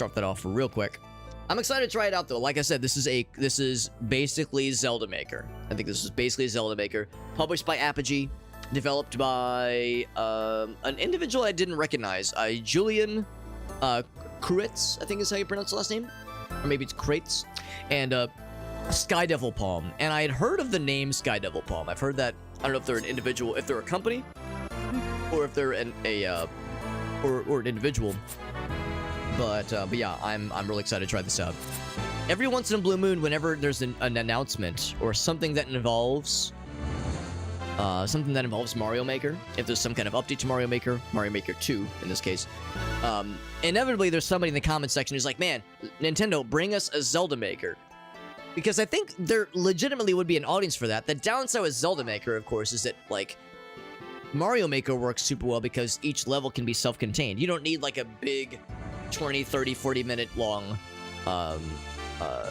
start that off real quick. I'm excited to try it out though. Like I said, this is basically Zelda Maker. I think this is basically Zelda Maker, published by Apogee, developed by an individual I didn't recognize, Julian Creutz, I think is how you pronounce the last name, or maybe it's Creutz, and Sky Devil Palm. And I had heard of the name Sky Devil Palm. I've heard that. I don't know if they're an individual, if they're a company, or if they're an individual. But yeah, I'm really excited to try this out. Every once in a blue moon, whenever there's an announcement or something that involves Mario Maker, if there's some kind of update to Mario Maker 2 in this case, inevitably there's somebody in the comment section who's like, man, Nintendo, bring us a Zelda Maker. Because I think there legitimately would be an audience for that. The downside with Zelda Maker, of course, is that, like, Mario Maker works super well because each level can be self-contained. You don't need, like, a big 20, 30, 40-minute long,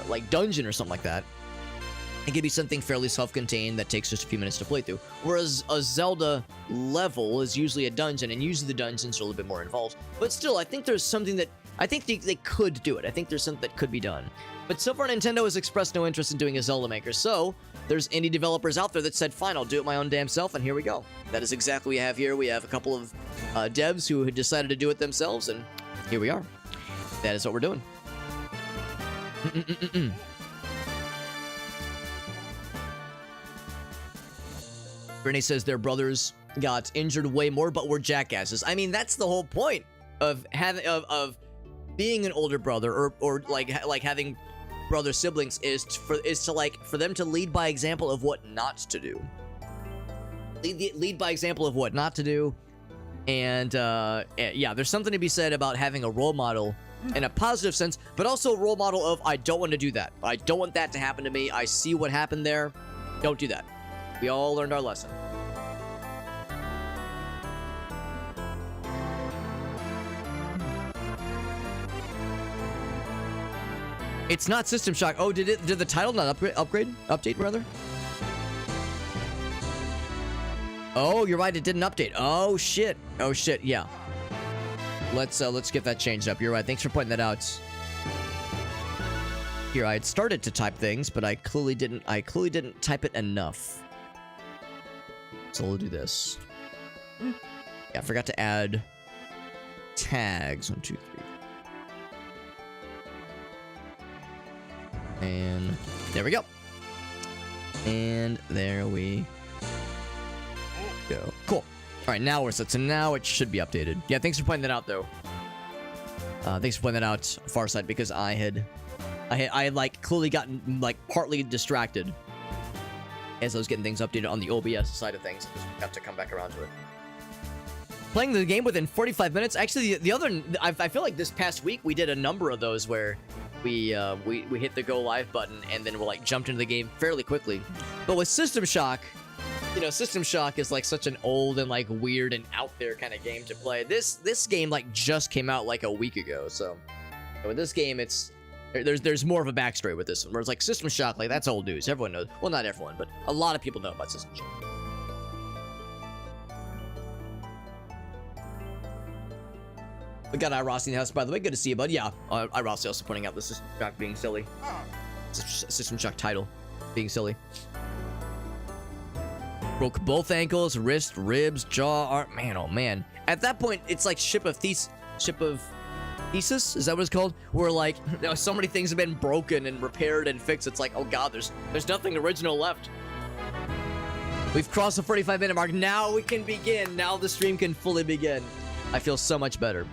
like, dungeon or something like that. It could be something fairly self-contained that takes just a few minutes to play through. Whereas a Zelda level is usually a dungeon, and usually the dungeons are a little bit more involved. But still, I think there's something that... I think they could do it. I think there's something that could be done. But so far, Nintendo has expressed no interest in doing a Zelda Maker. So, there's indie developers out there that said, fine, I'll do it my own damn self, and here we go. That is exactly what we have here. We have a couple of devs who had decided to do it themselves, and here we are. That is what we're doing. Brittany says their brothers got injured way more, but were jackasses. I mean, that's the whole point of having of being an older brother, or like having brother siblings, is for them to lead by example of what not to do. Lead by example of what not to do, and yeah, there's something to be said about having a role model in a positive sense, but also a role model of, I don't want to do that. I don't want that to happen to me. I see what happened there. Don't do that. We all learned our lesson. It's not System Shock. Oh, did the title not update rather? Oh, you're right, it didn't update. Oh shit. Oh shit, yeah. Let's get that changed up. You're right. Thanks for pointing that out. Here, I had started to type things, but I clearly didn't type it enough. So we'll do this. Yeah, I forgot to add tags. 1, 2, 3. And there we go. And there we go. Cool. All right, now we're set. So now it should be updated. Yeah, thanks for pointing that out, though. Thanks for pointing that out, Farsight, because I had like clearly gotten like partly distracted as I was getting things updated on the OBS side of things. I just got to come back around to it. Playing the game within 45 minutes. Actually, the other, I feel like this past week we did a number of those where we hit the go live button and then we're like jumped into the game fairly quickly. But with System Shock, you know, System Shock is like such an old and like weird and out there kind of game to play. This game like just came out like a week ago, so with this game there's more of a backstory with this one. Whereas like System Shock, like that's old news. Everyone knows. Well, not everyone, but a lot of people know about System Shock. We got Irossi in the house, by the way. Good to see you, bud. Yeah, Irossi also pointing out the System Shock being silly. System Shock title being silly. Broke both ankles, wrist, ribs, jaw, arm. Man, oh man. At that point, it's like Ship of Thesis. Is that what it's called? Where like, you know, so many things have been broken and repaired and fixed. It's like, oh god, there's nothing original left. We've crossed the 45-minute mark. Now we can begin. Now the stream can fully begin. I feel so much better.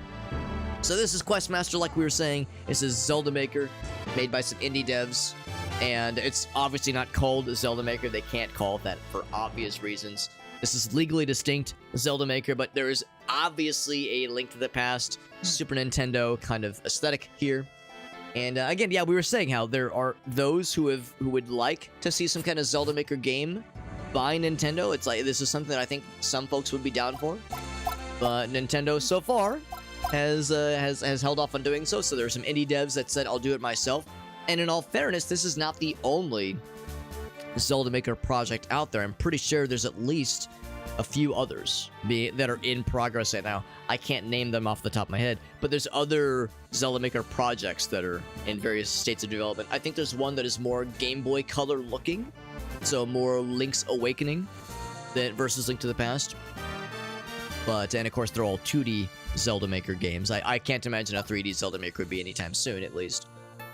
So this is Questmaster, like we were saying. This is Zelda Maker, made by some indie devs. And it's obviously not called Zelda Maker. They can't call it that for obvious reasons. This is legally distinct Zelda Maker, but there is obviously a Link to the Past, Super Nintendo kind of aesthetic here. And again, yeah, we were saying how there are those who would like to see some kind of Zelda Maker game by Nintendo. It's like, this is something that I think some folks would be down for. But Nintendo so far has held off on doing so. So there are some indie devs that said, I'll do it myself. And in all fairness, this is not the only Zelda Maker project out there. I'm pretty sure there's at least a few others that are in progress right now. I can't name them off the top of my head, but there's other Zelda Maker projects that are in various states of development. I think there's one that is more Game Boy Color looking, so more Link's Awakening versus Link to the Past. And of course, they're all 2D Zelda Maker games. I can't imagine a 3D Zelda Maker would be anytime soon, at least.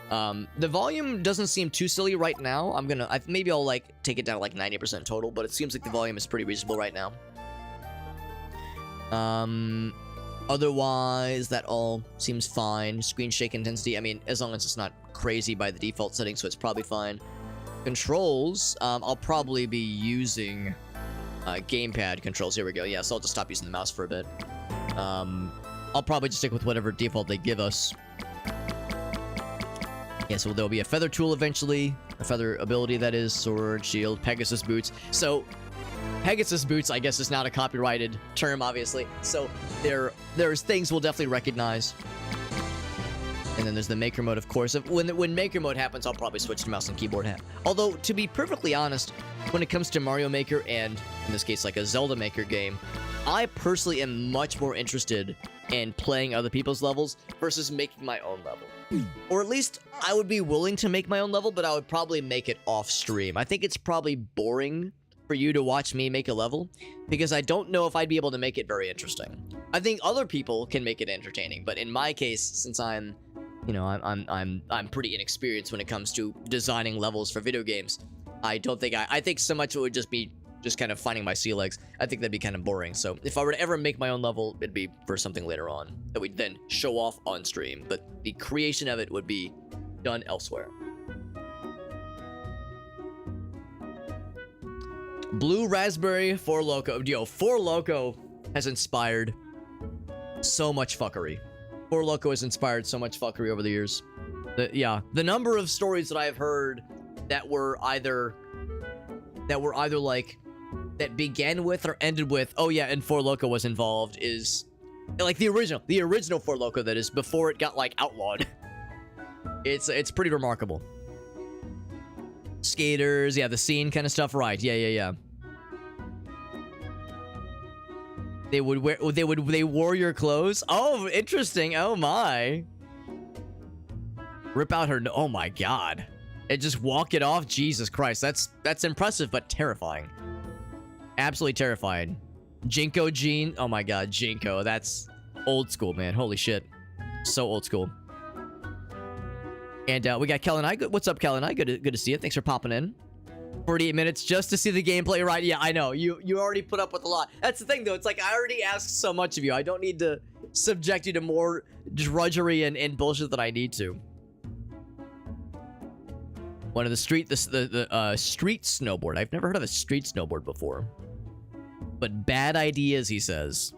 The volume doesn't seem too silly right now. Maybe I'll like take it down to like 90% total, but it seems like the volume is pretty reasonable right now. Otherwise, that all seems fine. Screen shake intensity, I mean, as long as it's not crazy by the default setting, so it's probably fine. Controls, I'll probably be using gamepad controls. Here we go. Yeah, so I'll just stop using the mouse for a bit. I'll probably just stick with whatever default they give us. Yeah, so there'll be a feather tool eventually. A feather ability, that is. Sword, shield, Pegasus boots. So, Pegasus boots, I guess, is not a copyrighted term, obviously. So, there's things we'll definitely recognize. And then there's the Maker mode, of course. When Maker mode happens, I'll probably switch to mouse and keyboard. Although, to be perfectly honest, when it comes to Mario Maker and, in this case, like a Zelda Maker game, I personally am much more interested in playing other people's levels versus making my own level. Or at least, I would be willing to make my own level, but I would probably make it off stream. I think it's probably boring for you to watch me make a level, because I don't know if I'd be able to make it very interesting. I think other people can make it entertaining, but in my case, since I'm pretty inexperienced when it comes to designing levels for video games, I think so much it would just be just kind of finding my sea legs. I think that'd be kind of boring. So if I were to ever make my own level, it'd be for something later on that we'd then show off on stream. But the creation of it would be done elsewhere. Blue Raspberry 4 Loko. Yo, 4 Loko has inspired so much fuckery. 4 Loko has inspired so much fuckery over the years. The number of stories that I have heard that were either like that began with or ended with, oh yeah, and 4 Loko was involved, is like the original 4 Loko, that is, before it got like outlawed. It's pretty remarkable. Skaters, yeah, the scene kind of stuff, right? Yeah. They wore your clothes. Oh, interesting. Oh my. Rip out her. Oh my god. And just walk it off. Jesus Christ. That's impressive, but terrifying. Absolutely terrifying. Jinko Jean. Oh my god, Jinko. That's old school, man. Holy shit. So old school. And we got Kel and I. What's up, Kel and I? Good to see you. Thanks for popping in. 48 minutes just to see the gameplay, right? Yeah, I know. You already put up with a lot. That's the thing, though. It's like I already asked so much of you. I don't need to subject you to more drudgery and bullshit that I need to. One of the street snowboard. I've never heard of a street snowboard before. But bad ideas, he says.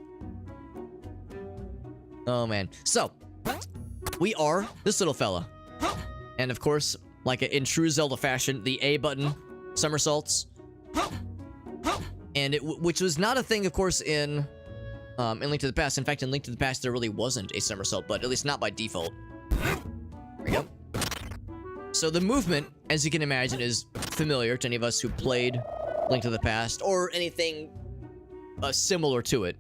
Oh man. So we are this little fella, and of course, like in true Zelda fashion, the A button somersaults, and which was not a thing, of course, in Link to the Past. In fact, in Link to the Past, there really wasn't a somersault, but at least not by default. There we go. So the movement, as you can imagine, is familiar to any of us who played Link to the Past, or anything similar to it.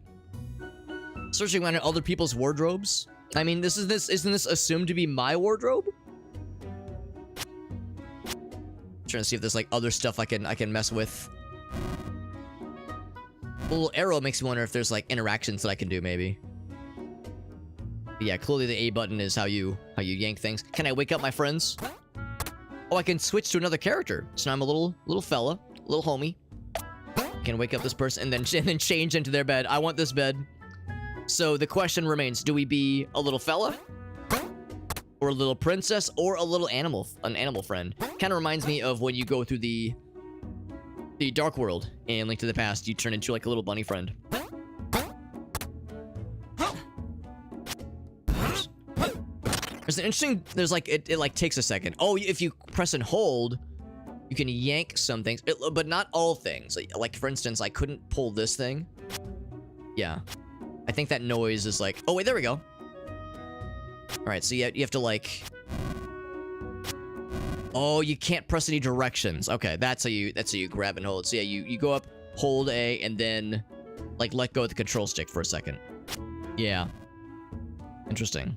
Searching around other people's wardrobes. I mean, isn't this assumed to be my wardrobe? Trying to see if there's like other stuff I can mess with. A little arrow makes me wonder if there's like interactions that I can do, maybe. But yeah, clearly the A button is how you yank things. Can I wake up my friends? Oh, I can switch to another character. So now I'm a little fella, little homie. Can wake up this person and then change into their bed. I want this bed. So the question remains: do we be a little fella, or a little princess, or a little animal, an animal friend? Kind of reminds me of when you go through the Dark World in Link to the Past. You turn into like a little bunny friend. There's an interesting. There's like it like takes a second. Oh, if you press and hold, you can yank some things, but not all things. Like for instance, I couldn't pull this thing. Yeah. I think that noise is like... Oh, wait, there we go. Alright, so you have to, like... Oh, you can't press any directions. Okay, that's how you grab and hold. So yeah, you go up hold A, and then, like, let go of the control stick for a second. Yeah. Interesting.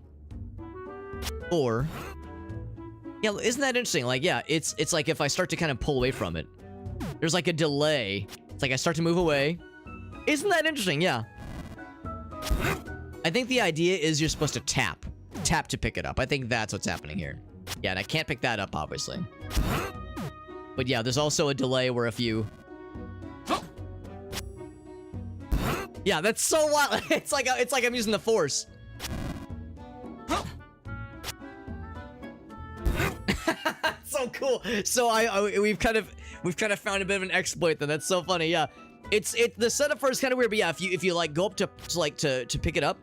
Or... Yeah, isn't that interesting? Like, yeah, it's like if I start to kind of pull away from it, there's like a delay. It's like I start to move away. Isn't that interesting? Yeah. I think the idea is you're supposed to tap. Tap to pick it up. I think that's what's happening here. Yeah, and I can't pick that up, obviously. But yeah, there's also a delay where if you... Yeah, that's so wild. It's like I'm using the force. So cool. So we've kind of found a bit of an exploit then. That's so funny. Yeah, it's the setup for it's kind of weird, but yeah, if you like go up to pick it up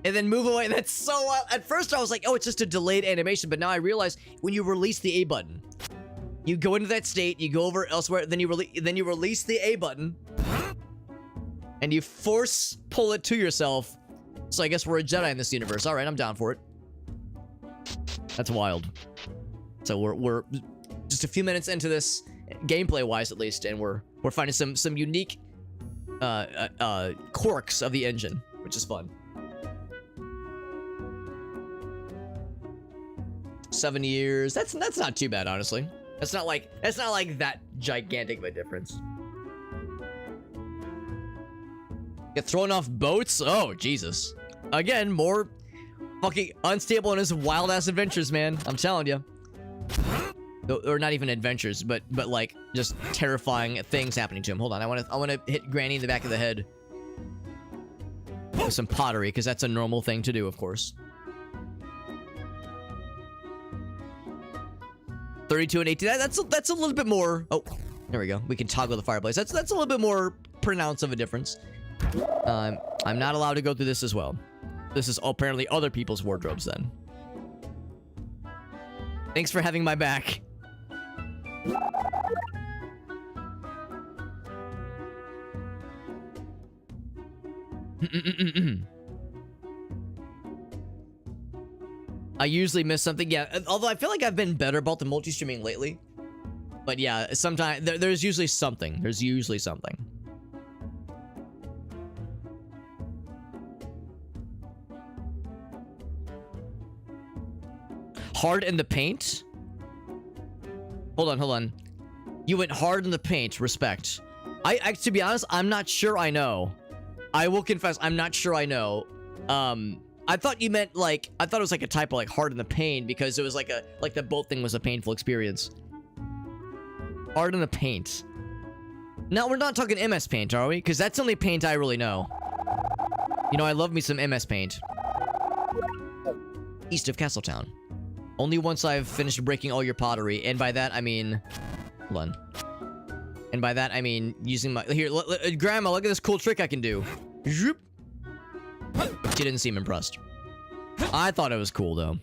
and then move away, that's so wild. At first I was like, oh, it's just a delayed animation, but now I realize when you release the A button, you go into that state, you go over elsewhere, then you release the A button, and you force pull it to yourself. So I guess we're a Jedi in this universe. All right, I'm down for it. That's wild. So we're just a few minutes into this, gameplay-wise at least, and we're finding some unique quirks of the engine, which is fun. 7 years. That's not too bad, honestly. That's not like that gigantic of a difference. Get thrown off boats? Oh, Jesus. Again, more fucking unstable in his wild-ass adventures, man. I'm telling you. Or not even adventures, but like just terrifying things happening to him. Hold on, I want to hit Granny in the back of the head with some pottery, because that's a normal thing to do, of course. 32 and 18. That's a little bit more. Oh, there we go. We can toggle the fireplace. That's a little bit more pronounced of a difference. I'm not allowed to go through this as well. This is apparently other people's wardrobes then. Thanks for having my back. I usually miss something. Yeah, although I feel like I've been better about the multi-streaming lately. But yeah, sometimes there's usually something. There's usually something. Hard in the paint? Hold on. You went hard in the paint. Respect. I to be honest, I'm not sure I know. I will confess, I'm not sure I know. I thought you meant like, I thought it was like a typo, like hard in the pain, because it was like the boat thing was a painful experience. Hard in the paint. Now, we're not talking MS Paint, are we? Because that's the only paint I really know. You know, I love me some MS Paint. East of Castletown. Only once I've finished breaking all your pottery, and by that I mean... Hold on. And by that I mean using my... Here, Grandma, look at this cool trick I can do. She didn't seem impressed. I thought it was cool, though.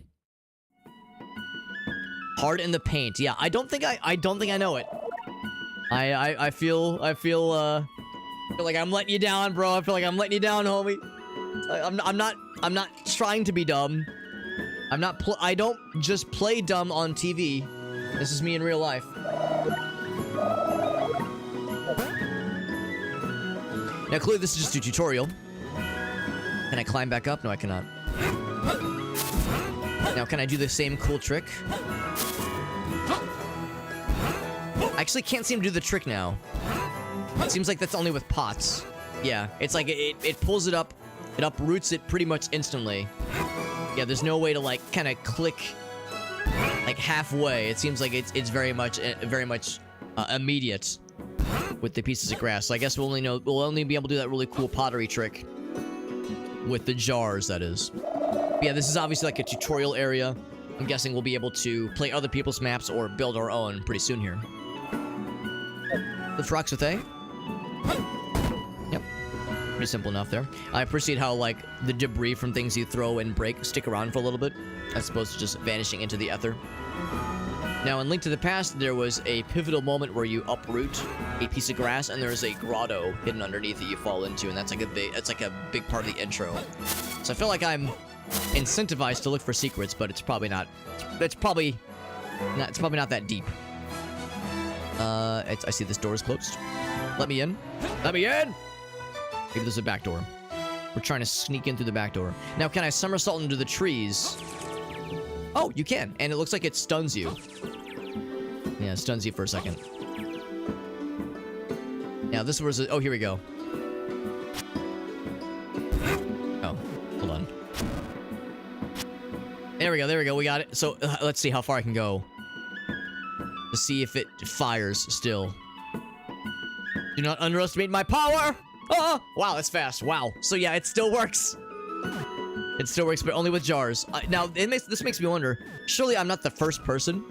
Hard in the paint. Yeah, I don't think I know it. I feel like I'm letting you down, bro. I feel like I'm letting you down, homie. I'm not trying to be dumb. I don't just play dumb on TV. This is me in real life. Now, clearly this is just a tutorial. Can I climb back up? No, I cannot. Now, can I do the same cool trick? I actually can't seem to do the trick now. It seems like that's only with pots. Yeah, it's like it pulls it up, it uproots it pretty much instantly. Yeah, there's no way to like kind of click like halfway. It seems like it's very much immediate with the pieces of grass. So I guess we'll only be able to do that really cool pottery trick with the jars, that is. But yeah, this is obviously like a tutorial area. I'm guessing we'll be able to play other people's maps or build our own pretty soon here. Lift rocks with A. Yep. Pretty simple enough there. I appreciate how, like, the debris from things you throw and break stick around for a little bit, as opposed to just vanishing into the ether. Now, in Link to the Past, there was a pivotal moment where you uproot a piece of grass, and there's a grotto hidden underneath that you fall into, and that's like a big part of the intro. So I feel like I'm incentivized to look for secrets, but it's probably not. It's probably not that deep. I see this door is closed. Let me in. Let me in! Maybe there's a back door. We're trying to sneak in through the back door. Now, can I somersault into the trees? Oh, you can. And it looks like it stuns you. Yeah, it stuns you for a second. Now, this was... Oh, here we go. Oh, hold on. There we go, there we go. We got it. So, let's see how far I can go. To see if it fires still. Do not underestimate my power! Oh! Wow, that's fast. Wow. So, yeah, it still works. It still works, but only with jars. Now, this makes me wonder. Surely I'm not the first person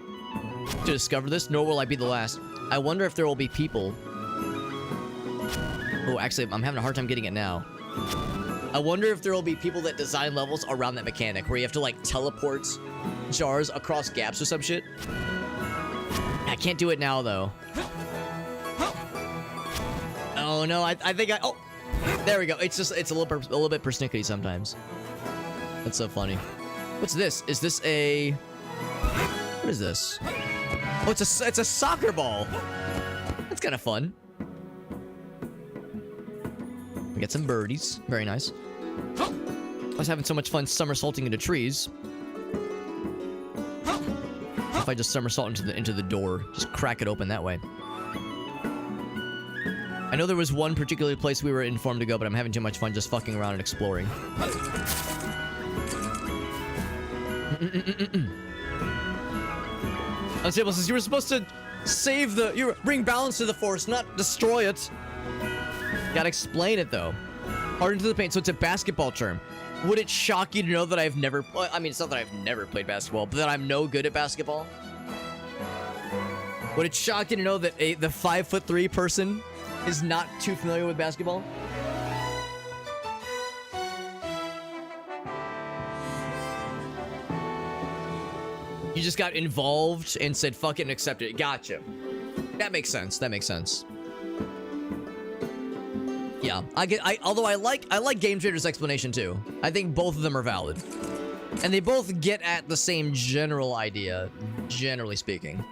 to discover this, nor will I be the last. I wonder if there will be people... Oh, actually, I'm having a hard time getting it now. I wonder if there will be people that design levels around that mechanic, where you have to, like, teleport jars across gaps or some shit. I can't do it now, though. Oh, no, I think I... Oh! There we go. It's a little bit persnickety sometimes. That's so funny. What's this? Is this a... What is this? Oh, it's a soccer ball. That's kind of fun. We get some birdies. Very nice. I was having so much fun somersaulting into trees. If I just somersault into the door, just crack it open that way. I know there was one particular place we were informed to go, but I'm having too much fun just fucking around and exploring. Unstable says you were supposed to save the... bring balance to the force, not destroy it. Gotta explain it, though. Harden to the paint, so it's a basketball term. Would it shock you to know that I've never... Well, I mean, it's not that I've never played basketball, but that I'm no good at basketball? Would it shock you to know that the 5'3" person is not too familiar with basketball? You just got involved and said fuck it and accepted it. Gotcha. That makes sense. That makes sense. Yeah, although I like Game Trader's explanation too. I think both of them are valid. And they both get at the same general idea, generally speaking.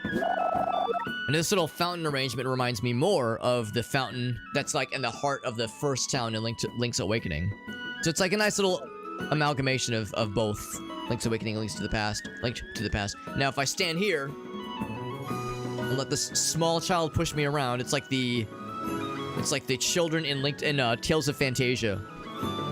And this little fountain arrangement reminds me more of the fountain that's like in the heart of the first town in Link's Awakening. So it's like a nice little amalgamation of both Link's Awakening and Link to the Past. Now if I stand here and let this small child push me around, it's like the children in Tales of Fantasia,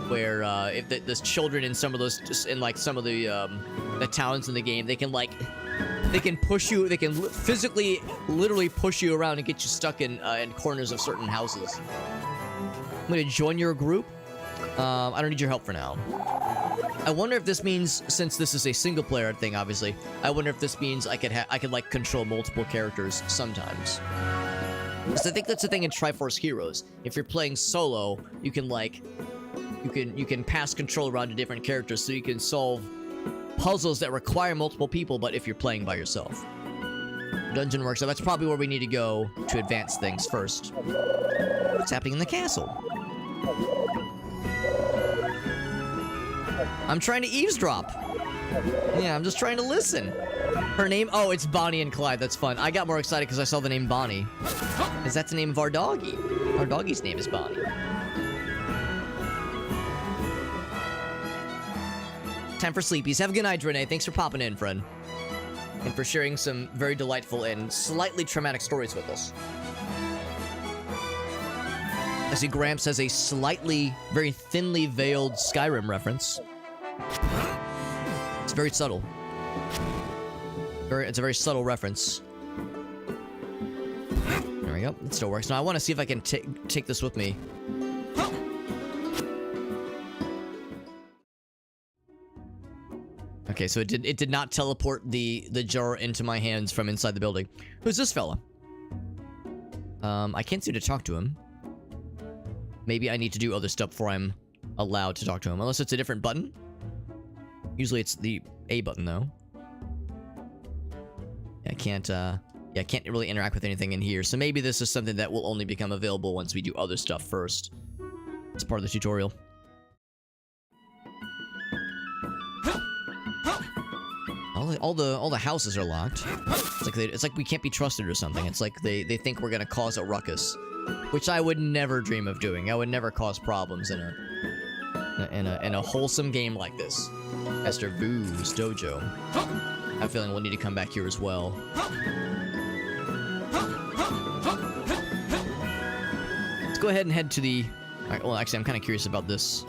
where if there's children in some of those, just in like some of the towns in the game, they can push you, they can physically, literally push you around and get you stuck in corners of certain houses. I'm gonna join your group. I don't need your help for now. I wonder if this means, since this is a single player thing, obviously, I wonder if this means I could like control multiple characters sometimes. Because I think that's the thing in Triforce Heroes. If you're playing solo, you can like, you can pass control around to different characters, so you can solve puzzles that require multiple people, but if you're playing by yourself. Dungeon work, so that's probably where we need to go to advance things first. What's happening in the castle? I'm trying to eavesdrop. Yeah, I'm just trying to listen. Her name? Oh, it's Bonnie and Clyde. That's fun. I got more excited because I saw the name Bonnie. Because that's the name of our doggy. Our doggy's name is Bonnie. Time for sleepies. Have a good night, Renee. Thanks for popping in, friend. And for sharing some very delightful and slightly traumatic stories with us. I see Gramps has a slightly, very thinly veiled Skyrim reference. It's very subtle. It's a very subtle reference. There we go. It still works. Now I want to see if I can take this with me. Okay, so it did not teleport the jar into my hands from inside the building. Who's this fella? I can't seem to talk to him. Maybe I need to do other stuff before I'm allowed to talk to him. Unless it's a different button. Usually it's the A button, though. I can't really interact with anything in here. So maybe this is something that will only become available once we do other stuff first. It's part of the tutorial. all the houses are locked. It's like we can't be trusted or something. It's like they think we're gonna cause a ruckus, which I would never dream of doing. I would never cause problems in a wholesome game like this. Master Vu's dojo. I have a feeling we'll need to come back here as well. Let's go ahead and head to the... Alright, well, actually, I'm kind of curious about this.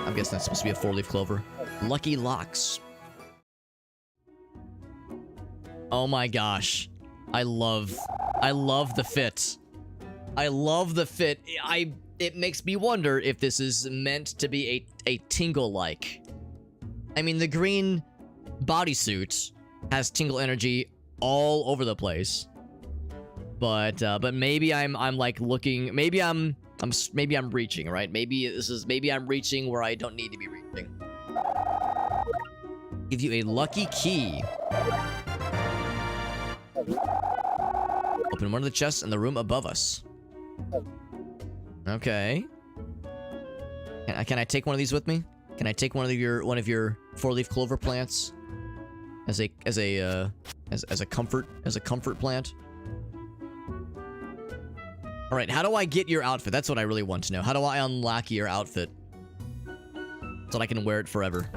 I'm guessing that's supposed to be a 4-leaf clover. Lucky locks. Oh my gosh. I love the fit. I love the fit. It makes me wonder if this is meant to be a tingle-like. I mean, the green bodysuit has tingle energy all over the place. But maybe I'm like looking, maybe I'm reaching, right? Maybe I'm reaching where I don't need to be reaching. Give you a lucky key. Open one of the chests in the room above us. Okay. Can I take one of these with me? Can I take one of your 4-leaf clover plants as a comfort plant? All right, how do I get your outfit? That's what I really want to know. How do I unlock your outfit so that I can wear it forever?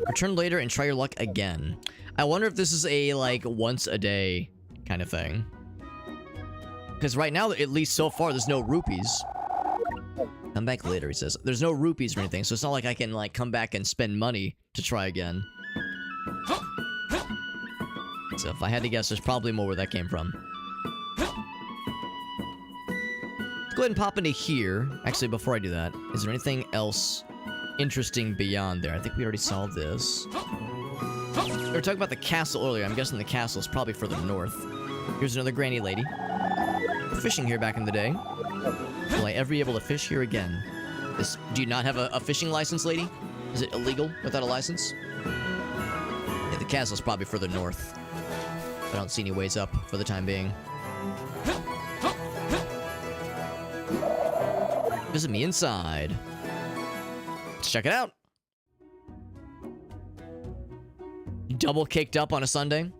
Return later and try your luck again. I wonder if this is a like once a day kind of thing. Because right now, at least so far, there's no rupees. Come back later, he says. There's no rupees or anything, so it's not like I can like come back and spend money to try again. So if I had to guess, there's probably more where that came from. Let's go ahead and pop into here. Actually, before I do that, is there anything else interesting beyond there? I think we already saw this. We were talking about the castle earlier. I'm guessing the castle is probably further north. Here's another granny lady. Fishing here back in the day. Will I ever be able to fish here again? Do you not have a fishing license, lady? Is it illegal without a license? Yeah, the castle's probably further north. I don't see any ways up for the time being. Visit me inside. Let's check it out. Double caked up on a Sunday.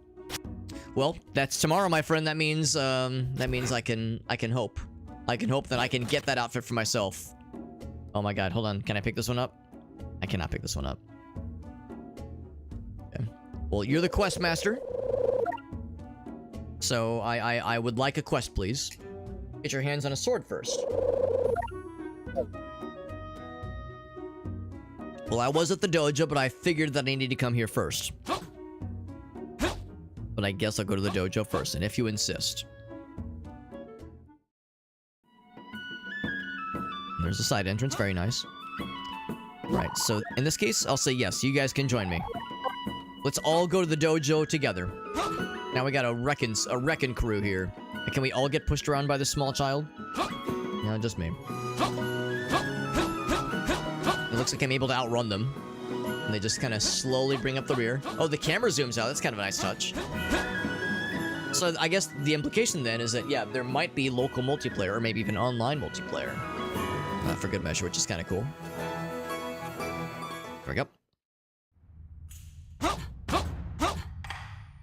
Well, that's tomorrow, my friend. That means I can hope. I can hope that I can get that outfit for myself. Oh my god, hold on. Can I pick this one up? I cannot pick this one up. Okay. Well, you're the quest master. So I would like a quest, please. Get your hands on a sword first. Well, I was at the dojo, but I figured that I need to come here first. But I guess I'll go to the dojo first, and if you insist. There's a side entrance, very nice. Right, so in this case, I'll say yes, you guys can join me. Let's all go to the dojo together. Now we got a wrecking crew here. Can we all get pushed around by this small child? No, just me. It looks like I'm able to outrun them. And they just kind of slowly bring up the rear. Oh, the camera zooms out. That's kind of a nice touch. So I guess the implication then is that, yeah, there might be local multiplayer or maybe even online multiplayer. For good measure, which is kind of cool. There we go.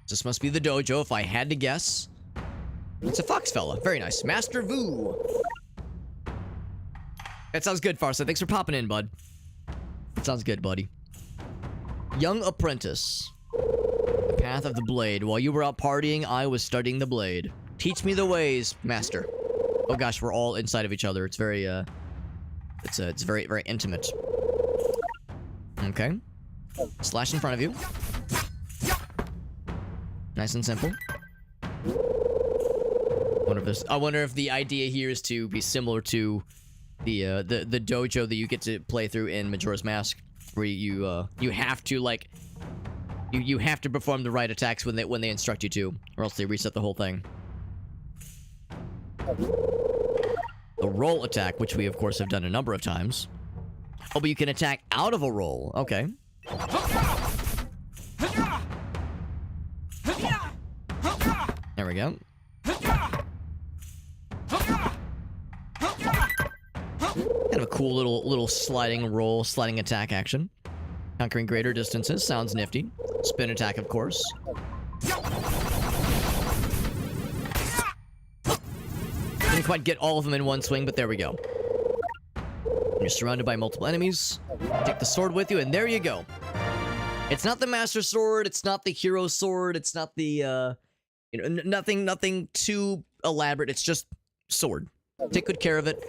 This must be the dojo if I had to guess. It's a fox fella. Very nice. Master Vu. That sounds good, Farsa. Thanks for popping in, bud. That sounds good, buddy. Young apprentice. The path of the blade. While you were out partying, I was studying the blade. Teach me the ways, master. Oh gosh, we're all inside of each other. It's very, it's very, very intimate. Okay. Slash in front of you. Nice and simple. I wonder if the idea here is to be similar to the dojo that you get to play through in Majora's Mask, where you have to like you have to perform the right attacks when they instruct you to, or else they reset the whole thing. The roll attack, which we of course have done a number of times. Oh, but you can attack out of a roll. Okay. There we go. Kind of a cool little sliding roll, sliding attack action. Conquering greater distances. Sounds nifty. Spin attack, of course. Didn't quite get all of them in one swing, but there we go. You're surrounded by multiple enemies. Take the sword with you, and there you go. It's not the Master Sword. It's not the Hero Sword. It's not the, nothing too elaborate. It's just sword. Take good care of it.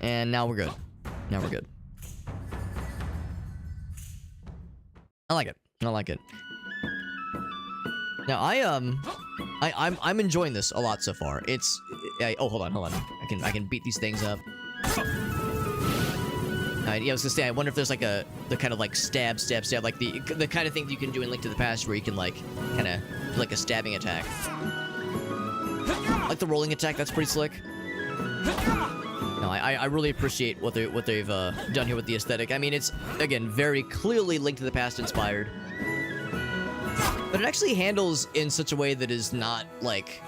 And now we're good. Now we're good. I like it. I like it. Now I'm enjoying this a lot so far. It's oh, hold on. I can beat these things up. Yeah, I was gonna say, I wonder if there's like the kind of like stab, like the kind of thing that you can do in Link to the Past where you can like kind of do like a stabbing attack. Like the rolling attack, that's pretty slick. No, I really appreciate what they've done here with the aesthetic. I mean, it's again very clearly Link to the Past inspired, but it actually handles in such a way that is not like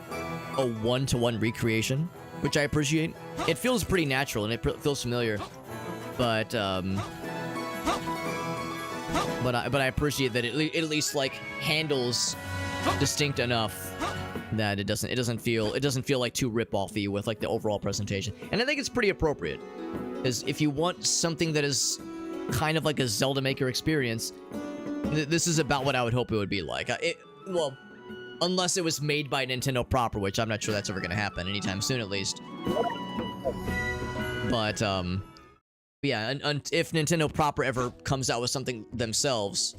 a one-to-one recreation, which I appreciate. It feels pretty natural and it feels familiar, but I appreciate that it at least like handles distinct enough that it doesn't feel like too rip-offy with like the overall presentation. And I think it's pretty appropriate, because if you want something that is kind of like a Zelda Maker experience, this is about what I would hope it would be like. Well, unless it was made by Nintendo proper, which I'm not sure that's ever going to happen anytime soon, at least. But yeah, if Nintendo proper ever comes out with something themselves,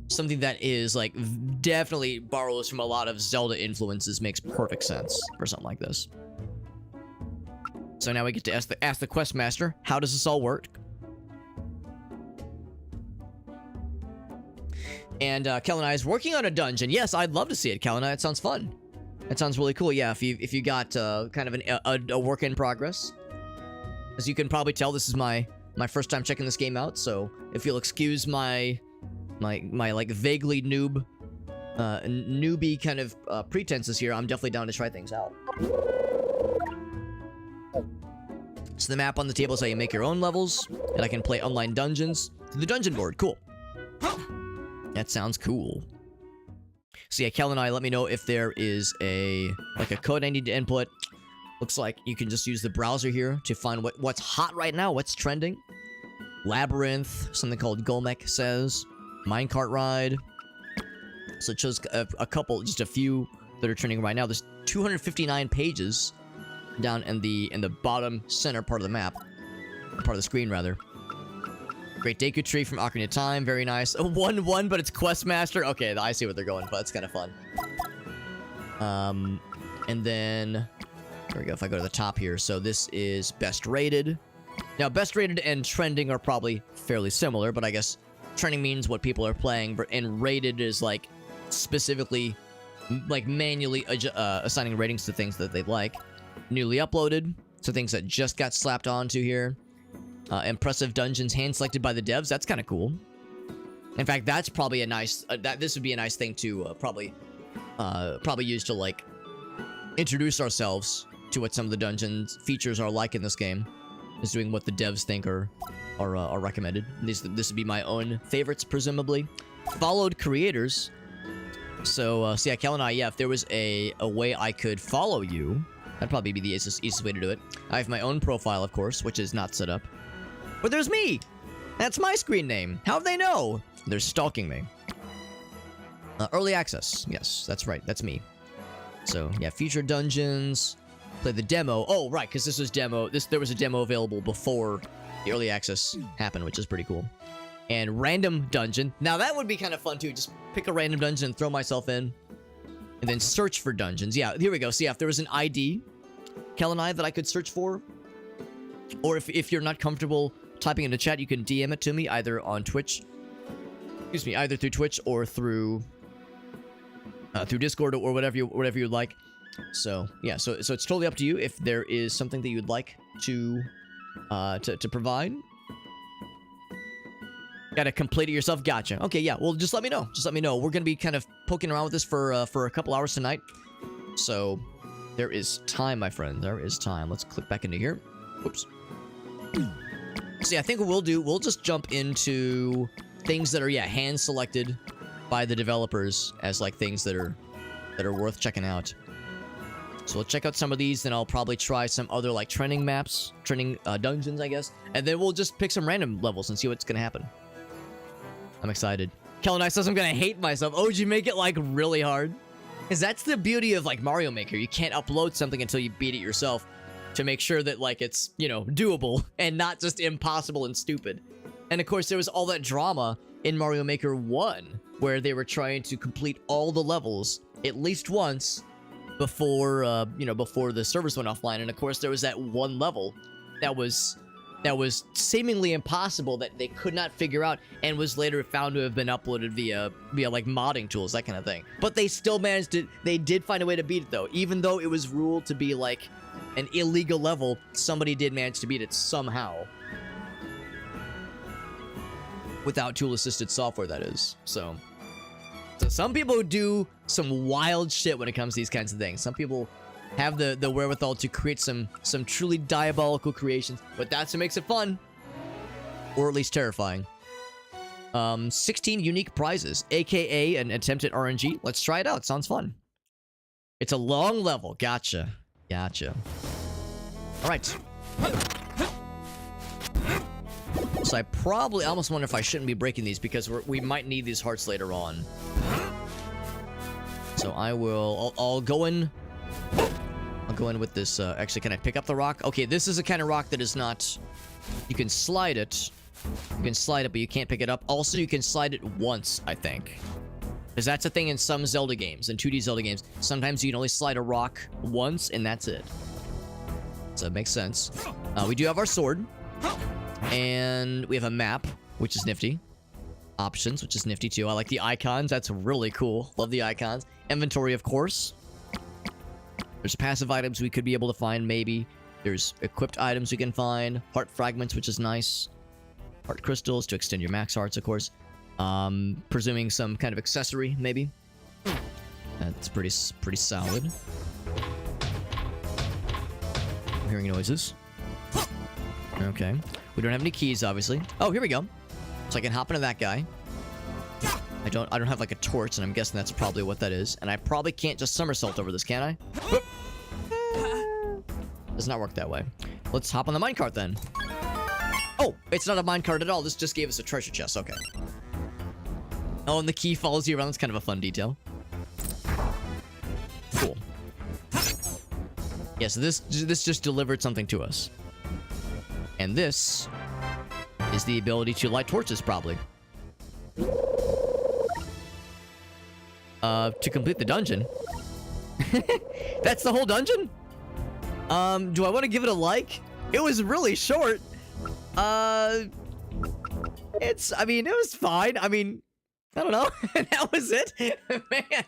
something that is like definitely borrows from a lot of Zelda influences, makes perfect sense for something like this. So now we get to ask the quest master, how does this all work? And Kellanai is working on a dungeon. Yes, I'd love to see it, Kellanai. It sounds fun. It sounds really cool. Yeah, if you got kind of a work in progress. As you can probably tell, this is my first time checking this game out, so if you'll excuse my like vaguely newbie kind of pretenses here, I'm definitely down to try things out. So the map on the table is how you make your own levels, and I can play online dungeons through the dungeon board. Cool. That sounds cool. So yeah, Kellanai, let me know if there is a code I need to input. Looks like you can just use the browser here to find what's hot right now, what's trending. Labyrinth, something called Golmek says. Minecart ride. So it shows just a few that are trending right now. There's 259 pages down in the bottom center part of the map. Part of the screen, rather. Great Deku Tree from Ocarina of Time, very nice. 1-1, but it's Questmaster. Okay, I see what they're going for. That's kind of fun. And then there we go. If I go to the top here, so this is best rated. Now, best rated and trending are probably fairly similar, but I guess trending means what people are playing, and rated is like specifically like manually assigning ratings to things that they like. Newly uploaded, so things that just got slapped onto here. Impressive dungeons hand selected by the devs. That's kind of cool. In fact, that's probably a nice this would be a nice thing to probably use to like introduce ourselves to what some of the dungeons features are like in this game, is doing what the devs think are recommended. This would be my own favorites, presumably. Followed creators. So yeah, Kellanai, yeah, if there was a way I could follow you, that'd probably be the easiest way to do it. I have my own profile, of course, which is not set up. But there's me! That's my screen name. How'd they know? They're stalking me. Early access. Yes, that's right. That's me. So, yeah, featured dungeons. Play the demo. Oh, right, because this was demo. There was a demo available before the early access happened, which is pretty cool. And random dungeon. Now, that would be kind of fun, too. Just pick a random dungeon and throw myself in. And then search for dungeons. Yeah, here we go. So, yeah, if there was an ID, Kellanai, that I could search for. Or if you're not comfortable typing in the chat, you can DM it to me either on Twitch. Excuse me, either through Twitch or through Discord or whatever you'd like. So yeah, so it's totally up to you if there is something that you'd like to provide. Gotta complete it yourself. Gotcha. Okay, yeah. Well, just let me know. Just let me know. We're gonna be kind of poking around with this for a couple hours tonight. So there is time, my friend. There is time. Let's click back into here. Oops. So yeah, I think what we'll just jump into things that are, yeah, hand selected by the developers as like things that are worth checking out. So we'll check out some of these, then I'll probably try some other like trending maps, trending dungeons, I guess, and then we'll just pick some random levels and see what's gonna happen. I'm excited. Kellenice says I'm gonna hate myself. Oh, did you make it like really hard? Because that's the beauty of like Mario Maker. You can't upload something until you beat it yourself to make sure that like it's, you know, doable and not just impossible and stupid. And of course there was all that drama in Mario Maker 1 where they were trying to complete all the levels at least once before you know, before the servers went offline. And of course there was that one level that was seemingly impossible that they could not figure out and was later found to have been uploaded via like modding tools, that kind of thing. But they still managed to, they did find a way to beat it though. Even though it was ruled to be like an illegal level, somebody did manage to beat it somehow. Without tool-assisted software, that is. So some people do some wild shit when it comes to these kinds of things. Some people have the wherewithal to create some truly diabolical creations, but that's what makes it fun. Or at least terrifying. 16 unique prizes, aka an attempt at RNG. Let's try it out. Sounds fun. It's a long level. Gotcha. Gotcha. Alright. So I probably almost wonder if I shouldn't be breaking these because we might need these hearts later on. So I'll go in. I'll go in with this. Actually, can I pick up the rock? Okay, this is a kind of rock that is not. You can slide it. You can slide it, but you can't pick it up. Also, you can slide it once, I think. Because that's a thing in some Zelda games, in 2D Zelda games. Sometimes you can only slide a rock once, and that's it. So it makes sense. We do have our sword. And we have a map, which is nifty. Options, which is nifty too. I like the icons. That's really cool. Love the icons. Inventory, of course. There's passive items we could be able to find, maybe. There's equipped items we can find. Heart fragments, which is nice. Heart crystals to extend your max hearts, of course. Presuming some kind of accessory, maybe. That's pretty solid. I'm hearing noises. Okay. We don't have any keys, obviously. Oh, here we go. So I can hop into that guy. I don't have like a torch, and I'm guessing that's probably what that is. And I probably can't just somersault over this, can I? Does not work that way. Let's hop on the minecart then. Oh, it's not a minecart at all. This just gave us a treasure chest. Okay. Oh, and the key follows you around. That's kind of a fun detail. Cool. Yeah, so this just delivered something to us. And this is the ability to light torches, probably. To complete the dungeon. That's the whole dungeon? Do I want to give it a like? It was really short. I mean, it was fine. I mean, I don't know. That was it. Man.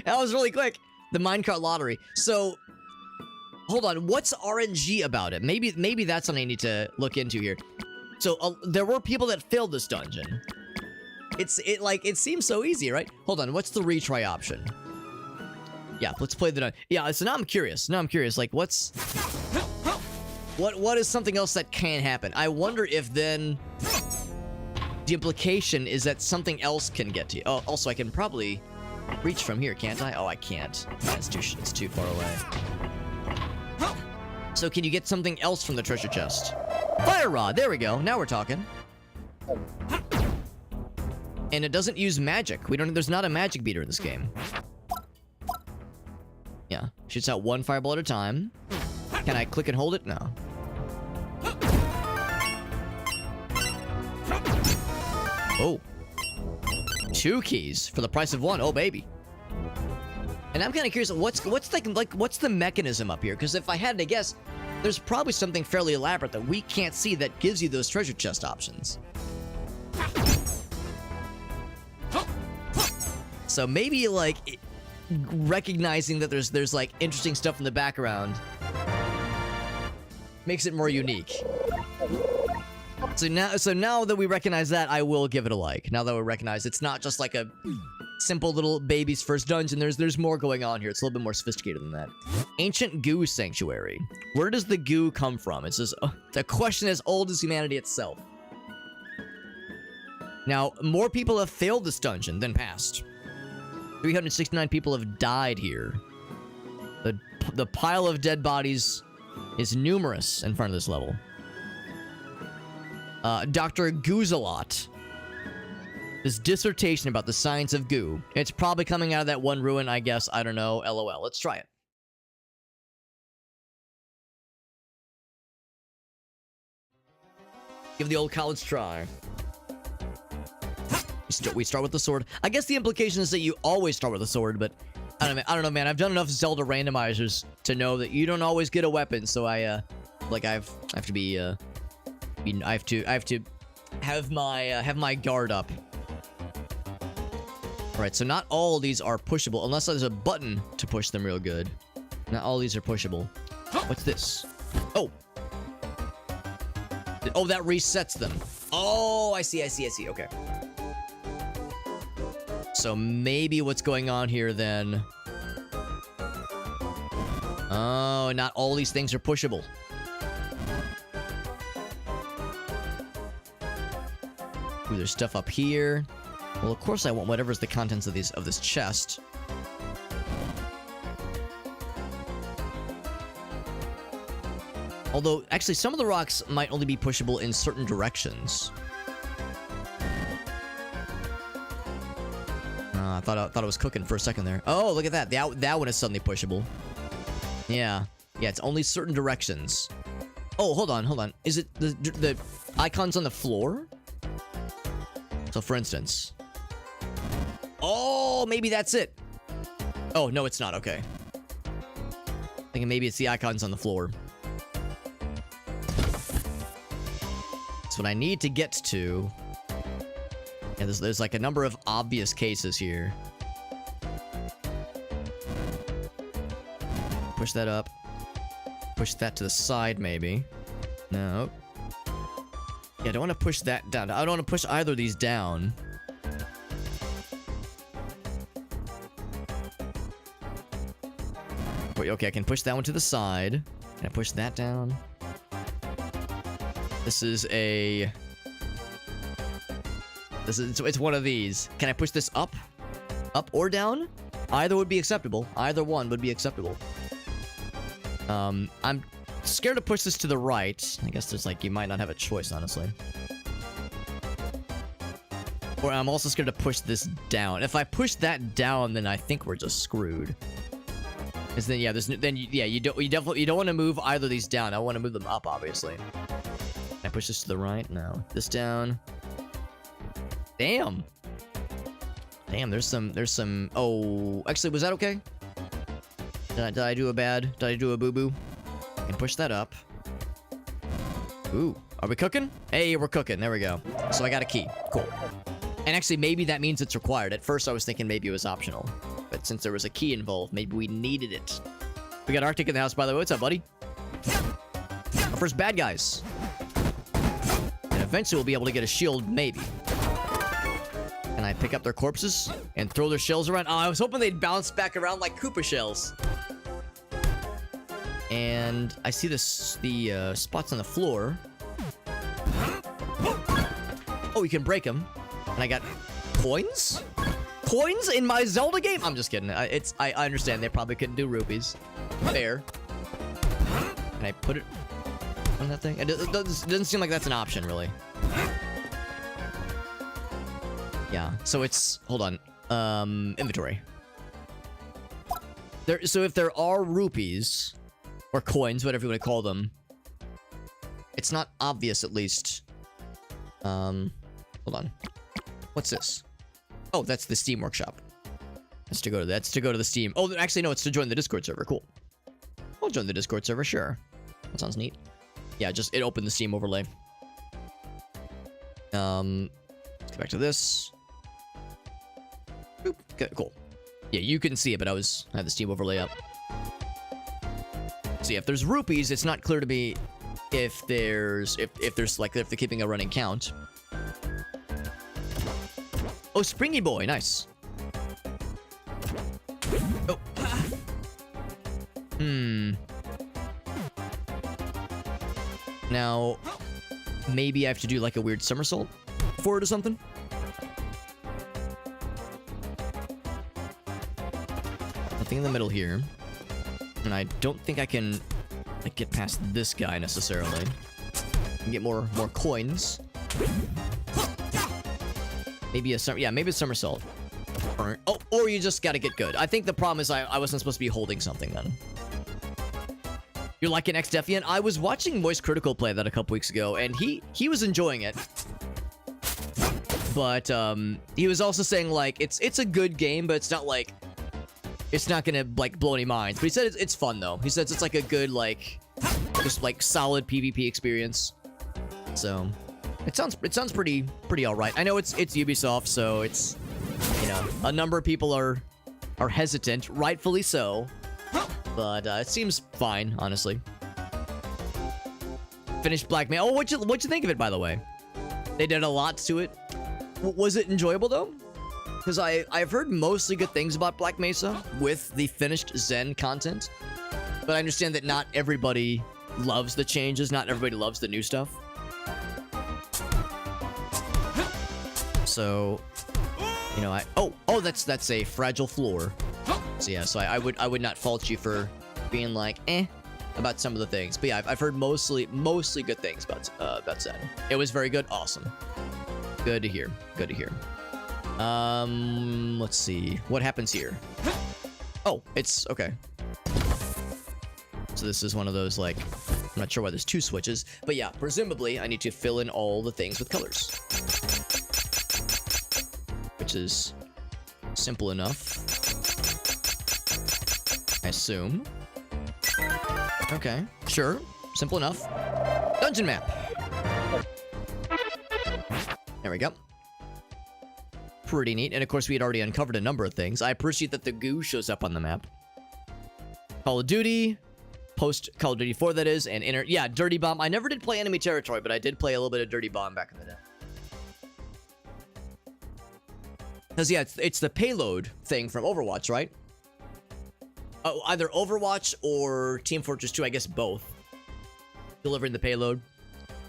That was really quick. The minecart lottery. So, hold on. What's RNG about it? Maybe that's something I need to look into here. So, there were people that failed this dungeon. It seems so easy, right? Hold on. What's the retry option? Yeah, let's play the dungeon. Yeah, so now I'm curious. Like, what is something else that can happen? I wonder if then the implication is that something else can get to you. Oh, also I can probably reach from here, can't I? Oh, I can't. It's too far away. So can you get something else from the treasure chest? Fire rod. There we go. Now we're talking. And it doesn't use magic. There's not a magic beater in this game. Yeah, shoots out one fireball at a time. Can I click and hold it? No. Oh. 2 keys for the price of 1. Oh, baby. And I'm kind of curious, what's the mechanism up here? Because if I had to guess, there's probably something fairly elaborate that we can't see that gives you those treasure chest options. So maybe, like, recognizing that there's like interesting stuff in the background makes it more unique. So now that we recognize that, I will give it a like. Now that we recognize it's not just like simple little baby's first dungeon. There's more going on here. It's a little bit more sophisticated than that. Ancient Goo Sanctuary. Where does the goo come from? It's just a question as old as humanity itself. Now, more people have failed this dungeon than passed. 369 people have died here. The pile of dead bodies is numerous in front of this level. Dr. Goozalot. This dissertation about the science of goo. It's probably coming out of that one ruin, I guess. I don't know. LOL. Let's try it. Give the old college try. We start with the sword. I guess the implication is that you always start with a sword, but I don't know, man. I've done enough Zelda randomizers to know that you don't always get a weapon. So I have to have my guard up. All right, so not all of these are pushable unless there's a button to push them real good. Not all these are pushable. What's this? Oh. Oh, that resets them. Oh, I see. Okay. So maybe what's going on here then... Oh, not all these things are pushable. Ooh, there's stuff up here. Well, of course I want whatever's the contents of this chest. Although, actually, some of the rocks might only be pushable in certain directions. I thought I was cooking for a second there. Oh, look at that. That one is suddenly pushable. Yeah, it's only certain directions. Oh, hold on. Is it the icons on the floor? So, for instance... Oh, maybe that's it. Oh, no, it's not. Okay. Thinking maybe it's the icons on the floor. That's what I need to get to. Yeah, there's like a number of obvious cases here. Push that up. Push that to the side, maybe. No. Yeah, I don't want to push that down. I don't want to push either of these down. Wait, okay, I can push that one to the side. Can I push that down? This is a... It's one of these. Can I push this up? Up or down? Either would be acceptable. Either one would be acceptable. I'm scared to push this to the right. I guess there's like, you might not have a choice, honestly. Or I'm also scared to push this down. If I push that down, then I think we're just screwed. Because then, yeah, you don't want to move either of these down. I want to move them up, obviously. Can I push this to the right? No. This down. Damn. There's some. Oh, actually, was that okay? Did I do a bad? Did I do a boo-boo? I can push that up. Ooh, are we cooking? Hey, we're cooking. There we go. So I got a key. Cool. And actually, maybe that means it's required. At first, I was thinking maybe it was optional. But since there was a key involved, maybe we needed it. We got Arctic in the house, by the way. What's up, buddy? Our first bad guys. And eventually we'll be able to get a shield, maybe. Can I pick up their corpses and throw their shells around? Oh, I was hoping they'd bounce back around like Koopa shells. And I see the spots on the floor. Oh, you can break them. And I got coins? Coins in my Zelda game? I'm just kidding. I understand they probably couldn't do rupees. Fair. Can I put it on that thing? It doesn't seem like that's an option, really. Yeah, so it's... Hold on. Inventory. So if there are rupees, or coins, whatever you want to call them, it's not obvious, at least. Hold on. What's this? Oh, that's the Steam workshop. That's to go to the Steam. Oh, actually, no, it's to join the Discord server. Cool. I'll join the Discord server, sure. That sounds neat. Yeah, just it opened the Steam overlay. Let's go back to this. Boop. Okay, cool. Yeah, you couldn't see it, but I had the Steam overlay up. See, if there's rupees, it's not clear to me if they're keeping a running count. Oh, Springy Boy, nice. Oh. Now, maybe I have to do like a weird somersault for it or something. Nothing in the middle here. And I don't think I can like get past this guy necessarily. And get more coins. Maybe a somersault. Or you just gotta get good. I think the problem is I wasn't supposed to be holding something then. You're like an ex-Defiant? I was watching Moist Critical play that a couple weeks ago, and he was enjoying it. But he was also saying like it's a good game, but it's not like it's not gonna like blow any minds. But he said it's fun though. He says it's like a good like just like solid PvP experience. So it sounds pretty all right. I know it's Ubisoft, so it's, you know, a number of people are hesitant, rightfully so. But it seems fine, honestly. Finished Black Mesa. Oh, what'd you think of it, by the way? They did a lot to it. Was it enjoyable though? Because I've heard mostly good things about Black Mesa with the finished Zen content, but I understand that not everybody loves the changes. Not everybody loves the new stuff. So, you know, that's a fragile floor. So yeah, so I would not fault you for being like about some of the things. But yeah, I've heard mostly good things about Zen. It was very good. Awesome. Good to hear. Good to hear. Let's see. What happens here? Oh, it's okay. So this is one of those like, I'm not sure why there's two switches, but yeah, presumably I need to fill in all the things with colors. Which is simple enough, I assume. Okay, sure. Simple enough. Dungeon map. There we go. Pretty neat. And of course, we had already uncovered a number of things. I appreciate that the goo shows up on the map. Call of Duty. Post Call of Duty 4, that is. And yeah, Dirty Bomb. I never did play Enemy Territory, but I did play a little bit of Dirty Bomb back in the day. Because, yeah, it's the payload thing from Overwatch, right? Oh, either Overwatch or Team Fortress 2, I guess both. Delivering the payload.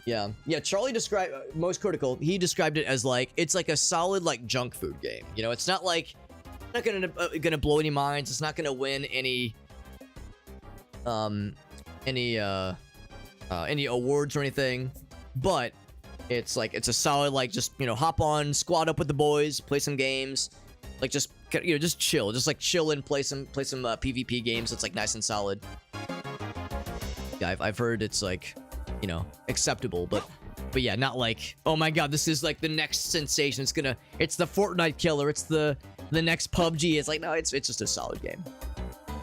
Yeah. Yeah, Charlie described, Most Critical, he described it as like, it's like a solid, like, junk food game. You know, it's not like, it's not gonna blow any minds. It's not gonna win any awards or anything. But it's like, it's a solid, like, just, you know, hop on, squad up with the boys, play some games, like, just, you know, just chill, just like chill and play some PvP games. It's like nice and solid. Yeah, I've heard it's like, you know, acceptable, but yeah, not like, oh my god, this is like the next sensation. It's the Fortnite killer. It's the next PUBG. It's like, no, it's just a solid game,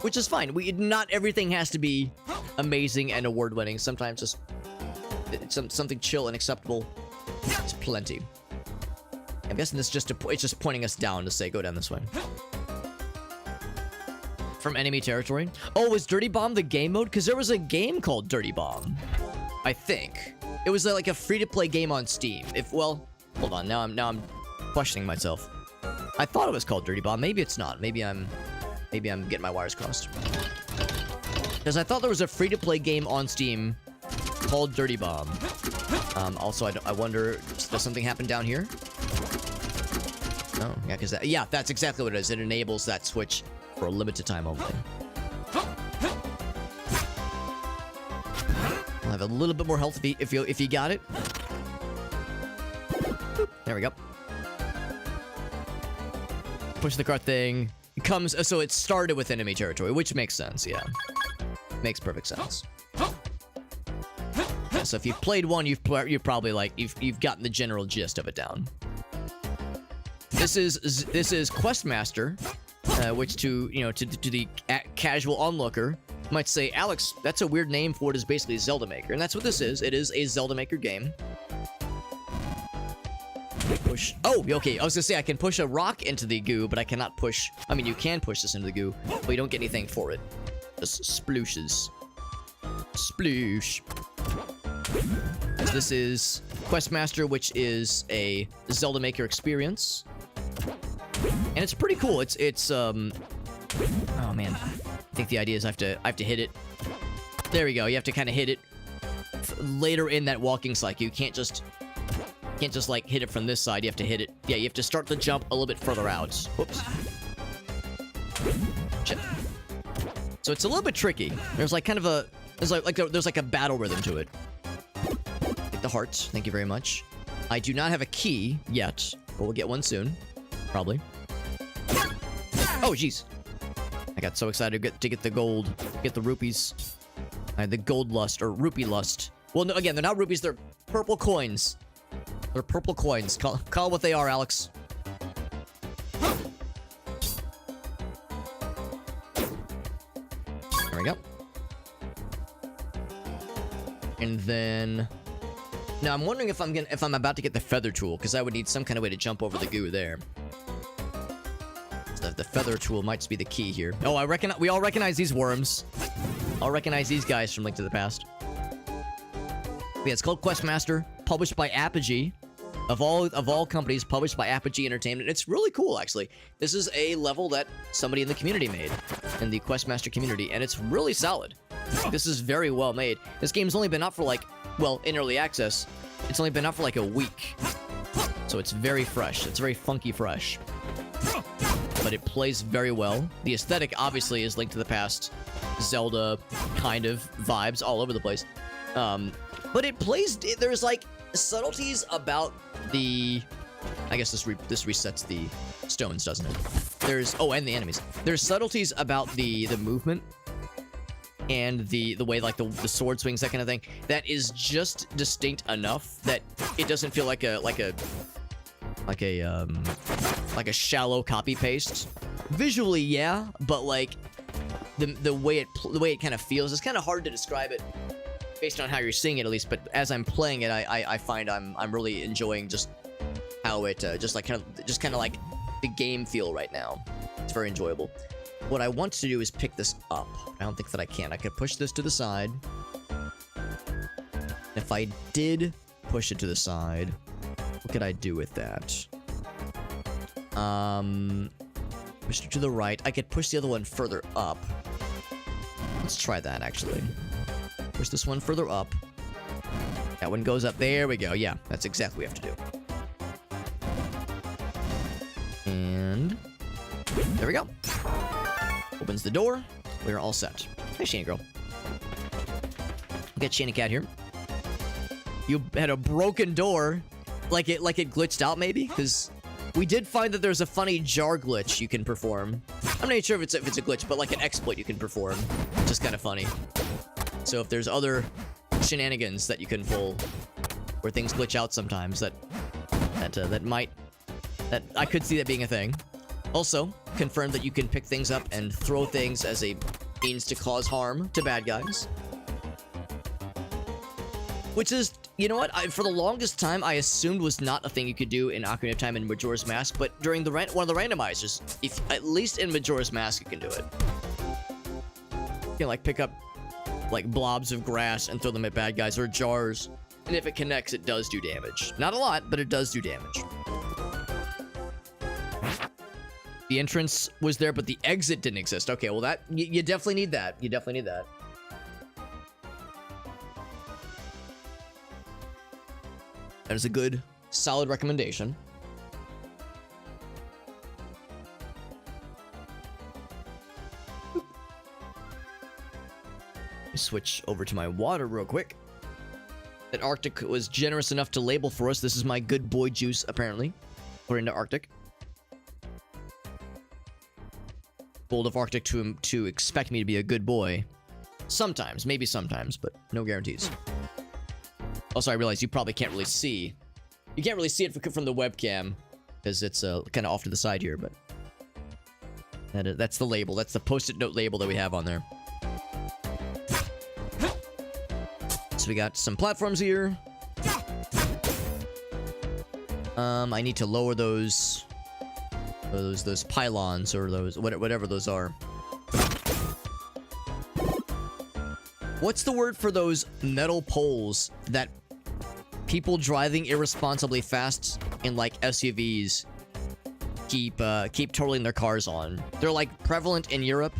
which is fine. Not everything has to be amazing and award winning. Sometimes just something chill and acceptable. It's plenty. I'm guessing it's just pointing us down to say go down this way. From Enemy Territory. Oh, was Dirty Bomb the game mode? Because there was a game called Dirty Bomb, I think. It was like a free-to-play game on Steam. Well, hold on. Now I'm questioning myself. I thought it was called Dirty Bomb. Maybe it's not. Maybe I'm getting my wires crossed. Because I thought there was a free-to-play game on Steam called Dirty Bomb. Also, I wonder, does something happen down here? Oh, yeah, because that's exactly what it is. It enables that switch for a limited time only. I'll have a little bit more health if you got it. There we go. Push the cart thing. It comes, so it started with Enemy Territory, which makes sense, yeah. Makes perfect sense. Yeah, so if you've played one, you've probably like you've gotten the general gist of it down. This is Questmaster, which to the casual onlooker might say, Alex, that's a weird name for what is basically Zelda Maker, and that's what this is. It is a Zelda Maker game. Push. Oh, okay. I was gonna say I can push a rock into the goo, but I cannot push. I mean, you can push this into the goo, but you don't get anything for it. Just splooshes. Sploosh. So this is Questmaster, which is a Zelda Maker experience, and it's pretty cool. It's Oh man, I think the idea is I have to hit it. There we go. You have to kind of hit it later in that walking cycle. You can't just like hit it from this side. You have to hit it. Yeah, you have to start the jump a little bit further out. Whoops. Shit. So it's a little bit tricky. There's like kind of a there's like a battle rhythm to it. Get the hearts. Thank you very much. I do not have a key yet, but we'll get one soon, probably. Oh jeez. I got so excited to get the gold, get the rupees. The gold lust, or rupee lust. Well, no, again, they're not rupees, they're purple coins. They're purple coins. Call what they are, Alex. There we go. And then... Now, I'm wondering if I'm about to get the feather tool, because I would need some kind of way to jump over the goo there. The feather tool might just be the key here. Oh, we all recognize these worms. I'll recognize these guys from Link to the Past. Yeah, it's called Questmaster, published by Apogee. Of all companies, published by Apogee Entertainment. It's really cool, actually. This is a level that somebody in the community made, in the Questmaster community, and it's really solid. This is very well made. This game's only been out for like, well, in early access, it's only been out for like a week. So it's very fresh. It's very funky fresh. But it plays very well. The aesthetic, obviously, is Link to the Past, Zelda kind of vibes all over the place. But it plays... There's, like, subtleties about the... I guess this resets the stones, doesn't it? There's... Oh, and the enemies. There's subtleties about the movement and the way, like, the sword swings, that kind of thing, that is just distinct enough that it doesn't feel like a shallow copy paste. Visually, yeah, but like the way it kind of feels, it's kind of hard to describe it based on how you're seeing it, at least. But as I'm playing it, I find I'm really enjoying just how it just kind of like the game feel right now. It's very enjoyable. What I want to do is pick this up. I don't think that I can. I could push this to the side. If I did push it to the side, what could I do with that? Push it to the right. I could push the other one further up. Let's try that, actually. Push this one further up. That one goes up. There we go. Yeah, that's exactly what we have to do. And there we go. Opens the door. We're all set. Hey, Shani girl. Get Shani Cat here. You had a broken door. Like it glitched out, maybe? Because we did find that there's a funny jar glitch you can perform. I'm not sure if it's a glitch, but like an exploit you can perform, which is kind of funny. So if there's other shenanigans that you can pull, where things glitch out sometimes, that I could see that being a thing. Also, confirmed that you can pick things up and throw things as a means to cause harm to bad guys. Which is, you know what, for the longest time, I assumed was not a thing you could do in Ocarina of Time and Majora's Mask, but during one of the randomizers, at least in Majora's Mask, you can do it. You can, like, pick up, like, blobs of grass and throw them at bad guys, or jars, and if it connects, it does do damage. Not a lot, but it does do damage. The entrance was there, but the exit didn't exist. Okay, well, that, you definitely need that. You definitely need that. That is a good, solid recommendation. Switch over to my water real quick. That Arctic was generous enough to label for us. This is my good boy juice, apparently. According to Arctic. Bold of Arctic to expect me to be a good boy. Sometimes, maybe sometimes, but no guarantees. Also, I realize you probably can't really see. You can't really see it from the webcam, because it's kind of off to the side here, but... That's the label. That's the post-it note label that we have on there. So we got some platforms here. I need to lower those pylons, or those whatever those are. What's the word for those metal poles that people driving irresponsibly fast in like SUVs keep totaling their cars on. They're like prevalent in Europe.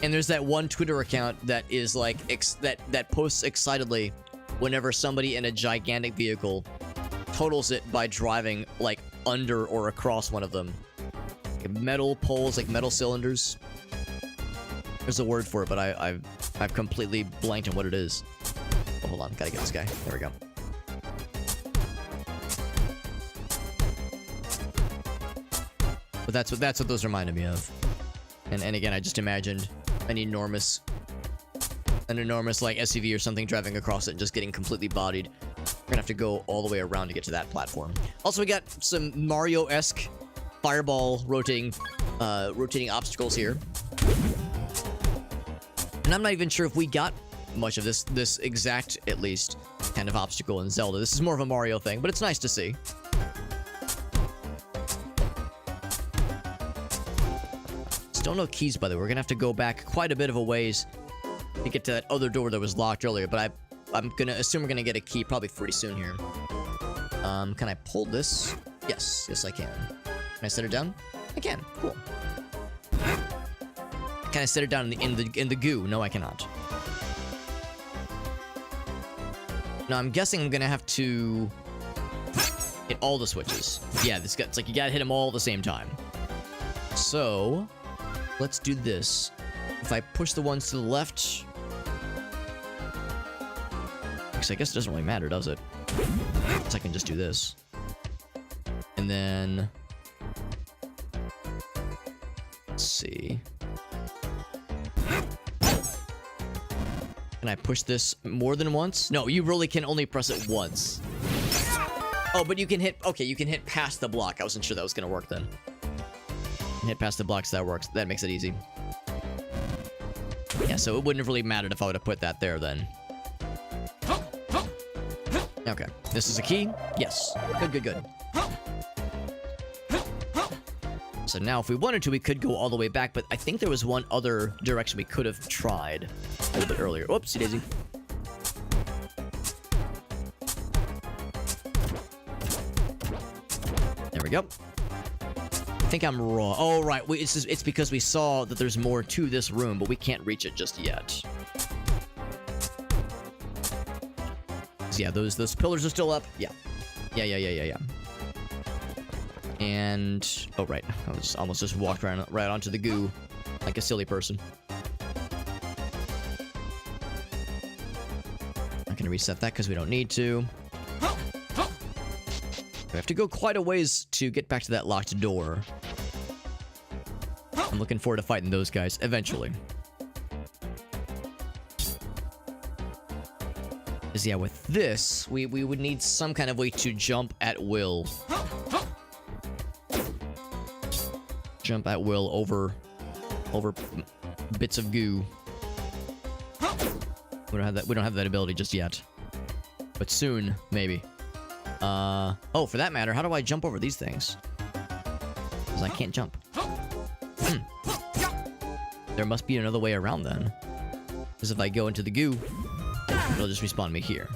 And there's that one Twitter account that is like that posts excitedly whenever somebody in a gigantic vehicle totals it by driving like under or across one of them. Like metal poles, like metal cylinders. There's a word for it, but I've completely blanked on what it is. Oh, hold on, gotta get this guy. There we go. But that's what those reminded me of. And again, I just imagined an enormous like SUV or something driving across it and just getting completely bodied. We're gonna have to go all the way around to get to that platform. Also, we got some Mario-esque fireball rotating obstacles here. And I'm not even sure if we got much of this exact, at least, kind of obstacle in Zelda. This is more of a Mario thing, but it's nice to see. Still no keys, by the way. We're gonna have to go back quite a bit of a ways to get to that other door that was locked earlier, but I'm gonna assume we're gonna get a key probably pretty soon here. Can I pull this? Yes, I can. Can I set it down? I can. Cool. Can I set it down in the goo? No, I cannot. Now I'm guessing I'm gonna have to hit all the switches. Yeah, it's like you gotta hit them all at the same time. So let's do this. If I push the ones to the left, because I guess it doesn't really matter, does it? Because I can just do this. And then let's see. Can I push this more than once? No, you really can only press it once. Oh, but you can hit... Okay, you can hit past the block. I wasn't sure that was going to work then. Hit past the blocks, that works. That makes it easy. Yeah, so it wouldn't have really mattered if I would have put that there then. Okay, this is a key. Yes. Good. So now if we wanted to, we could go all the way back, but I think there was one other direction we could have tried a little bit earlier. Whoopsie daisy. There we go. I think I'm wrong. Oh, right. It's because we saw that there's more to this room, but we can't reach it just yet. So yeah, those pillars are still up. Yeah. And... Oh, right. I almost just walked right onto the goo like a silly person. Not gonna reset that because we don't need to. We have to go quite a ways to get back to that locked door. I'm looking forward to fighting those guys eventually. Because yeah, with this, we would need some kind of way to jump at will. Jump at will over bits of goo. We don't have that ability just yet. But soon, maybe. Oh, for that matter, how do I jump over these things? Because I can't jump. There must be another way around then. Because if I go into the goo, it'll just respawn me here.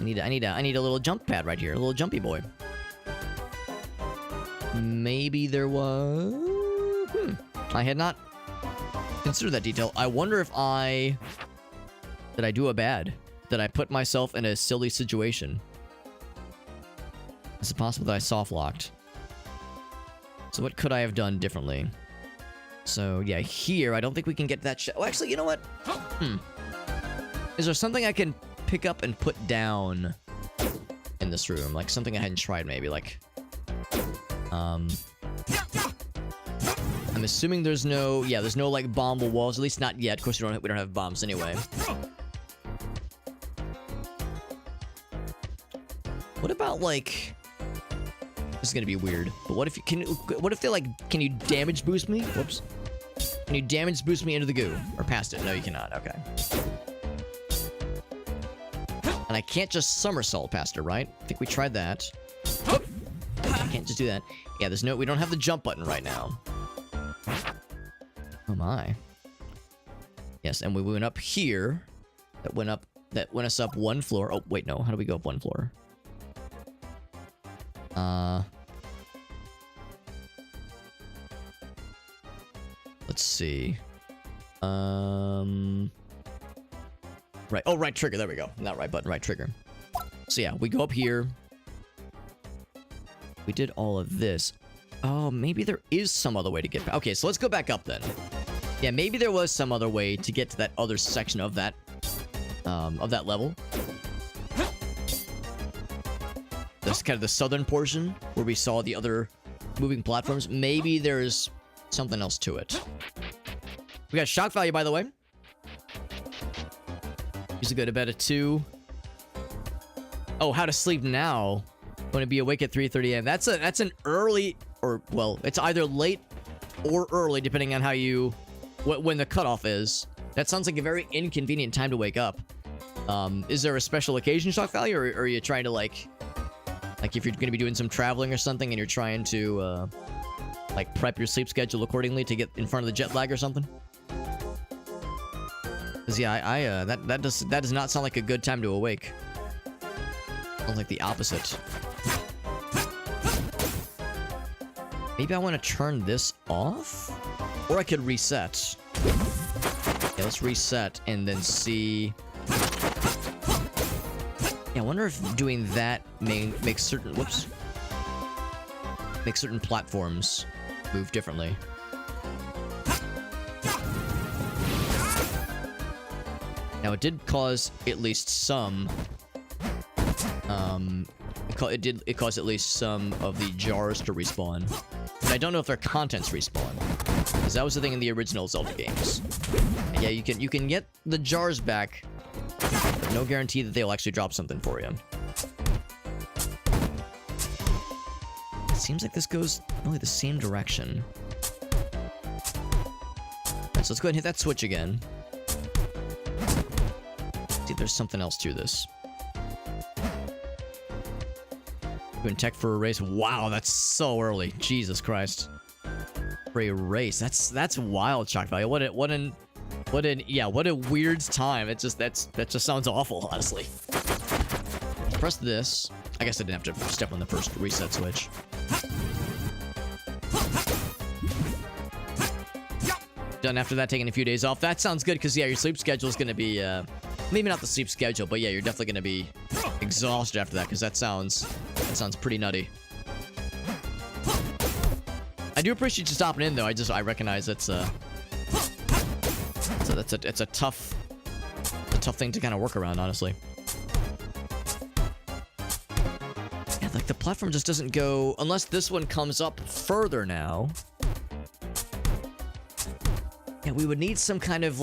I need a little jump pad right here, a little jumpy boy. Maybe there was... I had not considered that detail. I wonder if did I do a bad? Did I put myself in a silly situation? Is it possible that I soft-locked? So what could I have done differently? So, yeah, here, I don't think we can get that Oh, actually, you know what? Is there something I can pick up and put down in this room? Like, something I hadn't tried, maybe, like... I'm assuming there's no... Yeah, there's no, like, bombable walls. At least not yet. Of course, we don't have bombs anyway. What about, like... This is gonna be weird. But what if you... What if they, like... Can you damage boost me? Whoops. Can you damage boost me into the goo? Or past it? No, you cannot. Okay. And I can't just somersault past her, right? I think we tried that. I can't just do that. Yeah, we don't have the jump button right now. Oh my. Yes, and we went up here. That went us up one floor. Oh, wait, no. How do we go up one floor? let's see. Right. Oh, right trigger. There we go. Not right button, right trigger. So yeah, we go up here. We did all of this. Oh, maybe there is some other way to get back. Okay, so let's go back up then. Yeah, maybe there was some other way to get to that other section of that level. This is kind of the southern portion where we saw the other moving platforms. Maybe there's something else to it. We got shock value, by the way. Usually go to bed at 2. Oh, how to sleep now. Going to be awake at 3:30 a.m. That's an early, or well, it's either late or early depending on how you when the cutoff is. That sounds like a very inconvenient time to wake up. Is there a special occasion shock value, or are you trying to like if you're going to be doing some traveling or something and you're trying to like prep your sleep schedule accordingly to get in front of the jet lag or something? Cause yeah, that does not sound like a good time to awake. Sounds like the opposite. Maybe I want to turn this off, or I could reset. Yeah, let's reset and then see. Yeah, I wonder if doing that makes certain certain platforms move differently. Now it did cause at least some. It caused at least some of the jars to respawn. But I don't know if their contents respawn, because that was the thing in the original Zelda games. And yeah, you can get the jars back, but no guarantee that they'll actually drop something for you. It seems like this goes only the same direction. Alright, so let's go ahead and hit that switch again. See if there's something else to this. Doing tech for a race. Wow, that's so early. Jesus Christ. For a race. That's wild shock value. What a weird time. That just sounds awful, honestly. Press this. I guess I didn't have to step on the first reset switch. Done after that, taking a few days off. That sounds good, because yeah, your sleep schedule is gonna be maybe not the sleep schedule, but yeah, you're definitely gonna be exhausted after that, because that sounds pretty nutty. I do appreciate you stopping in, though. I recognize it's a tough thing to kind of work around, honestly. Yeah, like the platform just doesn't go unless this one comes up further now. Yeah, we would need some kind of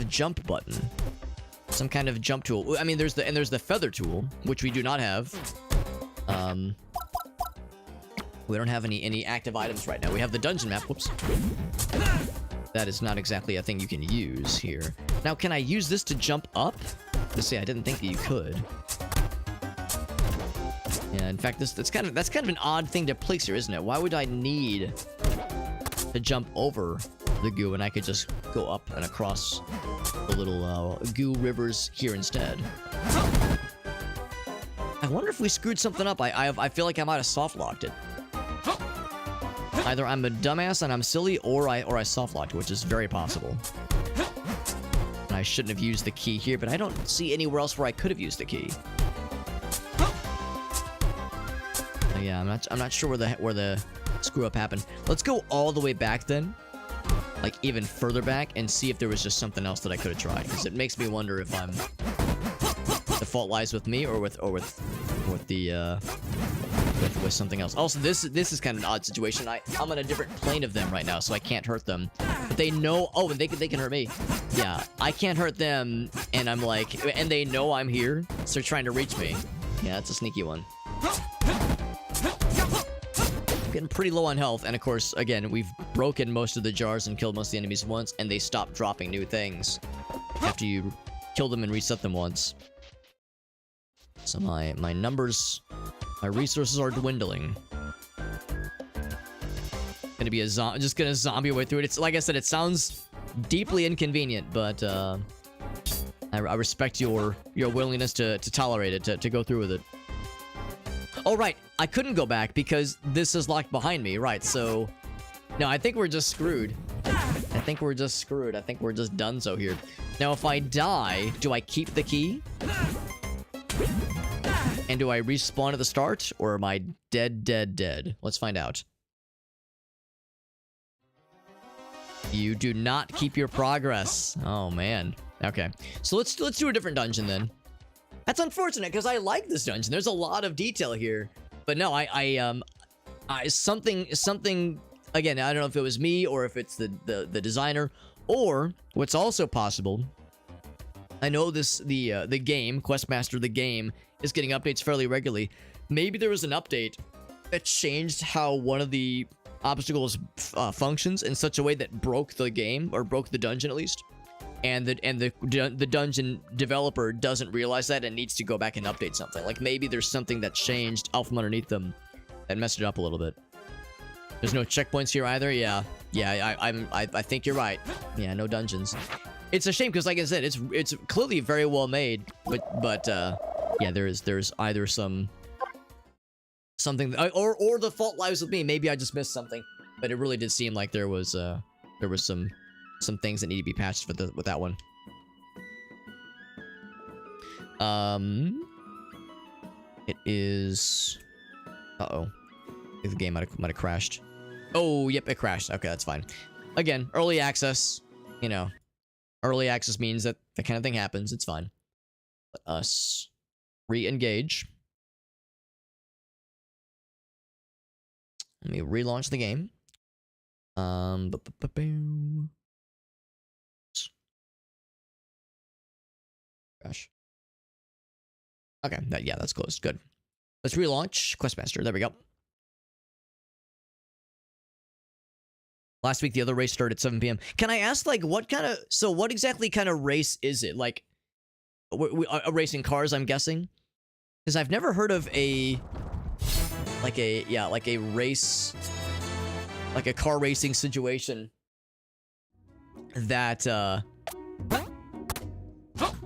jump button. Some kind of jump tool. I mean, there's the feather tool, which we do not have. We don't have any active items right now. We have the dungeon map. Whoops. That is not exactly a thing you can use here. Now, can I use this to jump up? Let's see, I didn't think that you could. Yeah, in fact, that's kind of an odd thing to place here, isn't it? Why would I need to jump over the goo when I could just go up and across the little goo rivers here instead? I wonder if we screwed something up. I feel like I might have soft locked it. Either I'm a dumbass and I'm silly, or I soft locked it, which is very possible. And I shouldn't have used the key here, but I don't see anywhere else where I could have used the key. Yeah, I'm not sure where the screw up happened. Let's go all the way back then, like even further back, and see if there was just something else that I could have tried, because it makes me wonder if the fault lies with me or with something else. Also, this is kind of an odd situation. I'm on a different plane of them right now, so I can't hurt them. But they know. Oh, and they can hurt me. Yeah, I can't hurt them, and I'm like, and they know I'm here, so they're trying to reach me. Yeah, that's a sneaky one. Getting pretty low on health, and of course, again, we've broken most of the jars and killed most of the enemies once, and they stop dropping new things after you kill them and reset them once. So my numbers, my resources are dwindling. Gonna be just gonna zombie way through it. It's like I said, it sounds deeply inconvenient, but I respect your willingness to tolerate it, to go through with it. Oh, right. I couldn't go back because this is locked behind me. Right, so... No, I think we're just screwed. think we're just screwed. I think we're just done so here. Now, if I die, do I keep the key? And do I respawn at the start? Or am I dead? Let's find out. You do not keep your progress. Oh, man. Okay. So let's do a different dungeon then. That's unfortunate, because I like this dungeon. There's a lot of detail here. But no, something again, I don't know if it was me or if it's the designer, or what's also possible. I know the game, Questmaster the game, is getting updates fairly regularly. Maybe there was an update that changed how one of the obstacles functions in such a way that broke the game, or broke the dungeon at least. And the dungeon developer doesn't realize that and needs to go back and update something. Like maybe there's something that changed out from underneath them that messed it up a little bit. There's no checkpoints here either. Yeah, I think you're right. Yeah, no dungeons. It's a shame because, like I said, it's clearly very well made. But yeah, there's either something or the fault lies with me. Maybe I just missed something. But it really did seem like there was some things that need to be patched with that one. It is. Uh-oh. I think the game might have crashed. Oh, yep, it crashed. Okay, that's fine. Again, early access. You know, early access means that that kind of thing happens. It's fine. Let us re-engage. Let me relaunch the game. Gosh. Okay, yeah, that's closed. Good. Let's relaunch Questmaster. There we go. Last week, the other race started at 7 p.m. Can I ask, like, what exactly kind of race is it? Like, a racing cars, I'm guessing? Because I've never heard of a race, like a car racing situation that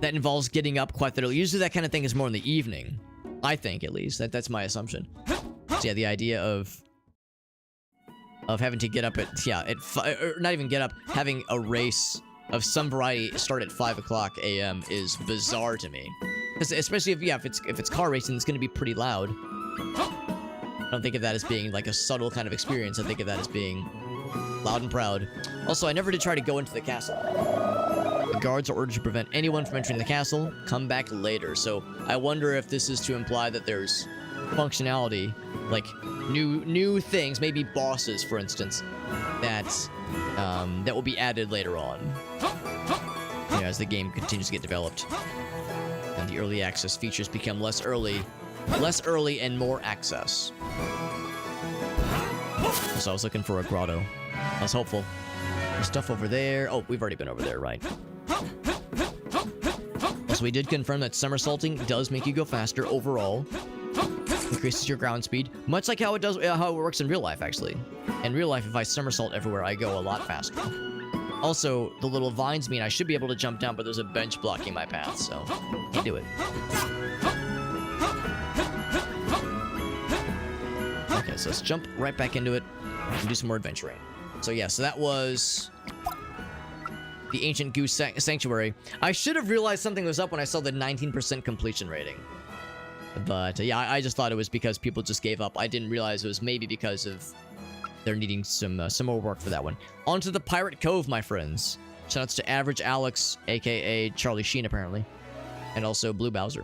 involves getting up quite that early. Usually that kind of thing is more in the evening. I think, at least. That's my assumption. So yeah, the idea of having to get up at not even get up, having a race of some variety start at 5 o'clock a.m. is bizarre to me. Because especially if it's car racing, it's going to be pretty loud. I don't think of that as being like a subtle kind of experience. I think of that as being loud and proud. Also, I never did try to go into the castle. The guards are ordered to prevent anyone from entering the castle. Come back later. So I wonder if this is to imply that there's functionality, like new things, maybe bosses, for instance, that will be added later on, you know, as the game continues to get developed and the early access features become less early and more access. So I was looking for a grotto. I was hopeful. There's stuff over there. Oh, we've already been over there, right? Also, we did confirm that somersaulting does make you go faster overall. Increases your ground speed, much like how it works in real life, actually. In real life, if I somersault everywhere, I go a lot faster. Also, the little vines mean I should be able to jump down, but there's a bench blocking my path, so can't do it. Okay, so let's jump right back into it and do some more adventuring. So yeah, so that was the Ancient Goose Sanctuary. I should have realized something was up when I saw the 19% completion rating. But yeah, I just thought it was because people just gave up. I didn't realize it was maybe because of they're needing some more work for that one. On to the Pirate Cove, my friends. Shoutouts to Average Alex, aka Charlie Sheen, apparently. And also Blue Bowser.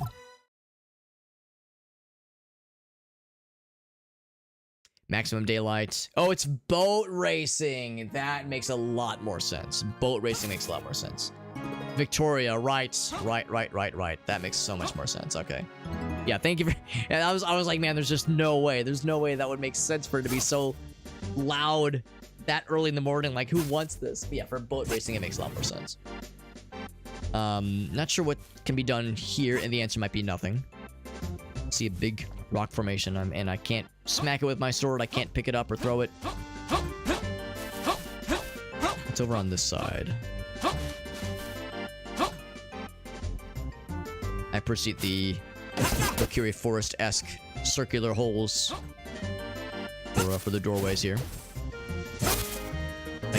Maximum Daylight. Oh, it's boat racing. That makes a lot more sense. Boat racing makes a lot more sense. Victoria, right. That makes so much more sense. Okay. Yeah, thank you for... And I was like, man, there's just no way. There's no way that would make sense for it to be so loud that early in the morning. Like, who wants this? But yeah, for boat racing, it makes a lot more sense. Not sure what can be done here, and the answer might be nothing. See a big rock formation, and I can't smack it with my sword. I can't pick it up or throw it. It's over on this side. I proceed the Valkyrie Forest-esque circular holes for the doorways here.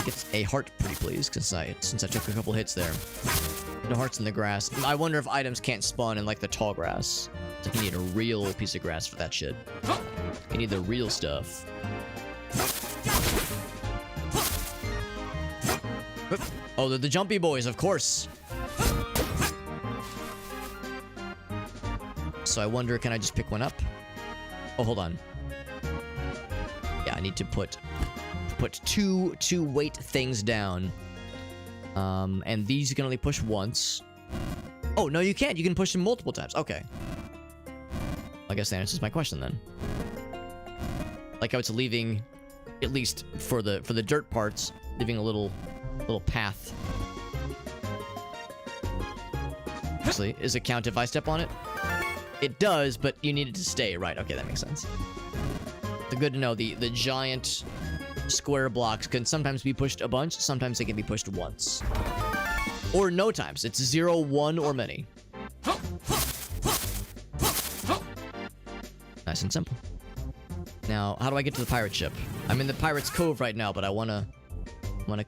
get a heart, pretty please, since I took a couple hits there. No hearts in the grass. I wonder if items can't spawn in like the tall grass. It's like you need a real piece of grass for that shit. You need the real stuff. Oh, they're the jumpy boys, of course. So I wonder, can I just pick one up? Oh, hold on. Yeah, I need to put two weight things down. And these you can only push once. Oh, no, you can't. You can push them multiple times. Okay. I guess that answers my question then. Like how it's leaving, at least for the dirt parts, leaving a little path. Actually, does it count if I step on it? It does, but you need it to stay. Right, okay, that makes sense. So good to know. The giant square blocks can sometimes be pushed a bunch, sometimes they can be pushed once. Or no times. It's 0, 1, or many. Nice and simple. Now, how do I get to the pirate ship? I'm in the Pirate's Cove right now, but I wanna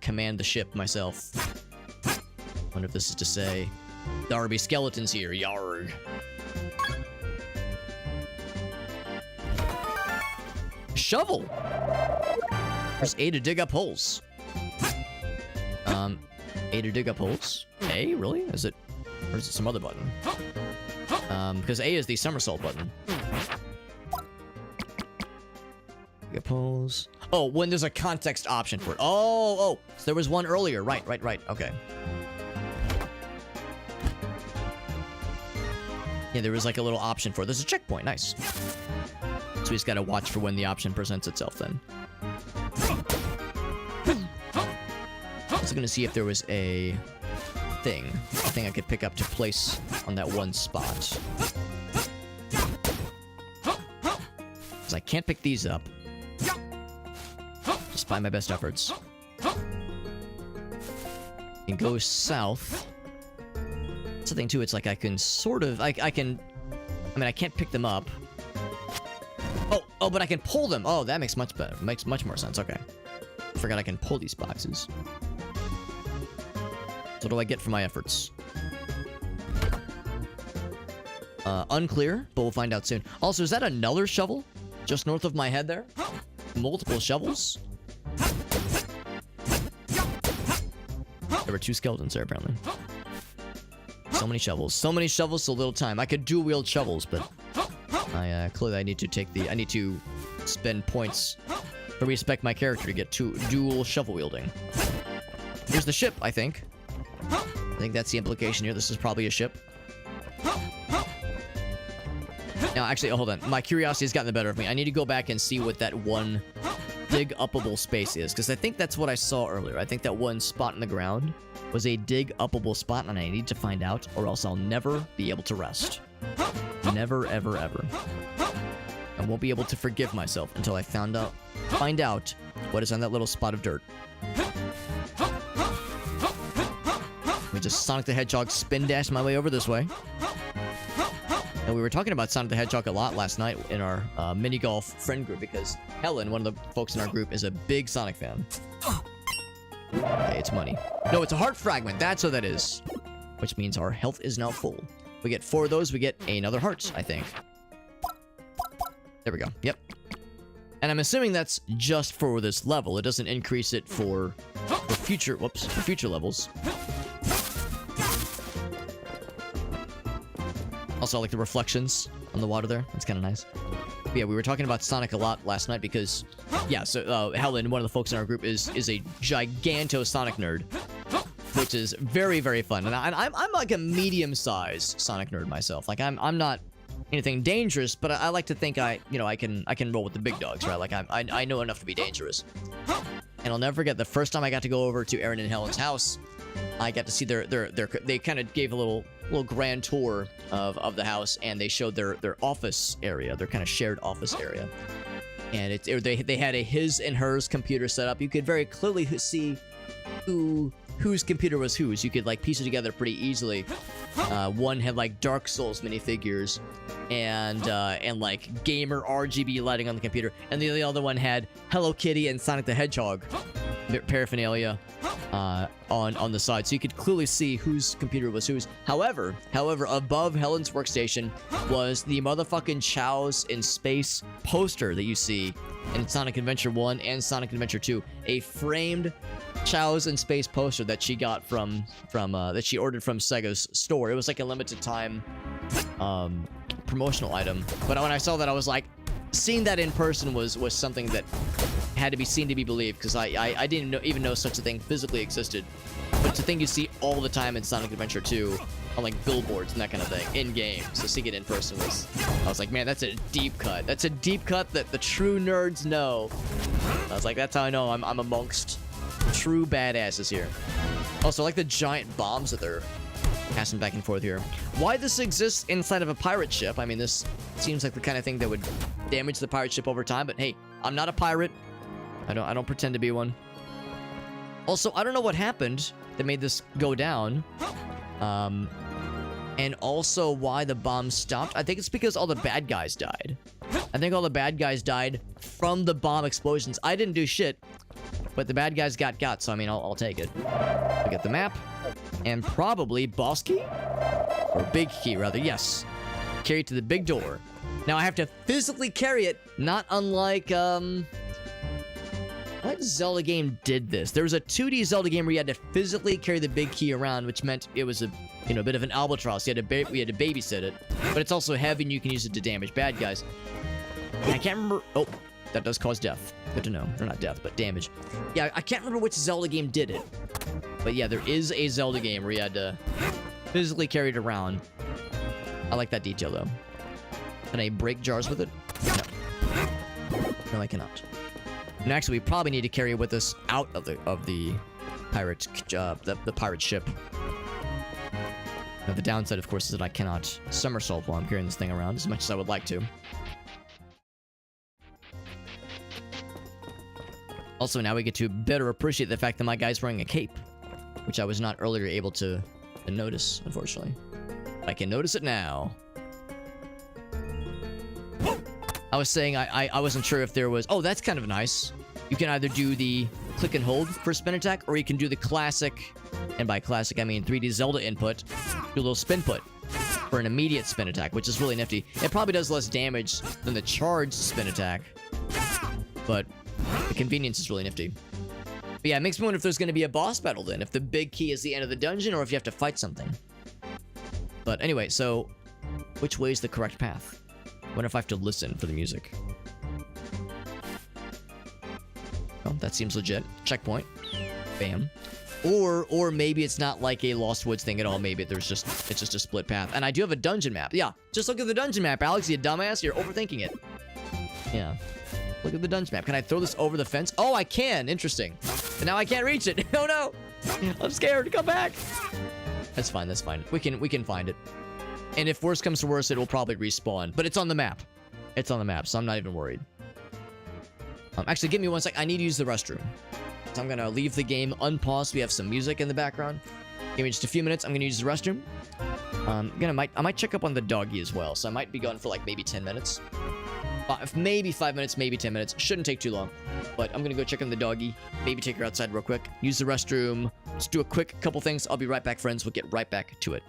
command the ship myself. Wonder if this is to say, there be skeletons here, yarg. Shovel! There's A to dig up holes. A to dig up holes? A? Really? Is it? Or is it some other button? Because A is the somersault button. Dig up holes. Oh, when there's a context option for it. Oh! So there was one earlier. Right. Okay. Yeah, there was like a little option for it. There's a checkpoint. Nice. So we just gotta watch for when the option presents itself then. I was gonna see if there was a thing I could pick up to place on that one spot. Because I can't pick these up. Despite my best efforts. And go south. That's the thing too, it's like I can sort of... I can't pick them up. Oh, but I can pull them. Oh, that makes much better. Makes much more sense. Okay. I forgot I can pull these boxes. So what do I get for my efforts? Unclear, but we'll find out soon. Also, is that another shovel? Just north of my head there? Multiple shovels? There were 2 skeletons there, apparently. So many shovels. So many shovels, so little time. I could dual-wield shovels, but... clearly I need to spend points to respect my character to get dual shovel wielding. Here's the ship, I think. I think that's the implication here. This is probably a ship. Now, actually, hold on. My curiosity has gotten the better of me. I need to go back and see what that one dig-uppable space is, because I think that's what I saw earlier. I think that one spot in the ground was a dig-uppable spot, and I need to find out, or else I'll never be able to rest. Never, ever, ever. I won't be able to forgive myself until I find out what is on that little spot of dirt. Let me just Sonic the Hedgehog spin dash my way over this way. And we were talking about Sonic the Hedgehog a lot last night in our mini golf friend group because Helen, one of the folks in our group, is a big Sonic fan. Okay, it's money. No, it's a heart fragment. That's what that is. Which means our health is now full. We get 4 of those, we get another heart, I think. There we go. Yep. And I'm assuming that's just for this level. It doesn't increase it for future levels. Also, I like the reflections on the water there. That's kind of nice. But yeah, we were talking about Sonic a lot last night because, yeah, so Helen, one of the folks in our group, is a giganto Sonic nerd. Which is very, very fun. And I'm like a medium-sized Sonic nerd myself. Like, I'm not anything dangerous, but I like to think I can roll with the big dogs, right? Like, I know enough to be dangerous. And I'll never forget the first time I got to go over to Aaron and Helen's house, I got to see they kind of gave a little grand tour of the house, and they showed their office area, their kind of shared office area. And they had a his and hers computer set up. You could very clearly see whose computer was whose. You could like piece it together pretty easily. One had like Dark Souls minifigures and like gamer RGB lighting on the computer, and the other one had Hello Kitty and Sonic the Hedgehog paraphernalia on the side, so you could clearly see whose computer was whose. However, above Helen's workstation was the motherfucking Chow's in Space poster that you see in Sonic Adventure 1 and Sonic Adventure 2. A framed Chow's in Space poster that she got from that she ordered from Sega's store. It was like a limited time promotional item. But when I saw that, I was like, seeing that in person was something that had to be seen to be believed, because I didn't even know such a thing physically existed. But it's a thing you see all the time in Sonic Adventure 2 on like billboards and that kind of thing in game. So seeing it in person I was like, man, that's a deep cut. That's a deep cut that the true nerds know. I was like, that's how I know I'm amongst true badasses here. Also, I like the giant bombs that they're passing back and forth here. Why this exists inside of a pirate ship? I mean, this seems like the kind of thing that would damage the pirate ship over time, but hey, I'm not a pirate. I don't pretend to be one. Also, I don't know what happened that made this go down. And also why the bomb stopped. I think it's because all the bad guys died. I think all the bad guys died from the bomb explosions. I didn't do shit, but the bad guys got, so I mean, I'll take it. I get the map, and probably boss key? Or big key, rather, yes. Carry it to the big door. Now I have to physically carry it, not unlike, what Zelda game did this? There was a 2D Zelda game where you had to physically carry the big key around, which meant it was a bit of an albatross. We had to babysit it, but it's also heavy and you can use it to damage bad guys. And I can't remember. Oh, that does cause death. Good to know. Or not death, but damage. Yeah, I can't remember which Zelda game did it, but yeah, there is a Zelda game where you had to physically carry it around. I like that detail though. Can I break jars with it? No, I cannot. And actually, we probably need to carry it with us out of the pirate the pirate ship. Now, the downside, of course, is that I cannot somersault while I'm carrying this thing around as much as I would like to. Also, now we get to better appreciate the fact that my guy's wearing a cape, which I was not earlier able to notice, unfortunately. But I can notice it now. I was saying I wasn't sure if there was... Oh, that's kind of nice. You can either do the click and hold for spin attack, or you can do the classic, and by classic I mean 3D Zelda input, do a little spin put for an immediate spin attack, which is really nifty. It probably does less damage than the charged spin attack, but the convenience is really nifty. But yeah, it makes me wonder if there's going to be a boss battle then, if the big key is the end of the dungeon, or if you have to fight something. But anyway, so which way is the correct path? I wonder if I have to listen for the music. Oh, that seems legit. Checkpoint. Bam. Or maybe it's not like a Lost Woods thing at all. Maybe it's just a split path. And I do have a dungeon map. Yeah, just look at the dungeon map, Alex, you dumbass. You're overthinking it. Yeah. Look at the dungeon map. Can I throw this over the fence? Oh, I can. Interesting. But now I can't reach it. Oh no. I'm scared. Come back. That's fine. That's fine. We can find it. And if worse comes to worse, it will probably respawn. But it's on the map. It's on the map, so I'm not even worried. Actually, give me one sec. I need to use the restroom. So I'm going to leave the game unpaused. We have some music in the background. Give me just a few minutes. I'm going to use the restroom. I might check up on the doggy as well. So I might be gone for like maybe 10 minutes. Maybe 5 minutes, maybe 10 minutes. Shouldn't take too long. But I'm going to go check on the doggy. Maybe take her outside real quick. Use the restroom. Just do a quick couple things. I'll be right back, friends. We'll get right back to it.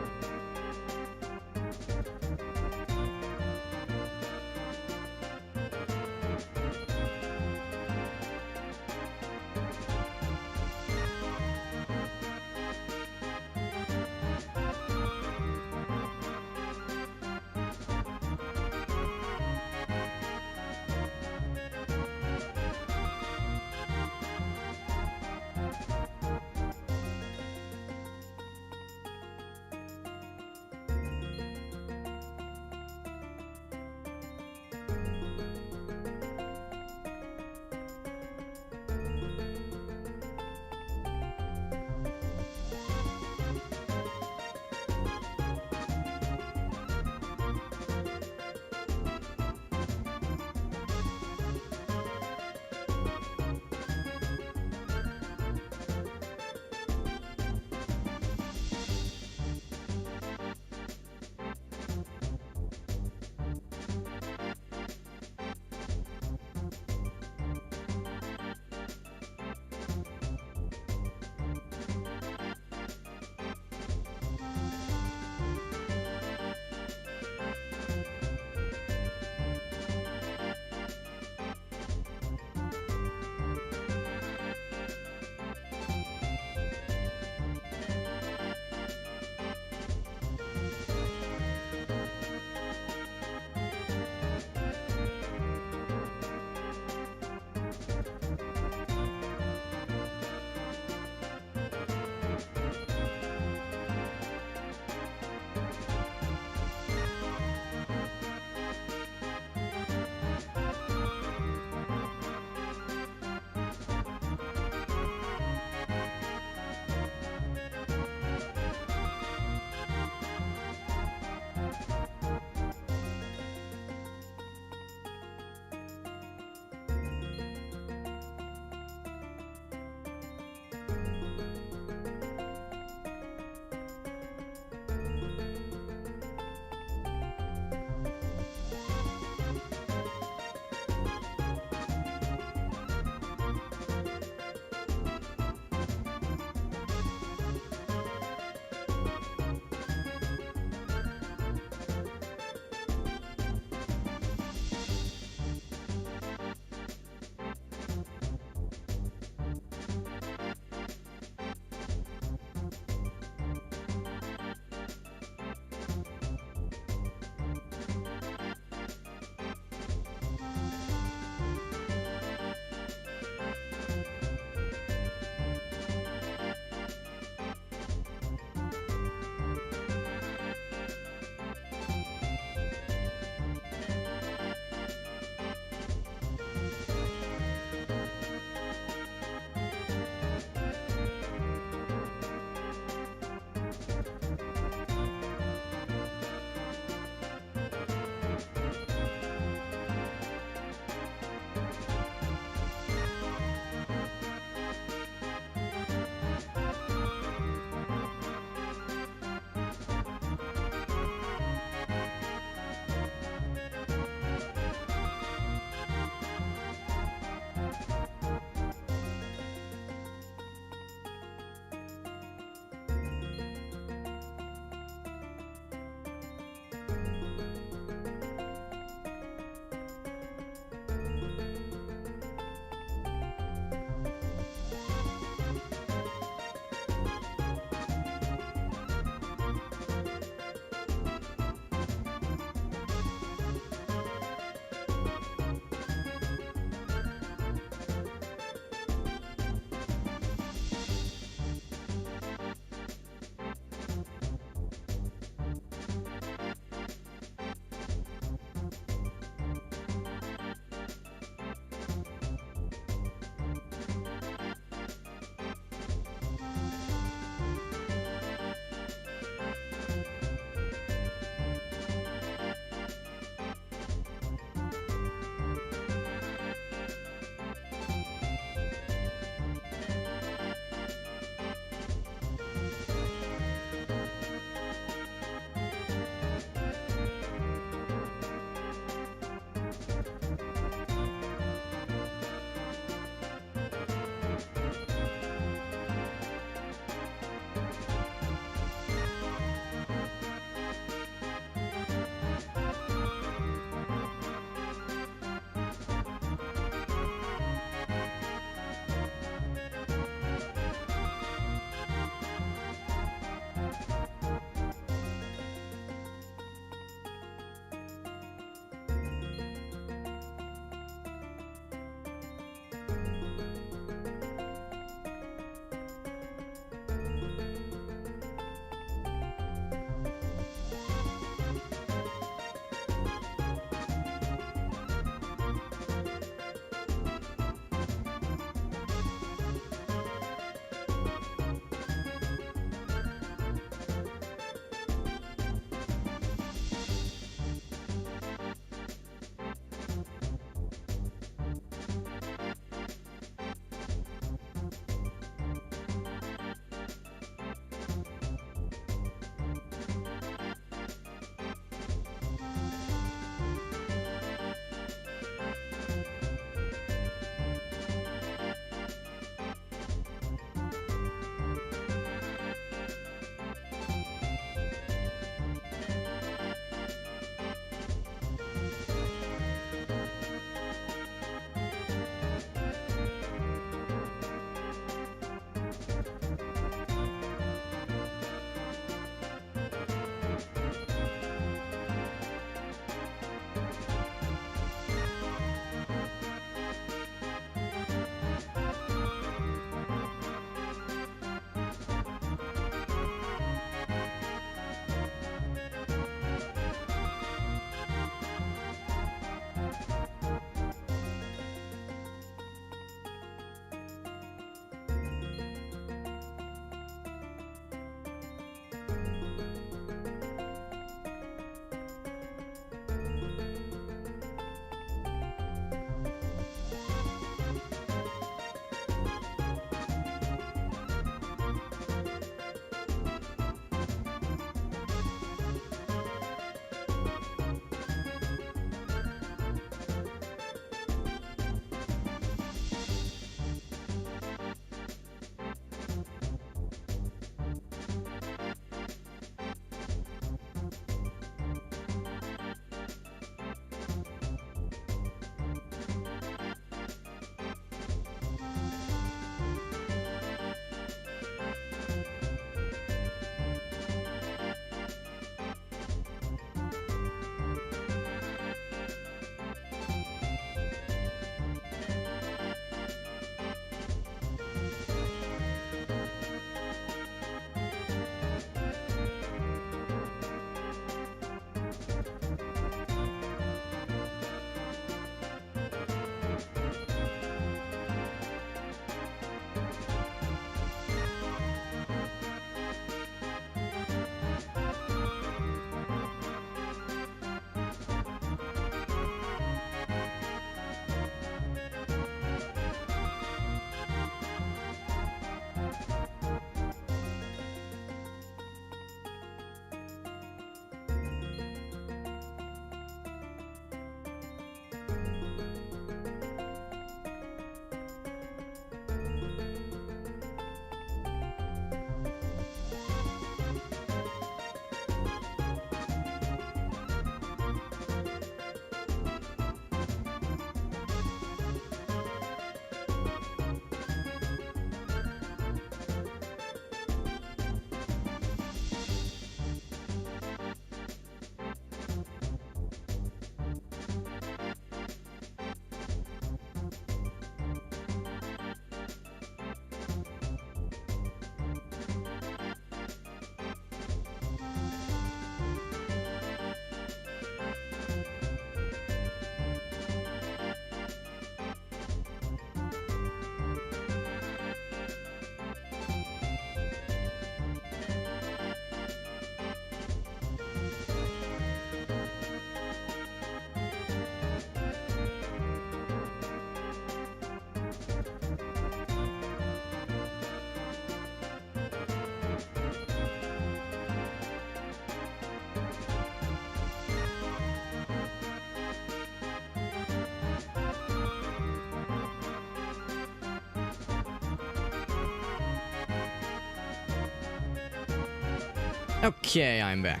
Okay, I'm back.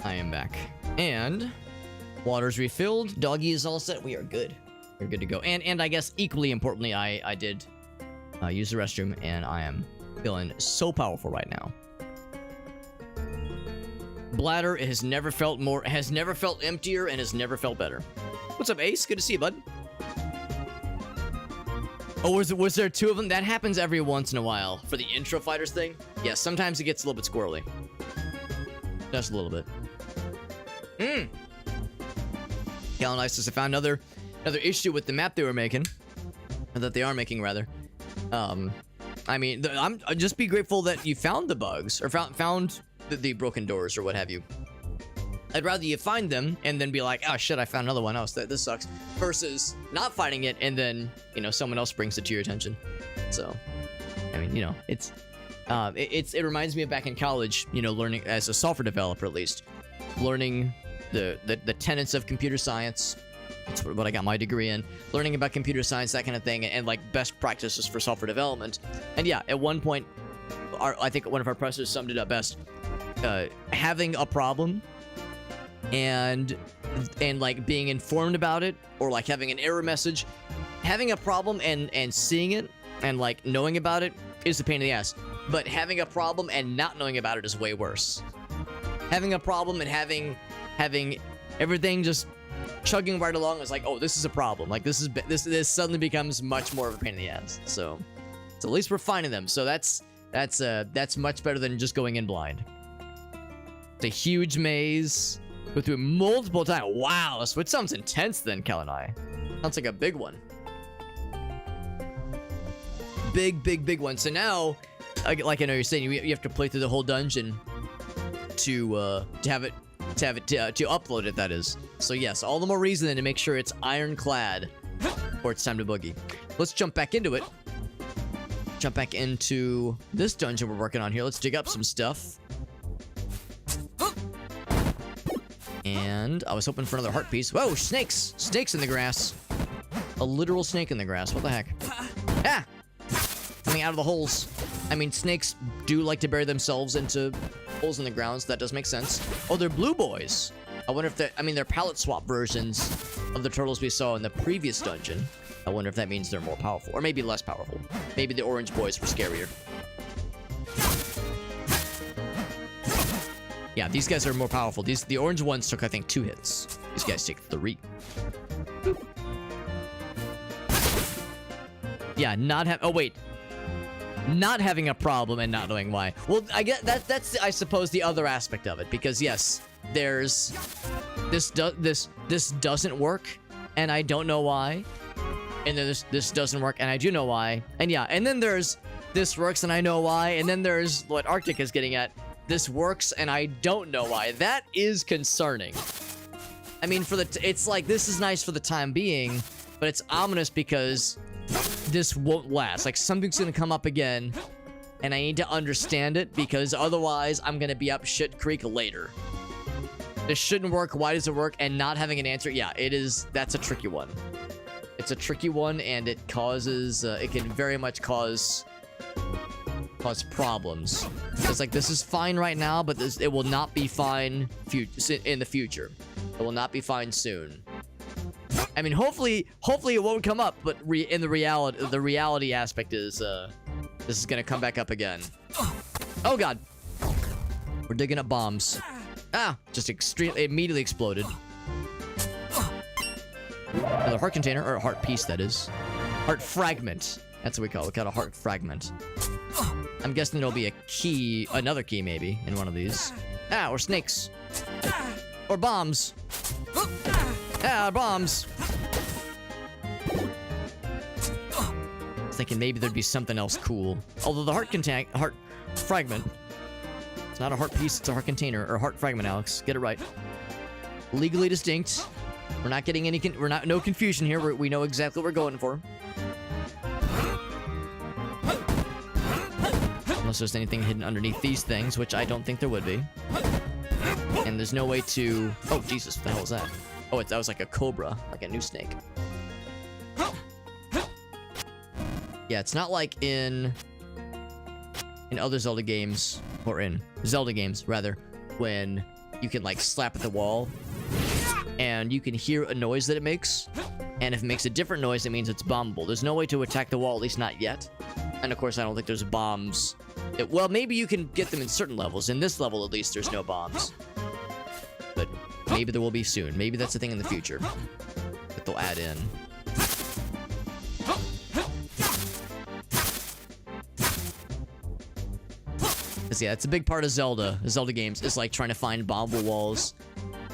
I am back. And water's refilled. Doggy is all set. We are good. We're good to go. And I guess equally importantly, I did use the restroom, and I am feeling so powerful right now. Bladder has never felt emptier, and has never felt better. What's up, Ace? Good to see you, bud. Oh, was there two of them? That happens every once in a while for the intro fighters thing. Yeah, sometimes it gets a little bit squirrely. Just a little bit. Calanice says I found another issue with the map they were making, or that they are making rather. I mean, I'm just be grateful that you found the bugs or found the broken doors or what have you. I'd rather you find them and then be like, oh shit, I found another one. Oh, this sucks. Versus not finding it and then, you know, someone else brings it to your attention. So, I mean, you know, it reminds me of back in college, you know, learning as a software developer, at least, learning the tenets of computer science. That's what I got my degree in. Learning about computer science, that kind of thing, and like best practices for software development. And yeah, at one point, I think one of our professors summed it up best. Having a problem and like being informed about it, or like having an error message, having a problem and seeing it and like knowing about it is a pain in the ass. But having a problem and not knowing about it is way worse. Having a problem and having everything just chugging right along is like, oh, this is a problem. Like this suddenly becomes much more of a pain in the ass. So at least we're finding them. So that's much better than just going in blind. It's a huge maze. Go through it multiple times. Wow, which sounds intense then, Kalanai. Sounds like a big one. Big one. So now, like I know you're saying, you have to play through the whole dungeon to have it to upload it. That is. So yes, all the more reason then to make sure it's ironclad, or it's time to boogie. Let's jump back into it. Jump back into this dungeon we're working on here. Let's dig up some stuff. And I was hoping for another heart piece. Whoa, snakes! Snakes in the grass. A literal snake in the grass. What the heck? Ah! Coming out of the holes. I mean, snakes do like to bury themselves into holes in the ground, so that does make sense. Oh, they're blue boys. I wonder if they're palette swap versions of the turtles we saw in the previous dungeon. I wonder if that means they're more powerful, or maybe less powerful. Maybe the orange boys were scarier. Yeah, these guys are more powerful. The orange ones took, I think, 2 hits. These guys take 3. Boop. Yeah, not having a problem and not knowing why. Well, I get that's I suppose the other aspect of it, because yes, there's this doesn't work and I don't know why. And then this doesn't work and I do know why. And yeah, and then there's this works and I know why. And then there's what Arctic is getting at. This works and I don't know why. That is concerning. I mean, it's like this is nice for the time being, but it's ominous because this won't last. Like something's gonna come up again, and I need to understand it because otherwise I'm gonna be up shit creek later. This shouldn't work. Why does it work? And not having an answer. Yeah, it is. That's a tricky one. It's a tricky one, and it causes. It can very much cause problems. It's like this is fine right now, but it will not be fine in the future. It will not be fine soon. I mean, hopefully it won't come up, but in the reality aspect is this is gonna come back up again. Oh god, we're digging up bombs. Ah, just immediately exploded. Another heart container, or a heart piece, that is. Heart fragment. That's what we call it. We call it a heart fragment. I'm guessing there'll be a key, another key maybe, in one of these. Ah, or snakes. Or bombs. Ah, bombs. I was thinking maybe there'd be something else cool. Although the heart fragment. It's not a heart piece, it's a heart container, or a heart fragment, Alex. Get it right. Legally distinct. We're not getting no confusion here. We know exactly what we're going for. Unless there's anything hidden underneath these things, which I don't think there would be. And there's no way to... Oh, Jesus, what the hell is that? Oh, that was like a cobra, like a new snake. Yeah, it's not like in in other Zelda games, or in Zelda games rather, when you can like slap at the wall and you can hear a noise that it makes, and if it makes a different noise, it means it's bombable. There's no way to attack the wall, at least not yet. And of course, I don't think there's bombs. Well, maybe you can get them in certain levels. In this level, at least, there's no bombs. But maybe there will be soon. Maybe that's a thing in the future that they'll add in. Because yeah, it's a big part of Zelda games, is like trying to find bombable walls,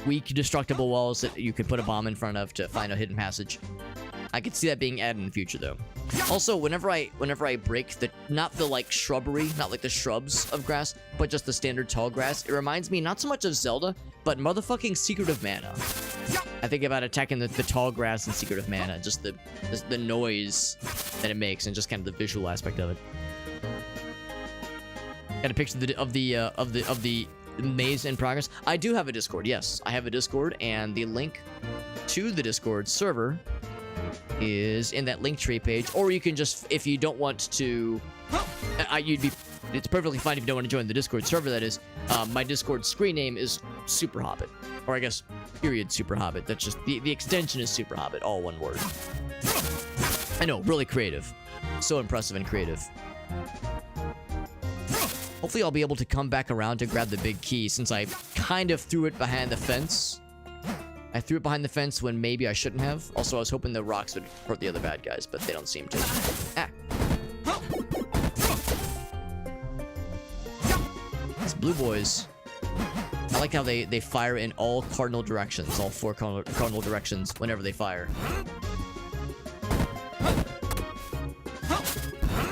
weak, destructible walls that you could put a bomb in front of to find a hidden passage. I could see that being added in the future, though. Also, whenever I break not the like shrubbery, not like the shrubs of grass, but just the standard tall grass, it reminds me not so much of Zelda, but motherfucking Secret of Mana. I think about attacking the tall grass in Secret of Mana, just the noise that it makes, and just kind of the visual aspect of it. Got a picture of the maze in progress. I do have a Discord. Yes, I have a Discord, and the link to the Discord server is in that Linktree page. Or you can just, if you don't want to, it's perfectly fine if you don't want to join the Discord server. That is, my Discord screen name is Super Hobbit, or I guess period Super Hobbit. That's just the extension is Super Hobbit, all one word. I know, really creative, so impressive and creative. Hopefully I'll be able to come back around to grab the big key, since I kind of threw it behind the fence. I threw it behind the fence when maybe I shouldn't have. Also, I was hoping the rocks would hurt the other bad guys, but they don't seem to. Ah. These blue boys. I like how they fire in all cardinal directions, all four cardinal directions whenever they fire.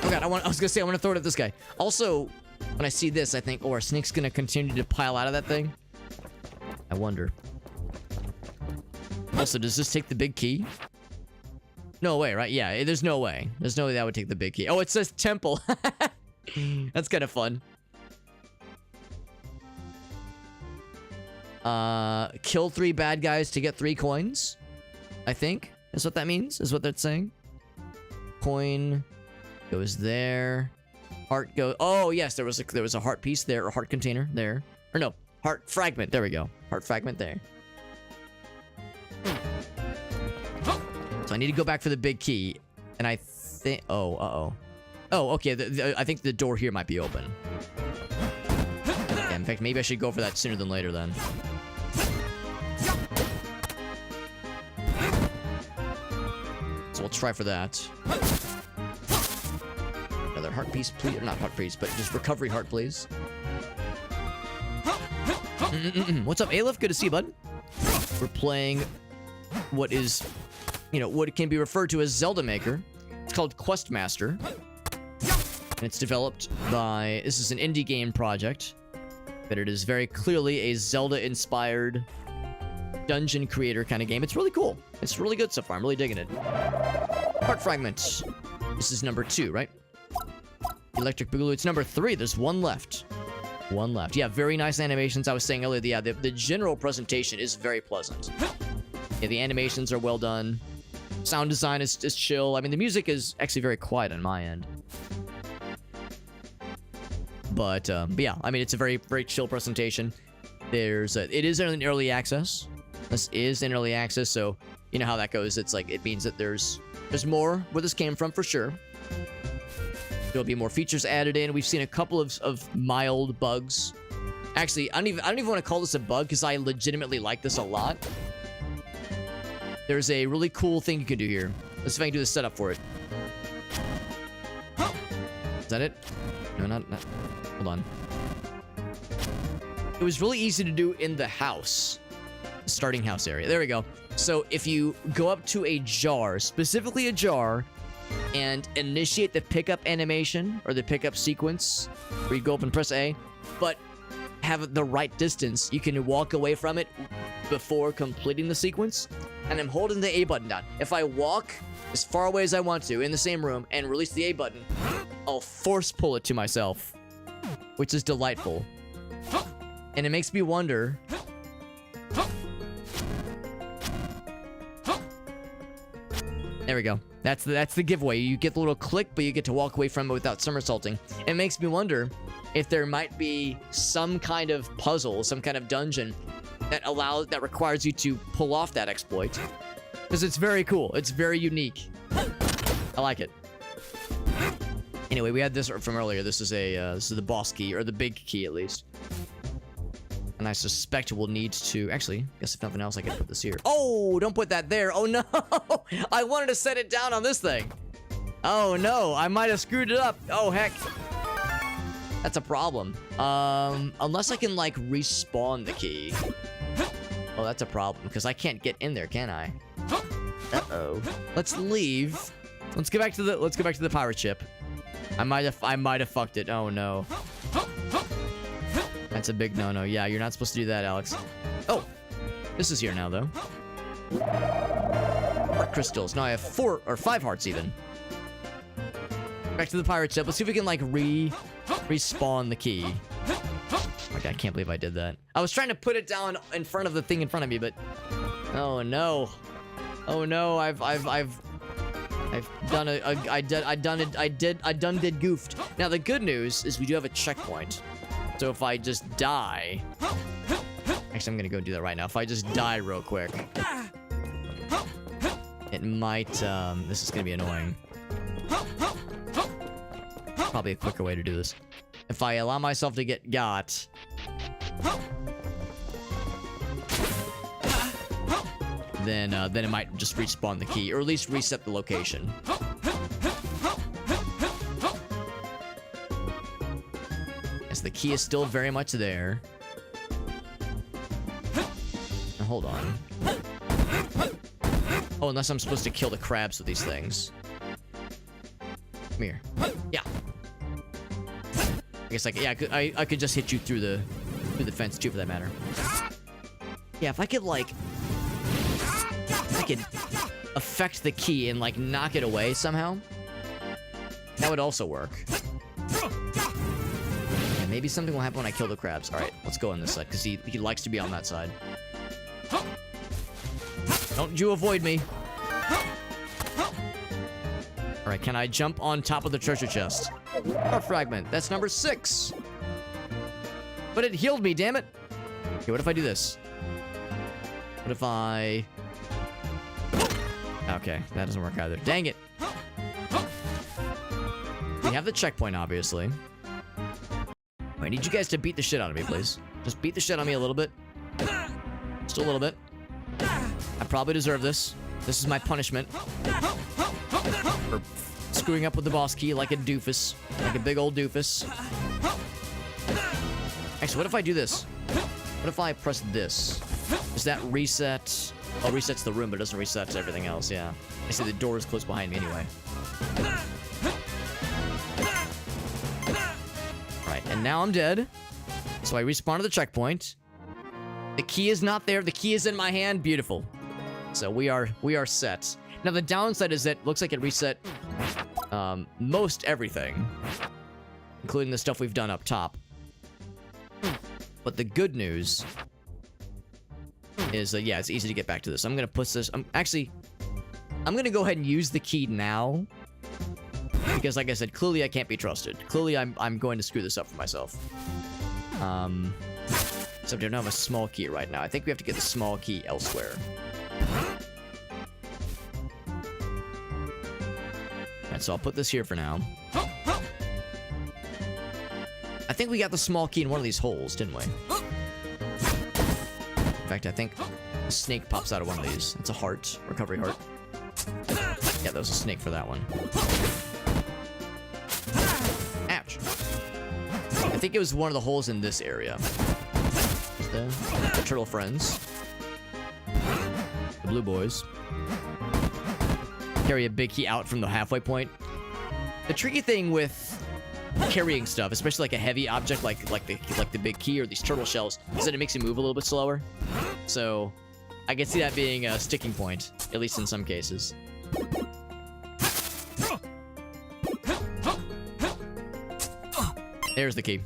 Oh god, I was gonna say I want to throw it at this guy. Also, when I see this, I think, oh, our snake's gonna continue to pile out of that thing? I wonder. Also, does this take the big key? No way, right? Yeah, there's no way. There's no way that would take the big key. Oh, it says temple. That's kind of fun. Kill 3 bad guys to get 3 coins, I think. Is what that means, is what that's saying. Coin goes there. Heart goes... Oh, yes, there was a heart piece there, or heart container there. Or no, heart fragment. There we go. Heart fragment there. So I need to go back for the big key. And I think... Oh, uh-oh. Oh, okay. I think the door here might be open. Yeah, in fact, maybe I should go for that sooner than later, then. So we'll try for that. Another heart piece, please. Or not heart piece, but just recovery heart, please. What's up, Aleph? Good to see you, bud. We're playing what is, you know, what can be referred to as Zelda Maker. It's called Questmaster. And it's developed by... This is an indie game project. But it is very clearly a Zelda-inspired dungeon creator kind of game. It's really cool. It's really good so far. I'm really digging it. Heart fragment. This is number 2, right? Electric Boogaloo. It's number 3. There's 1 left. 1 left. Yeah, very nice animations. I was saying earlier, yeah, the general presentation is very pleasant. Yeah, the animations are well done. Sound design is chill. I mean, the music is actually very quiet on my end. But yeah, I mean, it's a very, very chill presentation. It is in early access. This is in early access, so you know how that goes. It's like, it means that there's more where this came from for sure. There'll be more features added in. We've seen a couple of mild bugs. Actually, I don't even want to call this a bug, because I legitimately like this a lot. There's a really cool thing you can do here. Let's see if I can do the setup for it. Is that it? No, not. Hold on. It was really easy to do in the house. Starting house area. There we go. So if you go up to a jar, specifically a jar, and initiate the pickup animation, or the pickup sequence, where you go up and press A, but have the right distance, you can walk away from it before completing the sequence. And I'm holding the A button down. If I walk as far away as I want to in the same room and release the A button, I'll force pull it to myself, which is delightful. And it makes me wonder... There we go. That's the giveaway. You get the little click, but you get to walk away from it without somersaulting. It makes me wonder if there might be some kind of puzzle, some kind of dungeon that requires you to pull off that exploit. Because it's very cool. It's very unique. I like it. Anyway, we had this from earlier. This is the boss key, or the big key at least. And I suspect we'll need to... Actually, I guess if nothing else, I can put this here. Oh, don't put that there. Oh, no. I wanted to set it down on this thing. Oh, no. I might have screwed it up. Oh, heck. That's a problem. Unless I can, like, respawn the key. Oh, that's a problem, because I can't get in there, can I? Uh-oh. Let's leave. Let's get back to the pirate ship. I might have fucked it. Oh, no. That's a big no-no. Yeah, you're not supposed to do that, Alex. Oh, this is here now, though. Heart crystals. Now I have 4 or 5 hearts, even. Back to the pirate ship. Let's see if we can, like, respawn the key. Okay, I can't believe I did that. I was trying to put it down in front of the thing in front of me, but... Oh, no. Oh, no. I've done I done did goofed. Now, the good news is we do have a checkpoint. So if I just die... Actually, I'm gonna go do that right now. If I just die real quick... It might, this is gonna be annoying. Probably a quicker way to do this. If I allow myself to get got... Then it might just respawn the key, or at least reset the location. Yes, the key is still very much there. Now, hold on. Oh, unless I'm supposed to kill the crabs with these things. Come here. Yeah. I guess I could just hit you through the fence too, for that matter. Yeah, if I could like, if I could affect the key and like knock it away somehow, that would also work. And maybe something will happen when I kill the crabs. All right, let's go on this side because he likes to be on that side. Don't you avoid me. All right, can I jump on top of the treasure chest? Heart fragment. That's number 6. But it healed me, damn it. Okay, what if I do this? What if I... Okay, that doesn't work either. Dang it. We have the checkpoint, obviously. I need you guys to beat the shit out of me, please. Just beat the shit out of me a little bit. Just a little bit. I probably deserve this. This is my punishment. For screwing up with the boss key like a doofus. Like a big old doofus. Actually, what if I do this? What if I press this? Does that reset? Oh, it resets the room, but it doesn't reset everything else, yeah. I see the door is closed behind me anyway. Right, and now I'm dead. So I respawn to the checkpoint. The key is not there. The key is in my hand. Beautiful. So we are set. Now the downside is that it looks like it reset most everything, including the stuff we've done up top. But the good news is that, yeah, it's easy to get back to this. I'm gonna put this. I'm gonna go ahead and use the key now, because, like I said, clearly I can't be trusted. Clearly, I'm going to screw this up for myself. Except I don't have a small key right now. I think we have to get the small key elsewhere. Alright, so I'll put this here for now. I think we got the small key in one of these holes, didn't we? In fact, I think a snake pops out of one of these. It's a heart. Recovery heart. Yeah, that was a snake for that one. Ouch. I think it was one of the holes in this area. The turtle friends. The blue boys. Carry a big key out from the halfway point. The tricky thing with carrying stuff, especially like a heavy object like the big key or these turtle shells, is that it makes you move a little bit slower. So I can see that being a sticking point, at least in some cases. There's the key.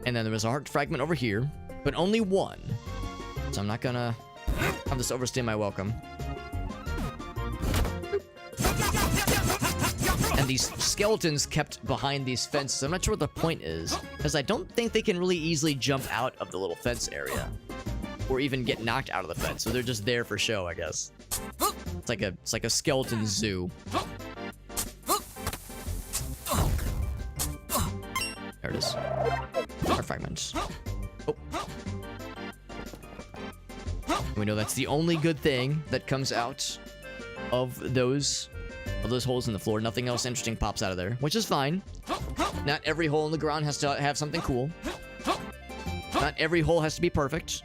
And then there was a heart fragment over here, but only one. So I'm not gonna have this overstay my welcome. And these skeletons kept behind these fences. I'm not sure what the point is, because I don't think they can really easily jump out of the little fence area, or even get knocked out of the fence. So they're just there for show, I guess. It's like a skeleton zoo. There it is. Our fragments. Oh. We know that's the only good thing that comes out of those holes in the floor. Nothing else interesting pops out of there, which is fine. Not every hole in the ground has to have something cool. Not every hole has to be perfect.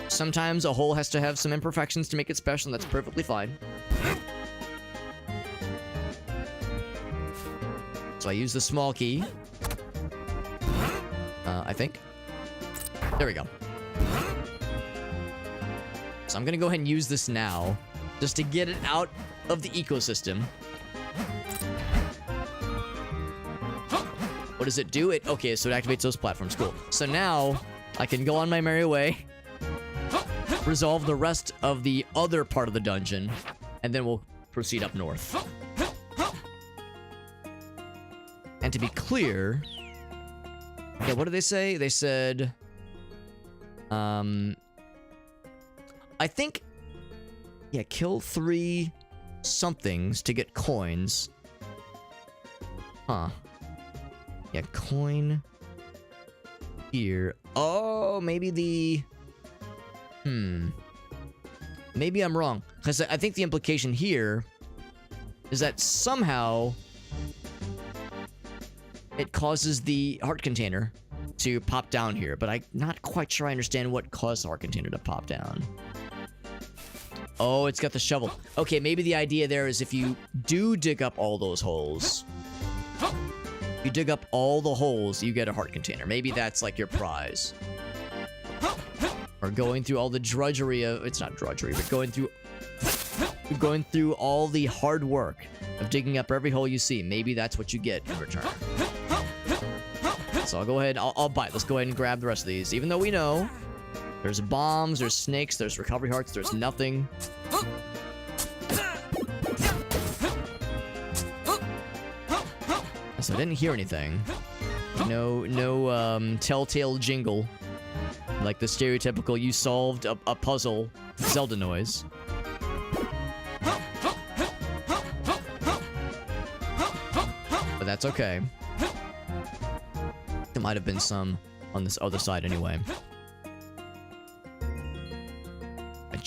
Sometimes a hole has to have some imperfections to make it special, and that's perfectly fine. So I use the small key. I think. There we go. So I'm gonna go ahead and use this now, just to get it out of the ecosystem. What does it do? Okay, so it activates those platforms. Cool. So now I can go on my merry way, resolve the rest of the other part of the dungeon, and then we'll proceed up north. And to be clear, yeah, what did they say? They said, I think, yeah, kill 3 somethings to get coins. Huh. Yeah, coin here. Oh, maybe the... Maybe I'm wrong. Because I think the implication here is that somehow it causes the heart container to pop down here. But I'm not quite sure I understand what caused the heart container to pop down. Oh, it's got the shovel. Okay, maybe the idea there is if you do dig up all those holes, you dig up all the holes, you get a heart container. Maybe that's like your prize. Or going through all the drudgery of... It's not drudgery, but going through all the hard work of digging up every hole you see. Maybe that's what you get in return. So I'll go ahead, I'll buy it. Let's go ahead and grab the rest of these. Even though we know there's bombs, there's snakes, there's recovery hearts, there's nothing. So I didn't hear anything. No telltale jingle. Like the stereotypical, you solved a puzzle Zelda noise. But that's okay. There might have been some on this other side anyway.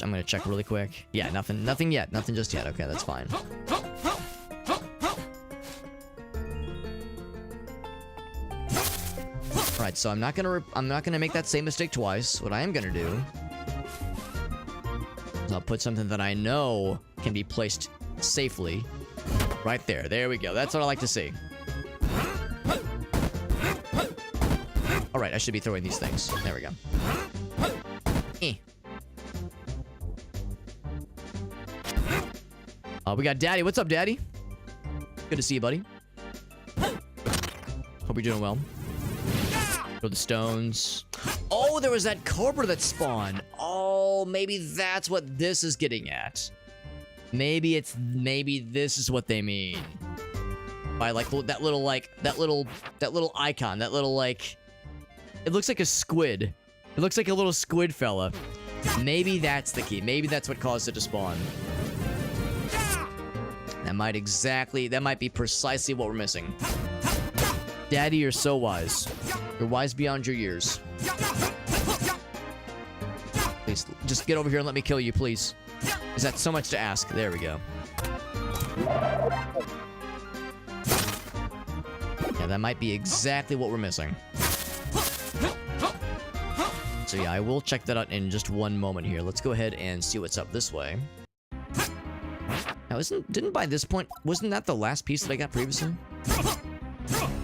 I'm gonna check really quick. Yeah, nothing yet. Nothing just yet. Okay, that's fine. Right, so I'm not gonna make that same mistake twice. What I am gonna do is I'll put something that I know can be placed safely right there. There we go. That's what I like to see. All right, I should be throwing these things. There we go. We got Daddy. What's up, Daddy? Good to see you, buddy. Hope you're doing well. Throw the stones. Oh, there was that cobra that spawned. Oh, maybe that's what this is getting at. Maybe this is what they mean by like that little icon, that little like, it looks like a squid. It looks like a little squid fella. Maybe that's the key. Maybe that's what caused it to spawn. That might be precisely what we're missing. Daddy, you're so wise. You're wise beyond your years. Please, just get over here and let me kill you, please. Is that so much to ask? There we go. Yeah, that might be exactly what we're missing. So yeah, I will check that out in just one moment here. Let's go ahead and see what's up this way. Now, didn't by this point, wasn't that the last piece that I got previously?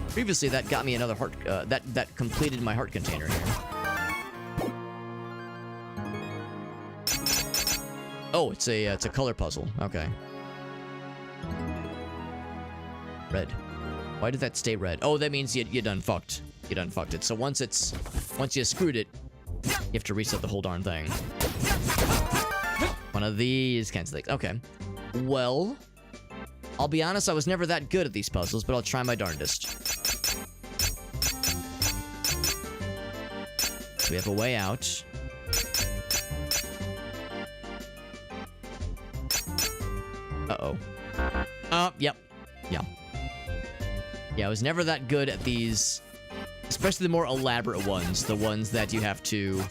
Previously, that got me another heart, that completed my heart container here. Oh, it's a color puzzle. Okay. Red. Why did that stay red? Oh, that means you done fucked. You done fucked it. So once you screwed it, you have to reset the whole darn thing. One of these kinds of things. Okay. Well, I'll be honest, I was never that good at these puzzles, but I'll try my darndest. So we have a way out. Uh-oh. Yep. Yeah. Yeah, I was never that good at these, especially the more elaborate ones, the ones that you have to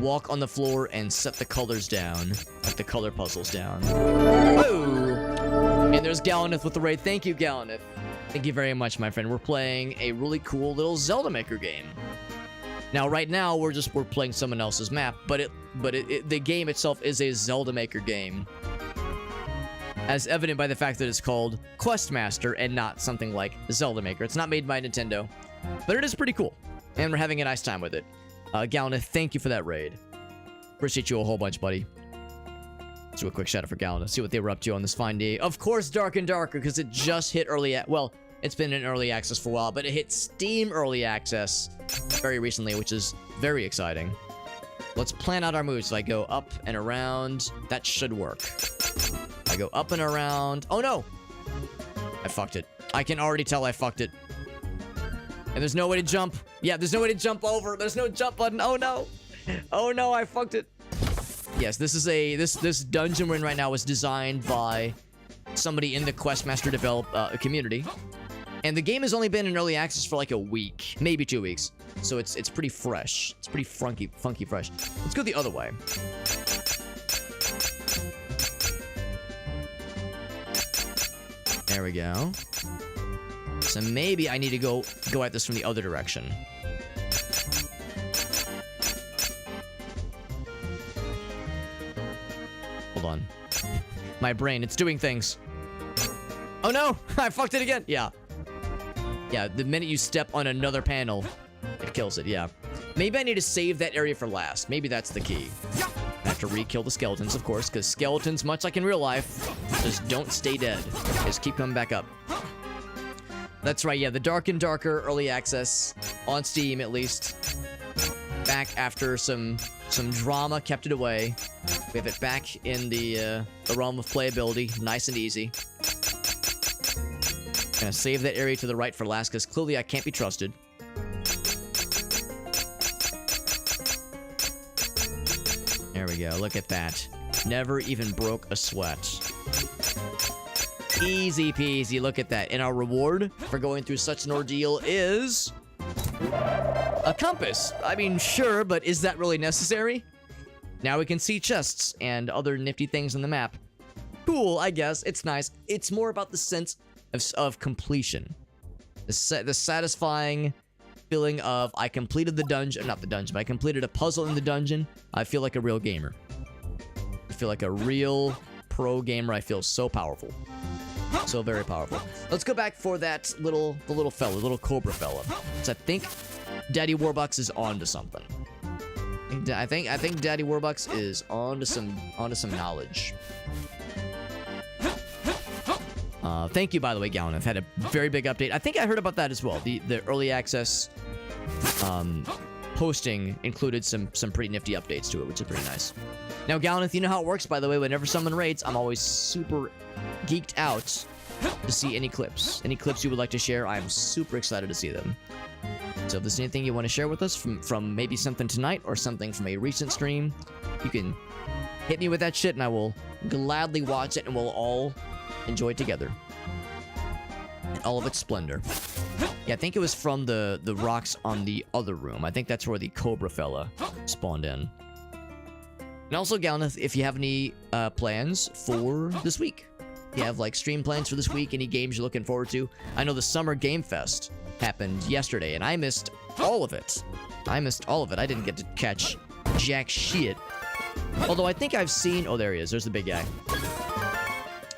walk on the floor and set the colors down, like the color puzzles down. Oh! And there's Galanith with the raid. Thank you, Galanith. Thank you very much, my friend. We're playing a really cool little Zelda Maker game. Now, right now, we're playing someone else's map, but the game itself is a Zelda Maker game, as evident by the fact that it's called Questmaster and not something like Zelda Maker. It's not made by Nintendo, but it is pretty cool, and we're having a nice time with it. Galanith, thank you for that raid. Appreciate you a whole bunch, buddy. Let's do a quick shout out for Galanith, see what they were up to on this fine day. Of course, Dark and Darker, because it just hit well, it's been in early access for a while, but it hit Steam early access very recently, which is very exciting. Let's plan out our moves. So I go up and around. That should work. I go up and around. Oh no! I fucked it. I can already tell I fucked it. And there's no way to jump. Yeah, there's no way to jump over. There's no jump button. Oh no! Oh no, I fucked it. Yes, this is this dungeon we're in right now was designed by somebody in the Questmaster community. And the game has only been in early access for like a week, maybe 2 weeks. So it's pretty fresh. It's pretty funky fresh. Let's go the other way. There we go. So maybe I need to go at this from the other direction. Hold on. My brain, it's doing things. Oh no! I fucked it again! Yeah. Yeah, the minute you step on another panel, it kills it, yeah. Maybe I need to save that area for last. Maybe that's the key. I have to re-kill the skeletons, of course, because skeletons, much like in real life, just don't stay dead. They just keep coming back up. That's right, yeah, the Dark and Darker early access, on Steam at least. Back after some drama kept it away. We have it back in the realm of playability, nice and easy. Gonna save that area to the right for last, because clearly I can't be trusted. There we go, look at that. Never even broke a sweat. Easy peasy, look at that. And our reward for going through such an ordeal is a compass. I mean, sure, but is that really necessary? Now we can see chests and other nifty things on the map. Cool, I guess. It's nice. It's more about the sense of completion. The satisfying feeling of I completed the dungeon, not the dungeon, but I completed a puzzle in the dungeon. I feel like a real gamer. I feel like a real pro gamer. I feel so powerful. So very powerful. Let's go back for that little cobra fella. So I think Daddy Warbucks is onto something. I think Daddy Warbucks is onto some knowledge. Thank you, by the way, Gallon. I've had a very big update. I think I heard about that as well. The early access posting included some pretty nifty updates to it, which is pretty nice. Now, Gallon, you know how it works, by the way. Whenever someone raids, I'm always super geeked out to see any clips. Any clips you would like to share, I am super excited to see them. So if there's anything you want to share with us from maybe something tonight or something from a recent stream, you can hit me with that shit and I will gladly watch it and we'll all enjoy it together. In all of its splendor. Yeah, I think it was from the rocks on the other room. I think that's where the Cobra fella spawned in. And also, Galneth, if you have any plans for this week. If you have like stream plans for this week, any games you're looking forward to. I know the Summer Game Fest happened yesterday and I missed all of it. I didn't get to catch jack shit. Although I think I've seen... Oh, there he is. There's the big guy.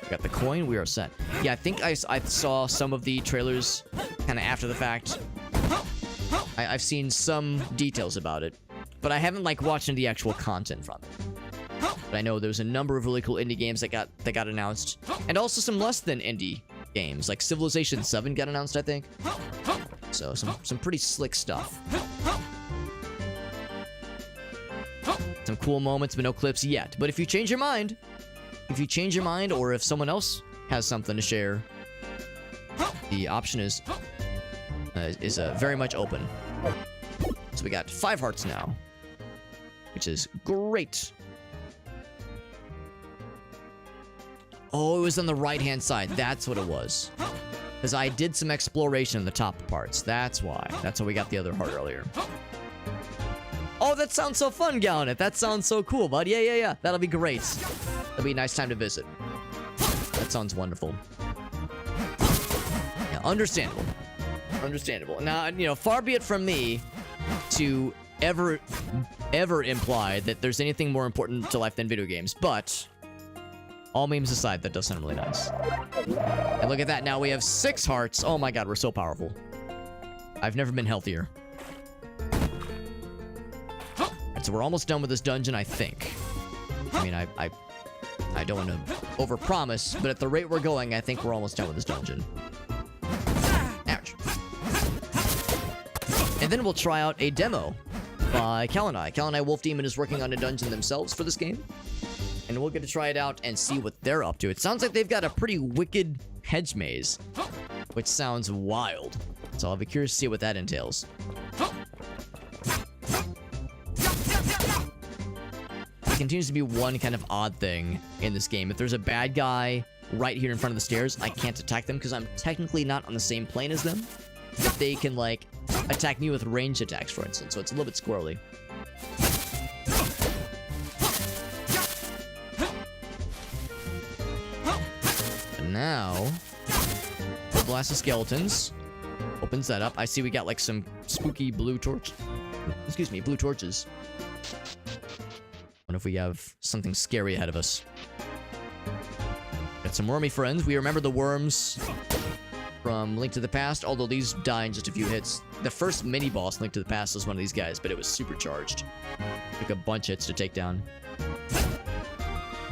Got the coin. We are set. Yeah, I think I saw some of the trailers kind of after the fact. I've seen some details about it. But I haven't like watched any of the actual content from it. But I know there's a number of really cool indie games that got announced. And also some less than indie games. Like Civilization 7 got announced, I think. So some pretty slick stuff. Some cool moments, but no clips yet. But if you change your mind, if you change your mind or if someone else has something to share, the option is very much open. So we got 5 hearts now, which is great. Oh, it was on the right-hand side. That's what it was. Because I did some exploration in the top parts. That's why. That's how we got the other heart earlier. Oh, that sounds so fun, Gallinet. That sounds so cool, bud. Yeah. That'll be great. That'll be a nice time to visit. That sounds wonderful. Yeah, understandable. Understandable. Now, you know, far be it from me to ever imply that there's anything more important to life than video games, but all memes aside, that does sound really nice. And look at that, now we have 6 hearts. Oh my god, we're so powerful. I've never been healthier. Alright, so we're almost done with this dungeon, I think. I mean, I don't want to overpromise, but at the rate we're going, I think we're almost done with this dungeon. Ouch. And then we'll try out a demo by Cal and I. Cal and I Wolf Demon is working on a dungeon themselves for this game. And we'll get to try it out and see what they're up to. It sounds like they've got a pretty wicked hedge maze, which sounds wild. So I'll be curious to see what that entails. It continues to be one kind of odd thing in this game. If there's a bad guy right here in front of the stairs, I can't attack them because I'm technically not on the same plane as them. But they can, like, attack me with ranged attacks, for instance. So it's a little bit squirrely. Now, the blast of skeletons opens that up. I see we got like some spooky blue torch. Excuse me, blue torches. What if we have something scary ahead of us? Got some wormy friends. We remember the worms from Link to the Past, although these die in just a few hits. The first mini boss Link to the Past was one of these guys, but it was supercharged. Took a bunch of hits to take down.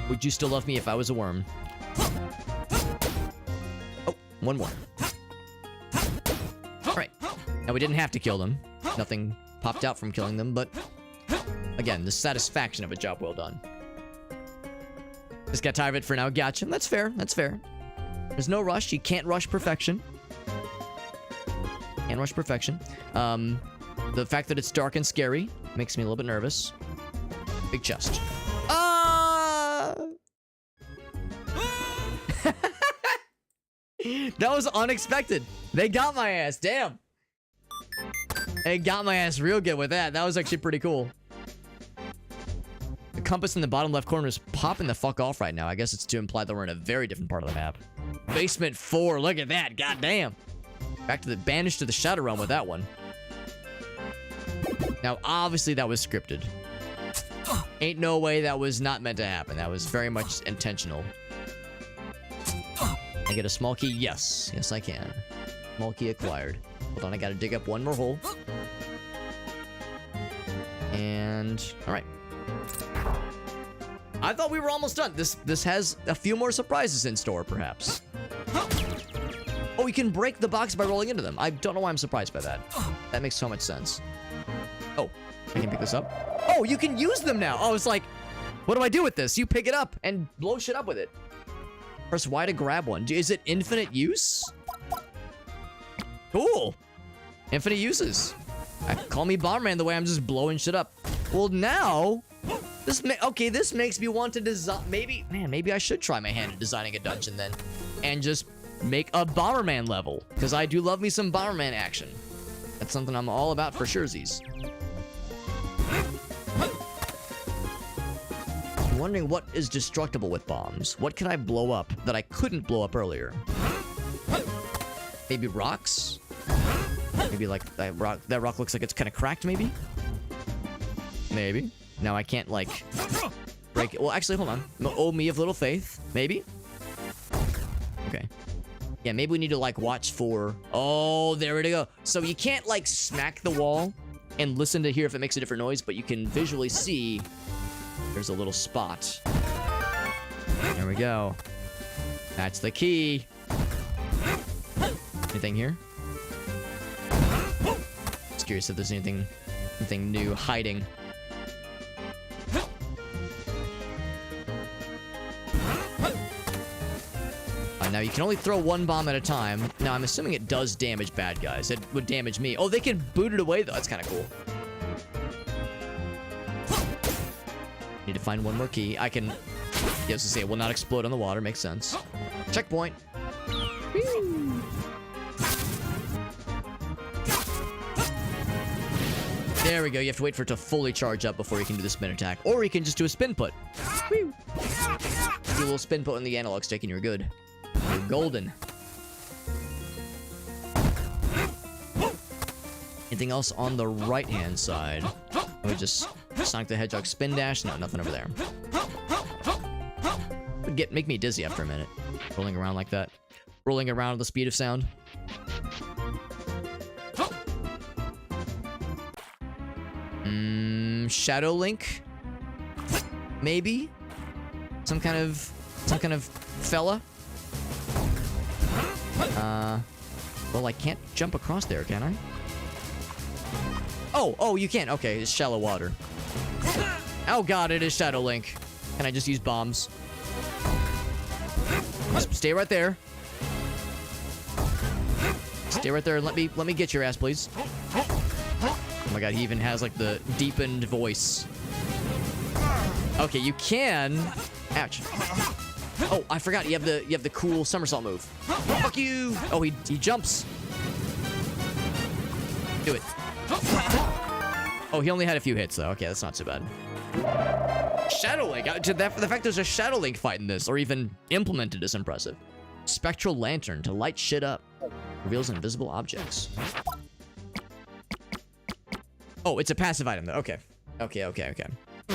Would you still love me if I was a worm? One more. Alright. Now, we didn't have to kill them. Nothing popped out from killing them, but again, the satisfaction of a job well done. Just got tired of it for now. Gotcha. That's fair. That's fair. There's no rush. You can't rush perfection. Can't rush perfection. The fact that it's dark and scary makes me a little bit nervous. Big chest. That was unexpected. They got my ass. Damn. They got my ass real good with that. That was actually pretty cool. The compass in the bottom left corner is popping the fuck off right now. I guess it's to imply that we're in a very different part of the map. Basement 4. Look at that. God damn. Back to the banished to the Shadow Realm with that one. Now, obviously, that was scripted. Ain't no way that was not meant to happen. That was very much intentional. I get a small key? Yes. Yes, I can. Small key acquired. Hold on, I gotta dig up one more hole. And... alright. I thought we were almost done. This has a few more surprises in store, perhaps. Oh, you can break the box by rolling into them. I don't know why I'm surprised by that. That makes so much sense. Oh, I can pick this up. Oh, you can use them now! Oh, it's like, what do I do with this? You pick it up and blow shit up with it. Press Y to grab one. Is it infinite use? Cool. Infinite uses. Call me Bomberman the way I'm just blowing shit up. Well, now... okay, this makes me want to design... Maybe I should try my hand at designing a dungeon then. And just make a Bomberman level. Because I do love me some Bomberman action. That's something I'm all about for surezies. I'm wondering what is destructible with bombs. What can I blow up that I couldn't blow up earlier? Maybe rocks? Maybe like that rock looks like it's kind of cracked, maybe? Maybe. Now I can't like break it. Well, actually, hold on. Oh, me of little faith. Maybe? Okay. Yeah, maybe we need to like watch for... oh, there we go. So you can't like smack the wall and listen to hear if it makes a different noise, but you can visually see there's a little spot. There we go. That's the key. Anything here? Just curious if there's anything new hiding. Now, you can only throw one bomb at a time. Now, I'm assuming it does damage bad guys. It would damage me. Oh, they can boot it away, though. That's kind of cool. Need to find one more key. I can... Yeah, I was gonna say, it will not explode on the water. Makes sense. Checkpoint. Whee! There we go. You have to wait for it to fully charge up before you can do the spin attack. Or you can just do a spin put. Whee! Do a little spin put on the analog stick and you're good. You're golden. Anything else on the right-hand side? Let me just Sonic the Hedgehog spin dash. No, nothing over there. Would make me dizzy after a minute. Rolling around like that. Rolling around at the speed of sound. Shadow Link? Maybe? Some kind of fella? Well, I can't jump across there, can I? Oh, you can. Okay, it's shallow water. Oh god, it is Shadow Link. Can I just use bombs? Just stay right there. Stay right there and let me get your ass, please. Oh my god, he even has like the deepened voice. Okay, you can. Ouch. Oh, I forgot. You have the cool somersault move. Fuck you. Oh, he jumps. Do it. Oh, he only had a few hits though. Okay, that's not so bad. Shadow Link. The fact there's a Shadow Link fight in this, or even implemented, is impressive. Spectral Lantern to light shit up. Reveals invisible objects. Oh, it's a passive item though. Okay. Okay.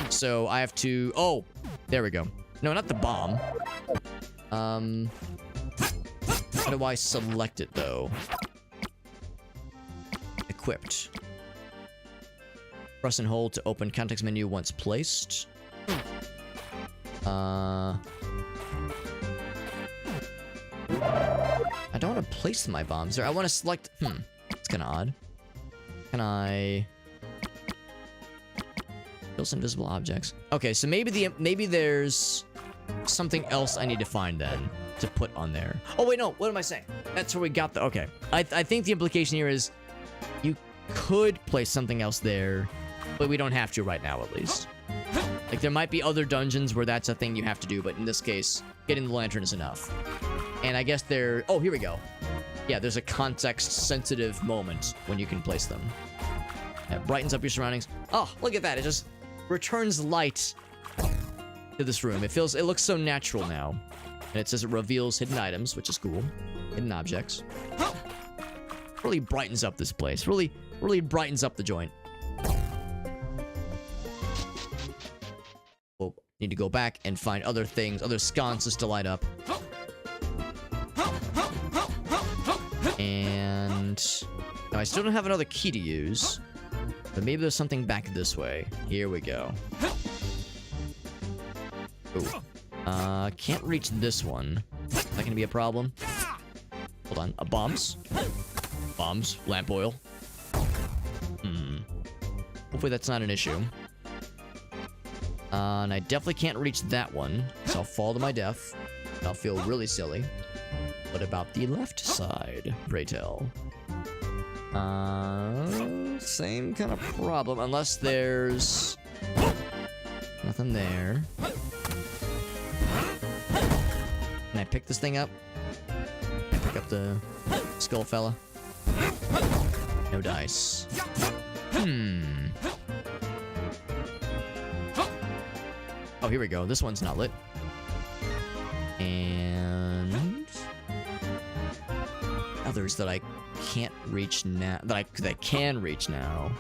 So I have to... Oh, there we go. No, not the bomb. How do I select it though? Equipped. Press and hold to open context menu once placed. I don't want to place my bombs there. I want to select... It's kind of odd. Can I... Kills invisible objects. Okay, so maybe there's something else I need to find then to put on there. Oh, wait, no. What am I saying? That's where we got the... Okay. I think the implication here is you could place something else there, but we don't have to right now, at least. Like, there might be other dungeons where that's a thing you have to do, but in this case, getting the lantern is enough. And I guess there... Oh, here we go. Yeah, there's a context-sensitive moment when you can place them. It brightens up your surroundings. Oh, look at that. It just returns light to this room. It looks so natural now. And it says it reveals hidden items, which is cool. Hidden objects. Really brightens up this place. Really brightens up the joint. We'll need to go back and find other things, other sconces to light up. And now I still don't have another key to use, but maybe there's something back this way. Here we go. Ooh. Can't reach this one. Is that gonna be a problem? Hold on. Bombs? Bombs. Lamp oil. Hopefully that's not an issue. And I definitely can't reach that one, so I'll fall to my death. I'll feel really silly. What about the left side, pray tell? Same kind of problem, unless there's nothing there. Can I pick this thing up? Can I pick up the skull fella? No dice. Oh, here we go. This one's not lit. And others that I can't reach now. That I can reach now.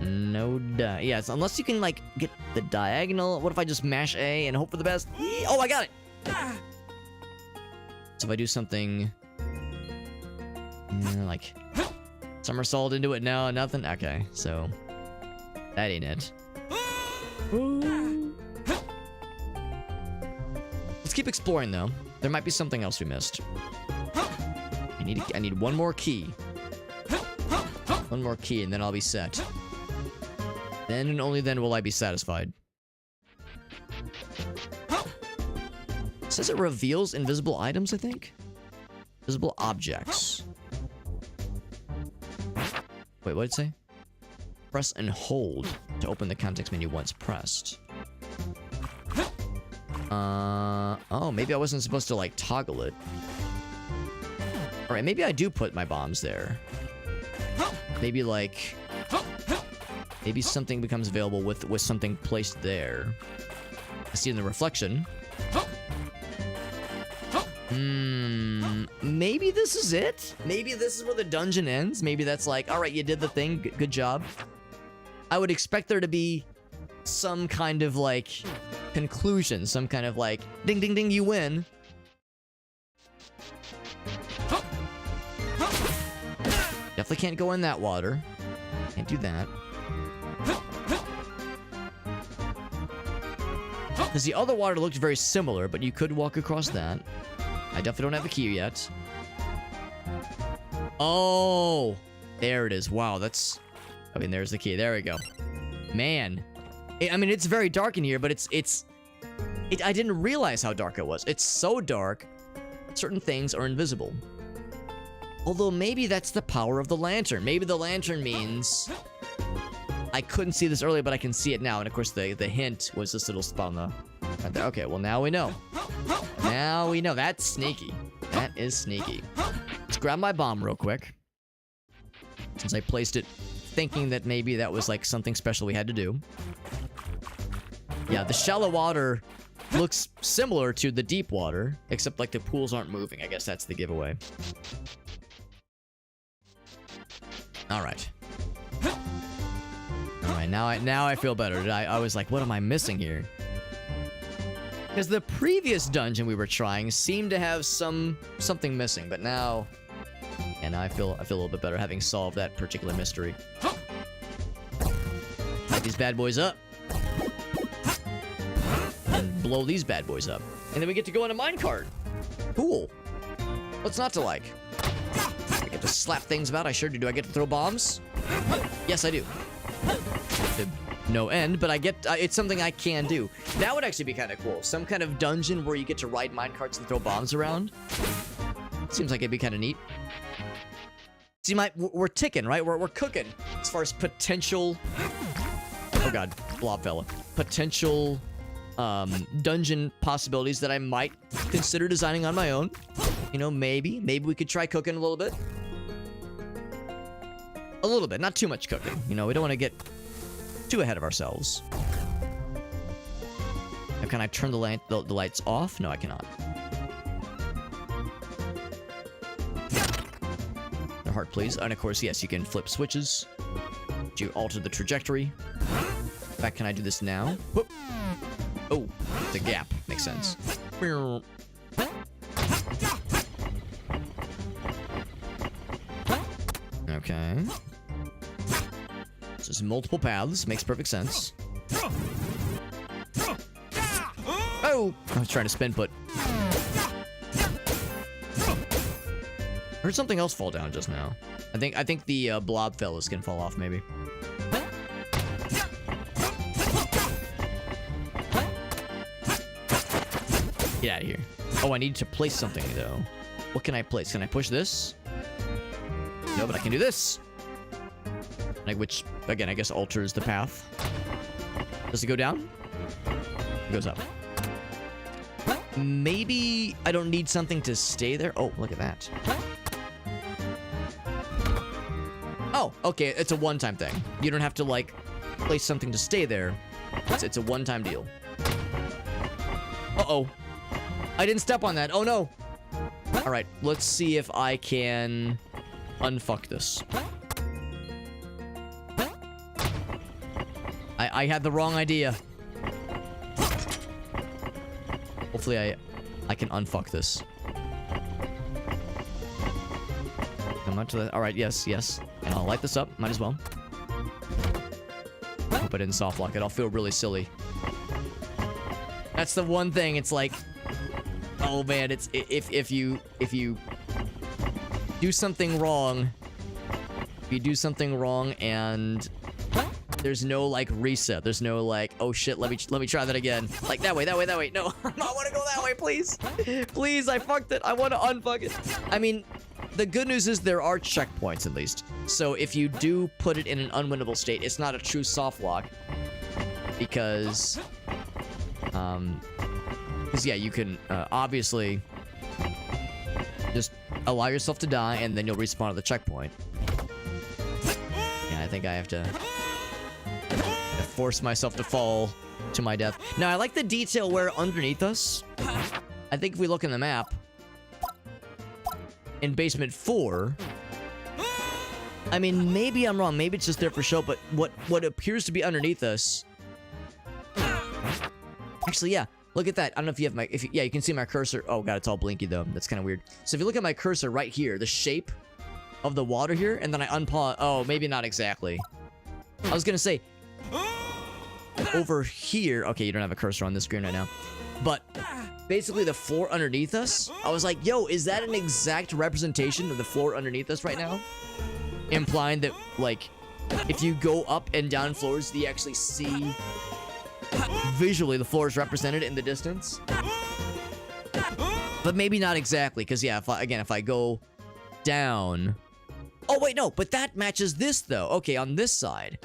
No die. Yeah, so unless you can like get the diagonal. What if I just mash A and hope for the best? Oh, I got it. So if I do something like somersault into it, no, nothing. Okay, so that ain't it. Let's keep exploring though. There might be something else we missed. I need one more key. One more key and then I'll be set. Then and only then will I be satisfied. says it reveals invisible items, I think? Visible objects. Wait, what did it say? Press and hold to open the context menu once pressed. Oh, maybe I wasn't supposed to, like, toggle it. Alright, maybe I do put my bombs there. Maybe, like... Maybe something becomes available with something placed there. I see in the reflection. Maybe this is it? Maybe this is where the dungeon ends? Maybe that's like, alright, you did the thing, good job. I would expect there to be some kind of, like, conclusion. Some kind of, like, ding, ding, ding, you win. Definitely can't go in that water. Can't do that. Because the other water looked very similar, but you could walk across that. I definitely don't have a key yet. Oh! There it is. Wow, that's... I mean, there's the key. There we go. Man. I mean, it's very dark in here, but I didn't realize how dark it was. It's so dark, certain things are invisible. Although, maybe that's the power of the lantern. Maybe the lantern means... I couldn't see this earlier, but I can see it now. And, of course, the hint was this little spot on the... Right there. Okay, well, now we know. Now we know. That's sneaky. That is sneaky. Let's grab my bomb real quick. Since I placed it thinking that maybe that was, like, something special we had to do. Yeah, the shallow water looks similar to the deep water, except, like, the pools aren't moving. I guess that's the giveaway. Alright. Alright, now I feel better. I was like, what am I missing here? Because the previous dungeon we were trying seemed to have something missing, but now... And I feel a little bit better having solved that particular mystery. Light these bad boys up. And blow these bad boys up. And then we get to go on a minecart. Cool. What's not to like? I get to slap things about. I sure do. Do I get to throw bombs? Yes, I do. To no end, but I get... it's something I can do. That would actually be kind of cool. Some kind of dungeon where you get to ride minecarts and throw bombs around. Seems like it'd be kind of neat. See, we're ticking, right? We're cooking as far as potential... Oh god, blob fella. Potential dungeon possibilities that I might consider designing on my own. You know, maybe we could try cooking a little bit. A little bit, not too much cooking. You know, we don't want to get too ahead of ourselves. Now, can I turn the lights off? No, I cannot. The heart, please. And of course, yes, you can flip switches to alter the trajectory. In fact, can I do this now? Whoop. Oh, the gap. Makes sense. Okay. So there's multiple paths. Makes perfect sense. Oh! I was trying to spin put. I heard something else fall down just now. I think the blob fellas can fall off, maybe. Get out of here. Oh, I need to place something, though. What can I place? Can I push this? No, but I can do this. Like, which, again, I guess alters the path. Does it go down? It goes up. Maybe I don't need something to stay there. Oh, look at that. Oh, okay, it's a one-time thing. You don't have to, like, place something to stay there. It's a one-time deal. Uh-oh. I didn't step on that. Oh, no. All right, let's see if I can unfuck this. I had the wrong idea. Hopefully I can unfuck this. Come on to the... Alright, yes. And I'll light this up. Might as well. Hope I didn't soft lock it. I'll feel really silly. That's the one thing. It's like... Oh man, it's... If you do something wrong... If you do something wrong and... there's no like reset. There's no like, oh shit, let me try that again. Like that way. No, I want to go that way, please. Please, I fucked it. I want to unfuck it. I mean, the good news is there are checkpoints at least. So if you do put it in an unwinnable state, it's not a true soft lock. Because yeah, you can obviously just allow yourself to die and then you'll respawn at the checkpoint. Yeah, I think I have to force myself to fall to my death. Now, I like the detail where underneath us, I think if we look in the map, in basement 4, I mean, maybe I'm wrong. Maybe it's just there for show, but what appears to be underneath us... Actually, yeah. Look at that. I don't know if you have my... yeah, you can see my cursor. Oh, God, it's all blinky, though. That's kind of weird. So if you look at my cursor right here, the shape of the water here, and then I unpause... Oh, maybe not exactly. I was going to say... Over here... Okay, you don't have a cursor on this screen right now. But basically the floor underneath us, I was like, yo, is that an exact representation of the floor underneath us right now? Implying that, like, if you go up and down floors, do you actually see... visually the floor is represented in the distance? But maybe not exactly, because yeah, if I go down... Oh, wait, no, but that matches this, though. Okay, on this side.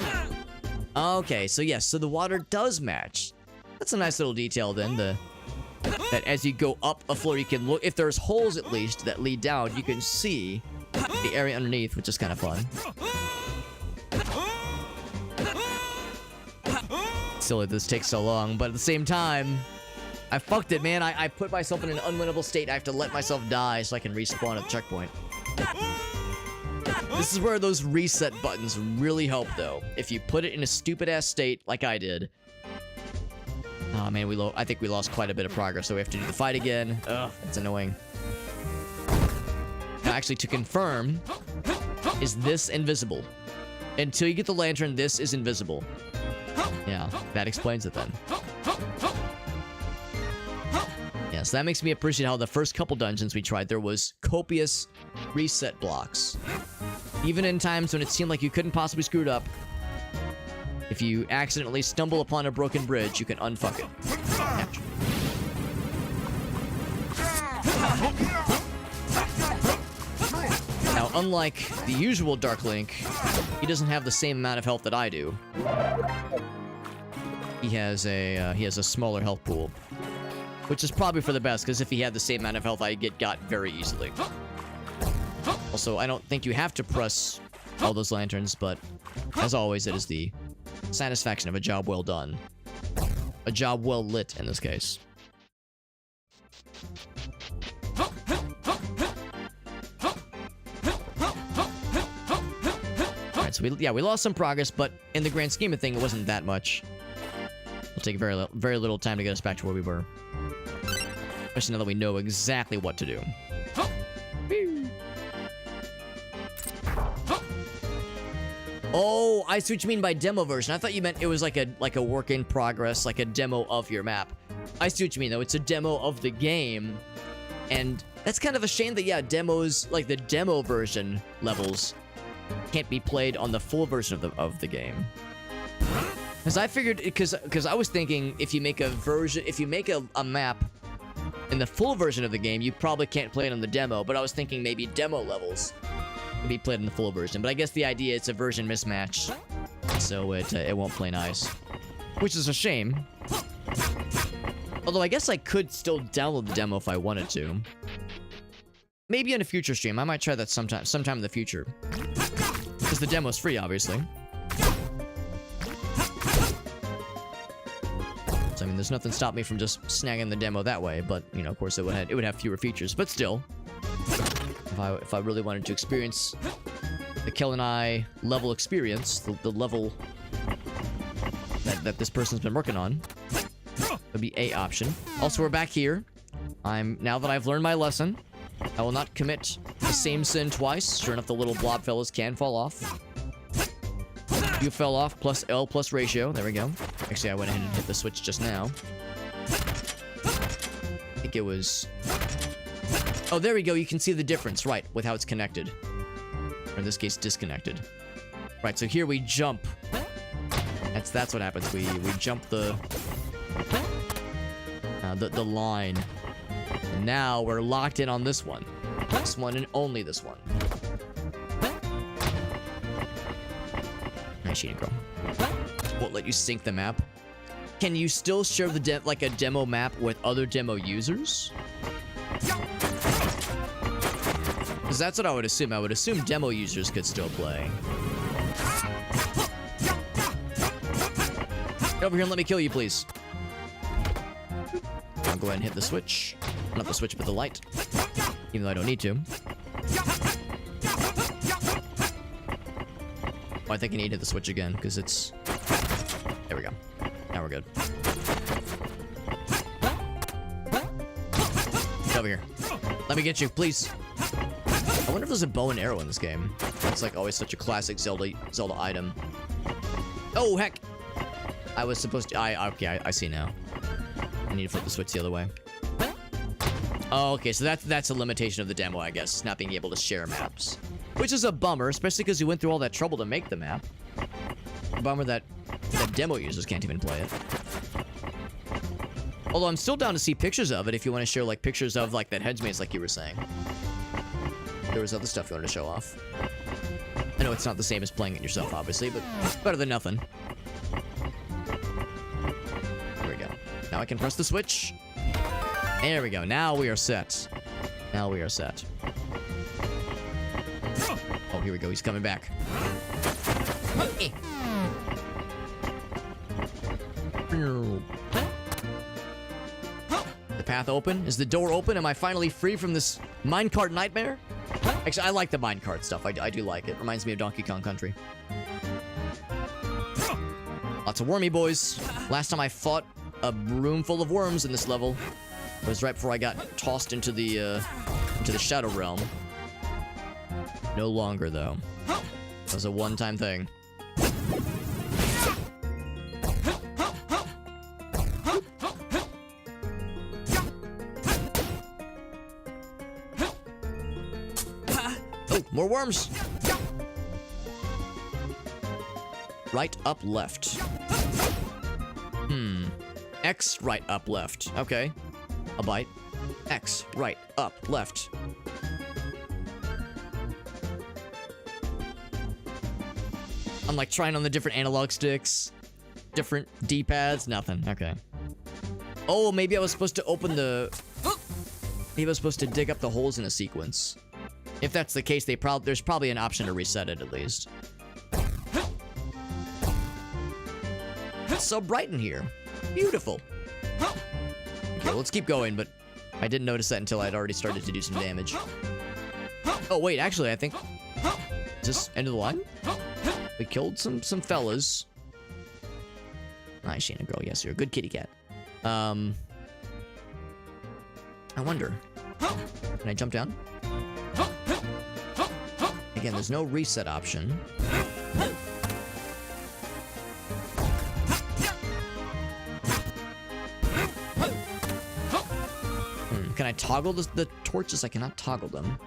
Okay, so yes, so the water does match. That's a nice little detail, then, that as you go up a floor, you can look... If there's holes, at least, that lead down, you can see the area underneath, which is kind of fun. Silly this takes so long, but at the same time, I fucked it, man. I put myself in an unwinnable state. I have to let myself die so I can respawn at the checkpoint. This is where those reset buttons really help, though. If you put it in a stupid-ass state, like I did. Oh, man, I think we lost quite a bit of progress, so we have to do the fight again. Ugh, that's annoying. Now, actually, to confirm, is this invisible? Until you get the lantern, this is invisible. Yeah, that explains it then. Yeah, so that makes me appreciate how the first couple dungeons we tried, there was copious reset blocks. Even in times when it seemed like you couldn't possibly screw it up, if you accidentally stumble upon a broken bridge, you can unfuck it. Capture. Now, unlike the usual Dark Link, he doesn't have the same amount of health that I do. He has a smaller health pool, which is probably for the best, because if he had the same amount of health, I'd get got very easily. Also, I don't think you have to press all those lanterns, but as always, it is the satisfaction of a job well done. A job well lit, in this case. Alright, so we lost some progress, but in the grand scheme of things, it wasn't that much. It'll take very little time to get us back to where we were. Especially now that we know exactly what to do. Oh, I see what you mean by demo version. I thought you meant it was like a work in progress, like a demo of your map. I see what you mean, though. It's a demo of the game. And that's kind of a shame that, yeah, demos, like the demo version levels, can't be played on the full version of the game. Because I figured, because I was thinking if you make a map in the full version of the game, you probably can't play it on the demo. But I was thinking maybe demo levels can be played in the full version. But I guess the idea it's a version mismatch, so it won't play nice, which is a shame. Although I guess I could still download the demo if I wanted to. Maybe in a future stream. I might try that sometime in the future. Because the demo's free, obviously. So, I mean, there's nothing stopping me from just snagging the demo that way. But, you know, of course, it would have fewer features. But still, if I really wanted to experience the Kel and I level experience, the level that this person's been working on, would be a option. Also, we're back here. Now that I've learned my lesson, I will not commit the same sin twice. Sure enough, the little blob fellas can fall off. You fell off, plus L plus ratio. There we go. Actually, I went ahead and hit the switch just now. I think it was... Oh, there we go. You can see the difference, right, with how it's connected. Or in this case, disconnected. Right, so here we jump That's what happens. We jump the line. And now we're locked in on this one. This one and only this one. Nice cheating, girl. Won't let you sync the map. Can you still share the like a demo map with other demo users? Because that's what I would assume. I would assume demo users could still play. Get over here and let me kill you, please. I'll go ahead and hit the switch. Not the switch, but the light. Even though I don't need to. Oh, I think I need to hit the switch again, because it's... There we go. Now we're good. Get over here. Let me get you, please. I wonder if there's a bow and arrow in this game. It's like always such a classic Zelda item. Oh, heck! I was supposed to... Okay, I see now. I need to flip the switch the other way. Oh, okay, so that's a limitation of the demo, I guess. Not being able to share maps. Which is a bummer, especially because you went through all that trouble to make the map. A bummer that demo users can't even play it. Although I'm still down to see pictures of it if you want to share, like, pictures of, like, that headsmaze like you were saying. There was other stuff you wanted to show off. I know it's not the same as playing it yourself, obviously, but it's better than nothing. There we go. Now I can press the switch. There we go. Now we are set. Now we are set. Oh, here we go. He's coming back. The path open? Is the door open? Am I finally free from this minecart nightmare? Actually, I like the minecart stuff. I do like it. Reminds me of Donkey Kong Country. Lots of wormy boys. Last time I fought a room full of worms in this level was right before I got tossed into the Shadow Realm. No longer, though. It was a one-time thing. Oh, more worms! Right, up, left. X, right, up, left. Okay. A bite. X, right, up, left. I'm like trying on the different analog sticks. Different D-pads. Nothing. Okay. Oh, maybe I was supposed to open the... Maybe I was supposed to dig up the holes in a sequence. If that's the case, there's probably an option to reset it at least. It's so bright in here. Beautiful. Okay, well, let's keep going, but I didn't notice that until I'd already started to do some damage. Oh, wait, actually, I think... Is this end of the line? We killed some fellas. Nice, Shana girl. Yes, you're a good kitty cat. I wonder. Can I jump down? Again, there's no reset option. Can I toggle the torches? I cannot toggle them.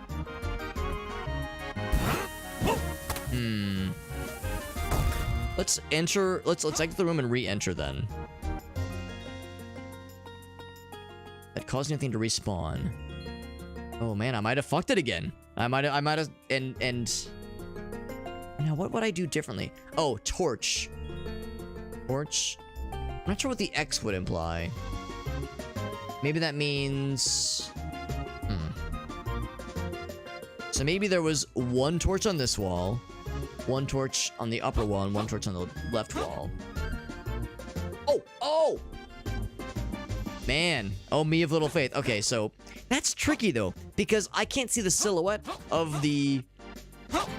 Let's enter. Let's exit the room and re-enter then. That caused anything to respawn. Oh man, I might have fucked it again. I might have, and now what would I do differently? Oh, torch. Torch. I'm not sure what the X would imply. Maybe that means... So maybe there was one torch on this wall, one torch on the upper wall, and one torch on the left wall. Oh! Man. Oh, me of little faith. Okay, so that's tricky, though, because I can't see the silhouette of the...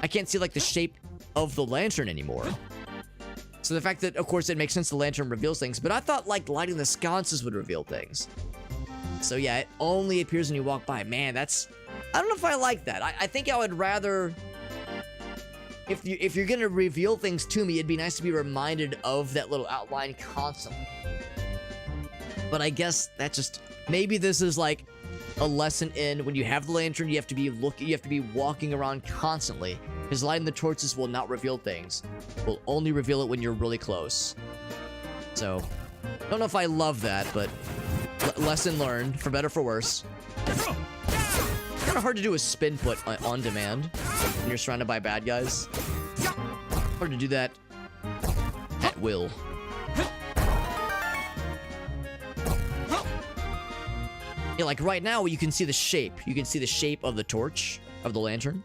I can't see, like, the shape of the lantern anymore. So the fact that, of course, it makes sense the lantern reveals things, but I thought, like, lighting the sconces would reveal things. So yeah, it only appears when you walk by. Man, that's... I don't know if I like that. I think I would rather... If you're gonna reveal things to me, it'd be nice to be reminded of that little outline constantly. But I guess that just... Maybe this is like a lesson in when you have the lantern, you have to be walking around constantly, because lighting the torches will not reveal things. Will only reveal it when you're really close. So, I don't know if I love that, but lesson learned, for better or for worse. Kind of hard to do a spin put on demand when you're surrounded by bad guys. Hard to do that at will. Yeah, like right now, you can see the shape. You can see the shape of the torch, of the lantern.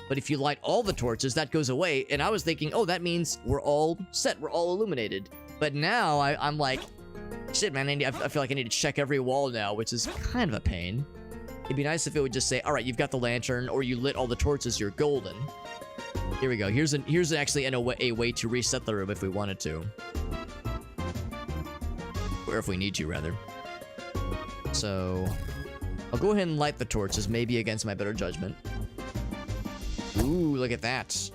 But if you light all the torches, that goes away. And I was thinking, oh, that means we're all set. We're all illuminated. But now I'm like, shit, man, I feel like I need to check every wall now, which is kind of a pain. It'd be nice if it would just say, all right, you've got the lantern, or you lit all the torches, you're golden. Here we go. Here's actually a way to reset the room if we wanted to. Or if we need to, rather. So, I'll go ahead and light the torches, maybe against my better judgment. Ooh, look at that.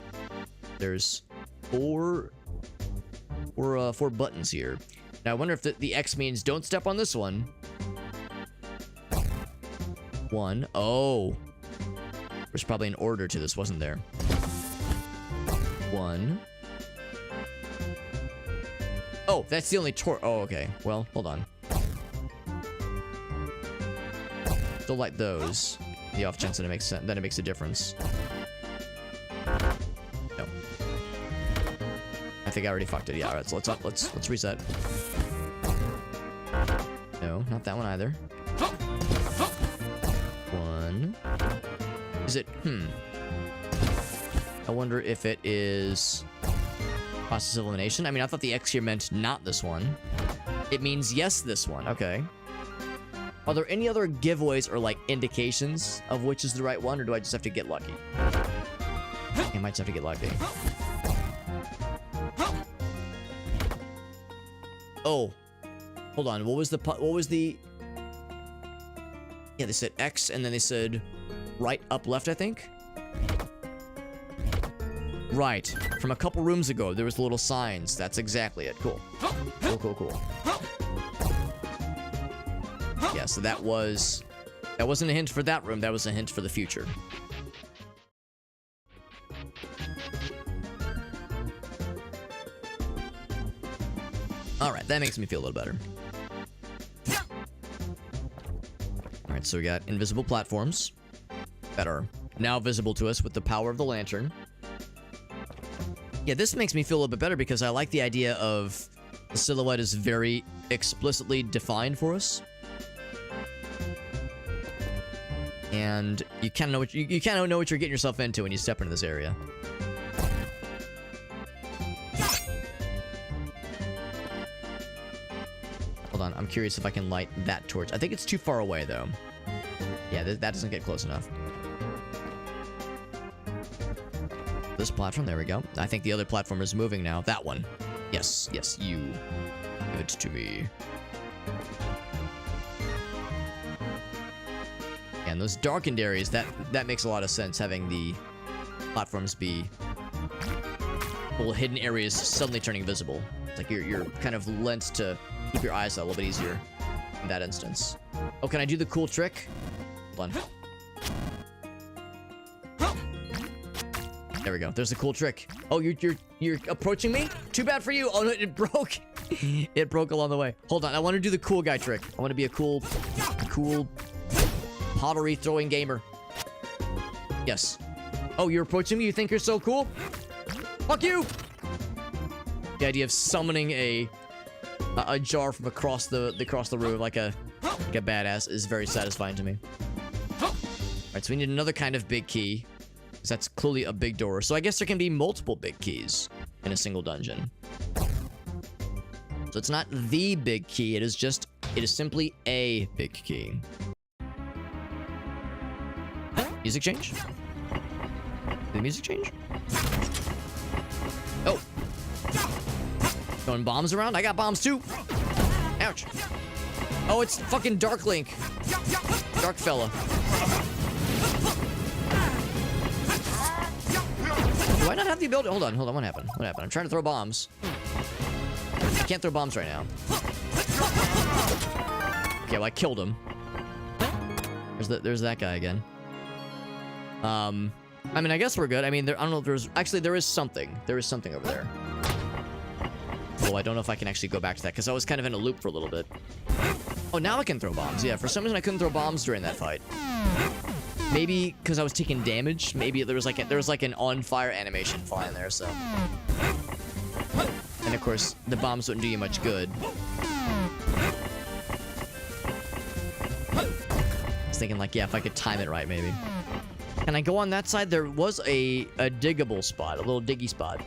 There's four buttons here. Now, I wonder if the X means don't step on this one. One. Oh. There's probably an order to this, wasn't there? One. Oh, that's the only Oh, okay. Well, hold on. Still light those. The off chance that it makes sense, that it makes a difference. No. I think I already fucked it. Yeah, alright, so let's reset. No, not that one either. One. Is it I wonder if it is process of elimination. I mean, I thought the X here meant not this one. It means yes this one. Okay. Are there any other giveaways or, like, indications of which is the right one, or do I just have to get lucky? I might just have to get lucky. Oh. Hold on. What was the... Yeah, they said X, and then they said right, up, left, I think? Right. From a couple rooms ago, there was little signs. That's exactly it. Cool. Cool. Yeah, so that wasn't a hint for that room, that was a hint for the future. Alright, that makes me feel a little better. Alright, so we got invisible platforms that are now visible to us with the power of the lantern. Yeah, this makes me feel a little bit better because I like the idea of the silhouette is very explicitly defined for us. And you kind of know what you kind of know what you're getting yourself into when you step into this area. Hold on, I'm curious if I can light that torch. I think it's too far away though. Yeah, that doesn't get close enough. This platform, there we go. I think the other platform is moving now. That one. Yes, you. Give it to me. And those darkened areas, that makes a lot of sense, having the platforms be little hidden areas suddenly turning visible. It's like you're kind of lent to keep your eyes out a little bit easier in that instance. Oh, can I do the cool trick? Hold on. There we go. There's the cool trick. Oh, you're approaching me? Too bad for you. Oh no, it broke. It broke along the way. Hold on, I want to do the cool guy trick. I want to be a cool pottery throwing gamer. Yes. Oh, you're approaching me? You think you're so cool? Fuck you! The idea of summoning a jar from across the room like a badass is very satisfying to me. Alright, so we need another kind of big key. Because that's clearly a big door. So I guess there can be multiple big keys in a single dungeon. So it's not the big key, it is simply a big key. Music change? Did the music change? Oh. Throwing bombs around? I got bombs too. Ouch. Oh, it's fucking Dark Link. Dark fella. Do I not have the ability? Hold on. What happened? I'm trying to throw bombs. I can't throw bombs right now. Okay, well, I killed him. There's that guy again. I mean, I guess we're good. I mean, I don't know if there's... Actually, there is something. There is something over there. Oh, I don't know if I can actually go back to that, because I was kind of in a loop for a little bit. Oh, now I can throw bombs. Yeah, for some reason I couldn't throw bombs during that fight. Maybe because I was taking damage. Maybe there was like an on-fire animation flying there, so... And of course, the bombs wouldn't do you much good. I was thinking, like, yeah, if I could time it right, maybe. Can I go on that side? There was a diggable spot, a little diggy spot.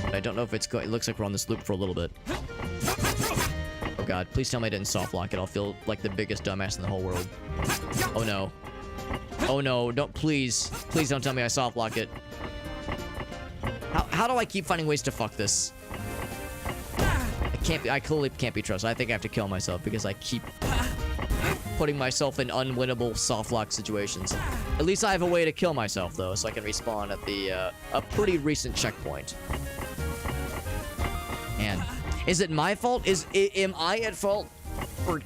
But I don't know if it's going. It looks like we're on this loop for a little bit. Oh god, please tell me I didn't soft lock it. I'll feel like the biggest dumbass in the whole world. Oh no. Oh no, don't, please. Please don't tell me I soft lock it. How do I keep finding ways to fuck this? I clearly can't be trusted. I think I have to kill myself because I keep putting myself in unwinnable soft lock situations. At least I have a way to kill myself though, so I can respawn at the a pretty recent checkpoint. Man, is it my fault? Am I at fault for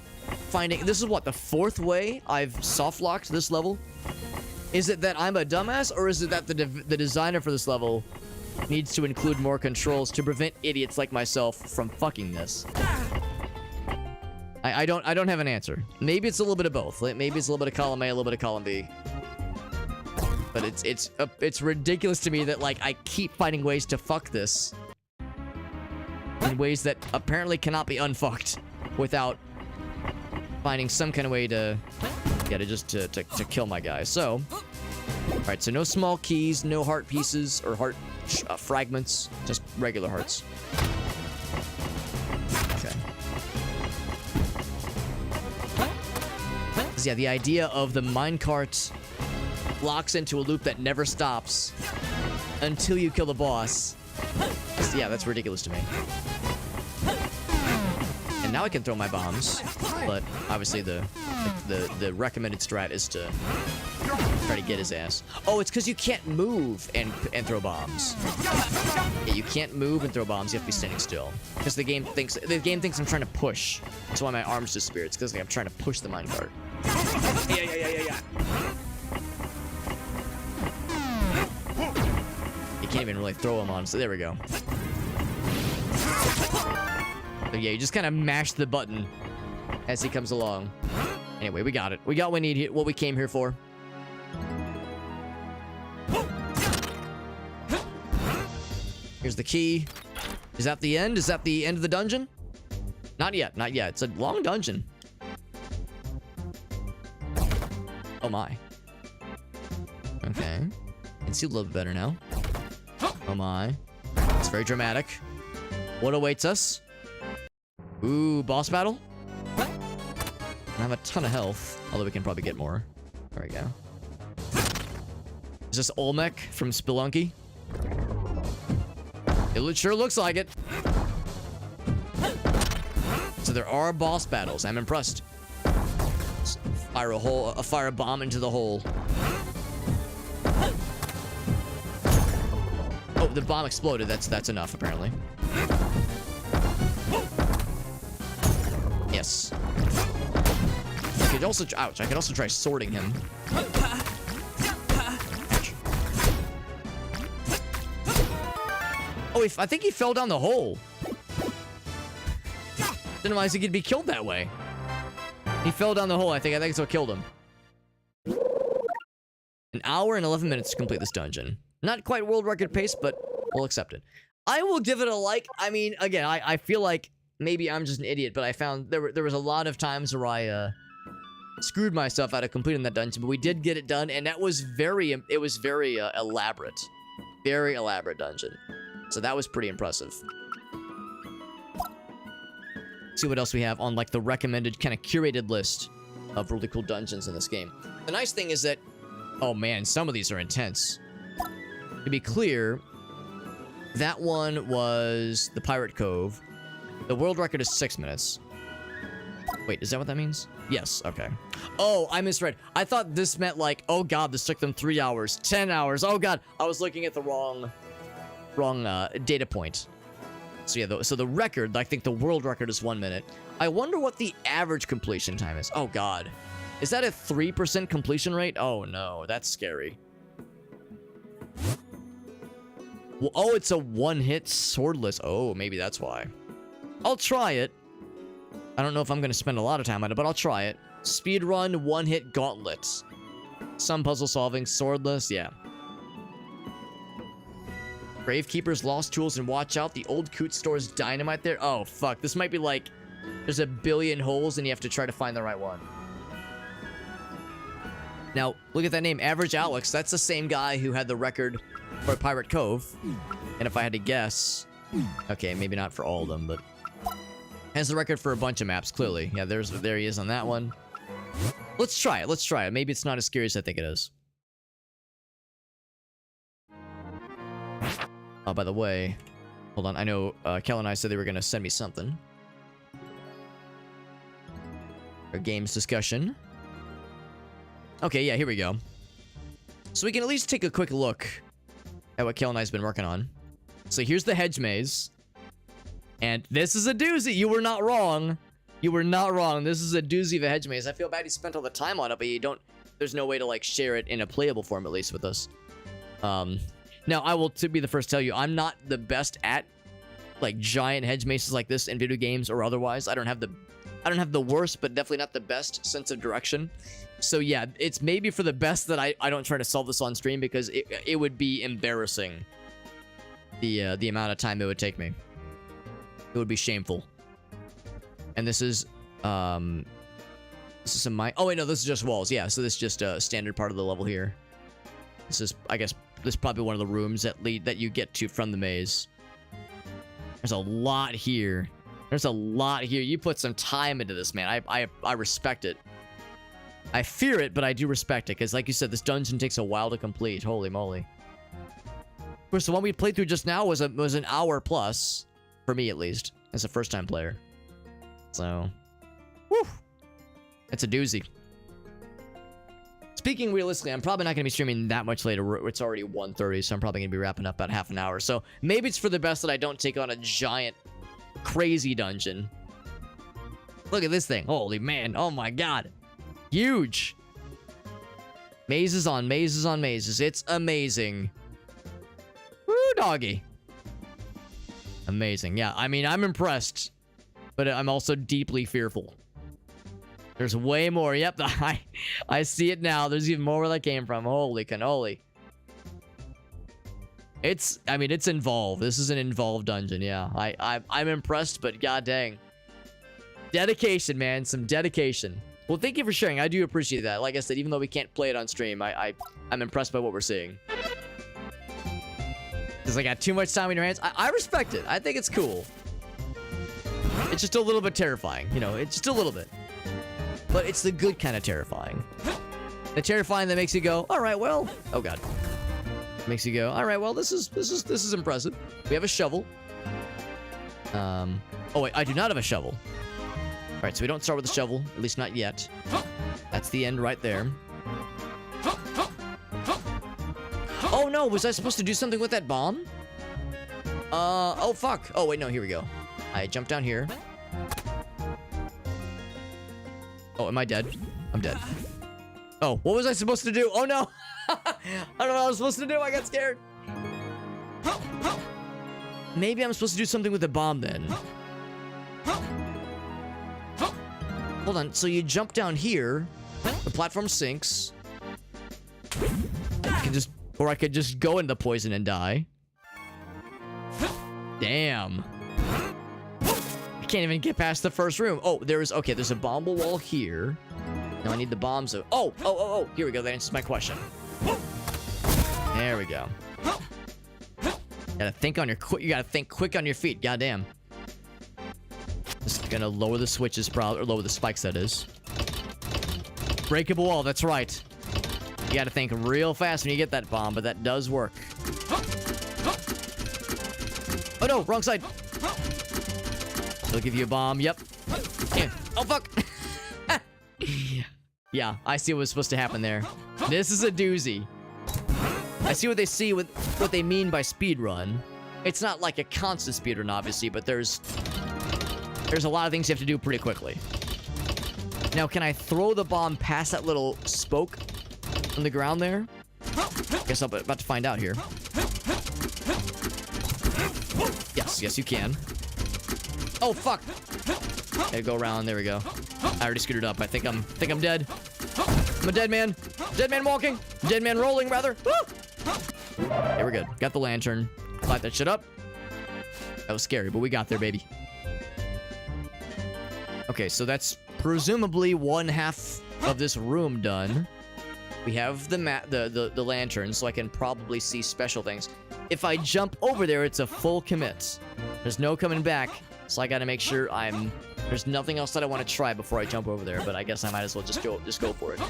finding... This is what, the 4th way I've soft locked this level? Is it that I'm a dumbass, or is it that the designer for this level needs to include more controls to prevent idiots like myself from fucking this? I don't have an answer. Maybe it's a little bit of both. Maybe it's a little bit of column A, a little bit of column B. But it's ridiculous to me that, like, I keep finding ways to fuck this in ways that apparently cannot be unfucked without finding some kind of way to to kill my guy. So, all right. So no small keys, no heart pieces or heart fragments, just regular hearts. Okay. Yeah, the idea of the minecart locks into a loop that never stops until you kill the boss. Yeah, that's ridiculous to me. And now I can throw my bombs, but obviously the recommended strat is to try to get his ass. Oh, it's because you can't move and throw bombs. Yeah, you can't move and throw bombs. You have to be standing still because the game thinks I'm trying to push. That's why my arms disappear. It's because I'm trying to push the minecart. Yeah. You can't even really throw him on, so there we go. So yeah, you just kind of mash the button as he comes along. Anyway, we got it. We got what we need here, what we came here for. Here's the key. Is that the end? Is that the end of the dungeon? Not yet, not yet. It's a long dungeon. Oh my. Okay. I can see a little bit better now. Oh my. It's very dramatic. What awaits us? Ooh, boss battle? I have a ton of health, although we can probably get more. There we go. Is this Olmec from Spelunky? It sure looks like it. So there are boss battles. I'm impressed. Let's fire a bomb into the hole. Oh, the bomb exploded. That's enough, apparently. Yes. I could also, ouch, I could also try sorting him. Ouch. Oh, I think he fell down the hole. Didn't realize he could be killed that way. He fell down the hole, I think it's what killed him. An hour and 11 minutes to complete this dungeon. Not quite world record pace, but we'll accept it. I will give it a like. I mean, again, I feel like maybe I'm just an idiot, but I found there was a lot of times where I screwed myself out of completing that dungeon, but we did get it done, and that was very elaborate. Very elaborate dungeon. So that was pretty impressive. See what else we have on, like, the recommended kind of curated list of really cool dungeons in this game. The nice thing is that, oh man, some of these are intense. To be clear, that one was the Pirate Cove. The world record is 6 minutes. Wait, is that what that means? Yes, okay. Oh, I misread. I thought this meant, like, oh god, this took them 3 hours, 10 hours. Oh god, I was looking at the wrong data point. So yeah, so the record, I think the world record is 1 minute. I wonder what the average completion time is. Oh god. Is that a 3% completion rate? Oh no, that's scary. Well, oh, it's a one-hit swordless. Oh, maybe that's why. I'll try it. I don't know if I'm going to spend a lot of time on it, but I'll try it. Speedrun, one-hit gauntlets. Some puzzle solving, swordless, yeah. Gravekeeper's lost tools and watch out. The old Coot stores dynamite there. Oh, fuck. This might be like there's a billion holes and you have to try to find the right one. Now, look at that name, Average Alex. That's the same guy who had the record for Pirate Cove. And if I had to guess... Okay, maybe not for all of them, but... Has the record for a bunch of maps, clearly. Yeah, there he is on that one. Let's try it, let's try it. Maybe it's not as scary as I think it is. Oh, by the way... Hold on, I know Kel and I said they were going to send me something. A games discussion. Okay, yeah, here we go. So we can at least take a quick look at what Kel and I's been working on. So here's the hedge maze. And this is a doozy. You were not wrong. You were not wrong. This is a doozy of a hedge maze. I feel bad you spent all the time on it, but you don't... There's no way to, like, share it in a playable form, at least, with us. Now, I will be the first to tell you, I'm not the best at, like, giant hedge mazes like this in video games or otherwise. I don't have the worst, but definitely not the best sense of direction. So yeah, it's maybe for the best that I don't try to solve this on stream because it would be embarrassing. The amount of time it would take me. It would be shameful. And this is some mine. Oh wait, no, this is just walls. Yeah, so this is just a standard part of the level here. This is, I guess, this is probably one of the rooms that you get to from the maze. There's a lot here. There's a lot here. You put some time into this, man. I respect it. I fear it, but I do respect it, because like you said, this dungeon takes a while to complete. Holy moly. Of course, the one we played through just now was an hour plus, for me at least, as a first-time player. So, whew. It's a doozy. Speaking realistically, I'm probably not going to be streaming that much later. It's already 1:30, so I'm probably going to be wrapping up about half an hour. So, maybe it's for the best that I don't take on a giant, crazy dungeon. Look at this thing. Holy man. Oh my god. Huge. Mazes on mazes on mazes. It's amazing. Woo, doggy. Amazing. Yeah, I mean, I'm impressed. But I'm also deeply fearful. There's way more. Yep, I see it now. There's even more where that came from. Holy cannoli. I mean, it's involved. This is an involved dungeon, yeah. I'm impressed, but god dang. Dedication, man. Some dedication. Well, thank you for sharing. I do appreciate that. Like I said, even though we can't play it on stream, I'm impressed by what we're seeing. Because I got too much time in your hands. I respect it. I think it's cool. It's just a little bit terrifying. You know, it's just a little bit. But it's the good kind of terrifying. The terrifying that makes you go, all right, well, oh god. Makes you go, all right, well, this is impressive. We have a shovel. Oh wait, I do not have a shovel. All right, so we don't start with the shovel, at least not yet. That's the end right there. Oh no, was I supposed to do something with that bomb? Oh fuck. Oh wait, no, here we go. I jumped down here. Oh, am I dead? I'm dead. Oh, what was I supposed to do? Oh no! I don't know what I was supposed to do. I got scared. Maybe I'm supposed to do something with the bomb then. Hold on. So you jump down here. The platform sinks. I could just go in the poison and die. Damn. I can't even get past the first room. Oh, there's a bombable wall here. Now I need the bombs. Oh, here we go. That answers my question. There we go. You gotta think quick on your feet. Goddamn. Just gonna lower the switches, probably, or lower the spikes, that is. Breakable wall, that's right. You gotta think real fast when you get that bomb, but that does work. Oh no, wrong side. They'll give you a bomb, yep. Yeah. Oh fuck. Yeah, I see what was supposed to happen there. This is a doozy. I see what they mean by speedrun. It's not like a constant speedrun, obviously, but there's a lot of things you have to do pretty quickly. Now, can I throw the bomb past that little spoke on the ground there? Guess I'm about to find out here. Yes, you can. Oh, fuck. Okay, go around. There we go. I already scooted up. I think I'm dead. I'm a dead man. Dead man walking. Dead man rolling, rather. Woo! Okay, we're good. Got the lantern. Light that shit up. That was scary, but we got there, baby. Okay, so that's presumably one half of this room done. We have the lantern, so I can probably see special things. If I jump over there, it's a full commit. There's no coming back, so I gotta make sure there's nothing else that I want to try before I jump over there, but I guess I might as well just go for it.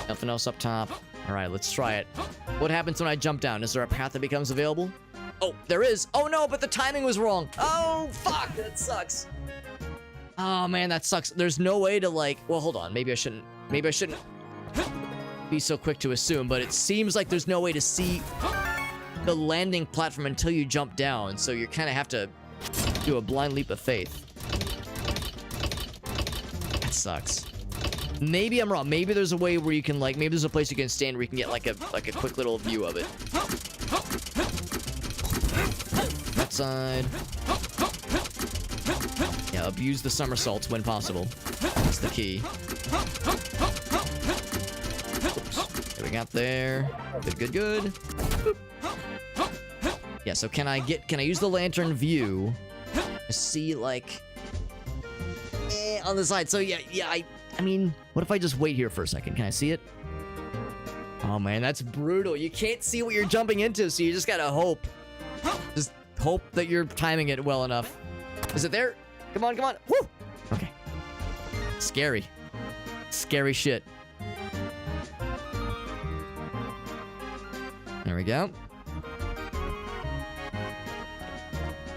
Nothing else up top. All right, let's try it. What happens when I jump down? Is there a path that becomes available? Oh, there is. Oh no, but the timing was wrong. Oh, fuck, that sucks. Oh man, that sucks. There's no way to like, well, hold on. Maybe I shouldn't be so quick to assume, but it seems like there's no way to see the landing platform until you jump down, so you kind of have to do a blind leap of faith. That sucks. Maybe I'm wrong. Maybe there's a way where you can like, maybe there's a place you can stand where you can get like a quick little view of it. That side. Yeah, abuse the somersaults when possible. That's the key. Oops. What do we got there? Good. Boop. Yeah, so can I use the lantern view to see like on the side? So yeah, I mean, what if I just wait here for a second? Can I see it? Oh man, that's brutal. You can't see what you're jumping into, so you just gotta hope. Just hope that you're timing it well enough. Is it there? Come on. Woo! Okay. Scary shit. There we go.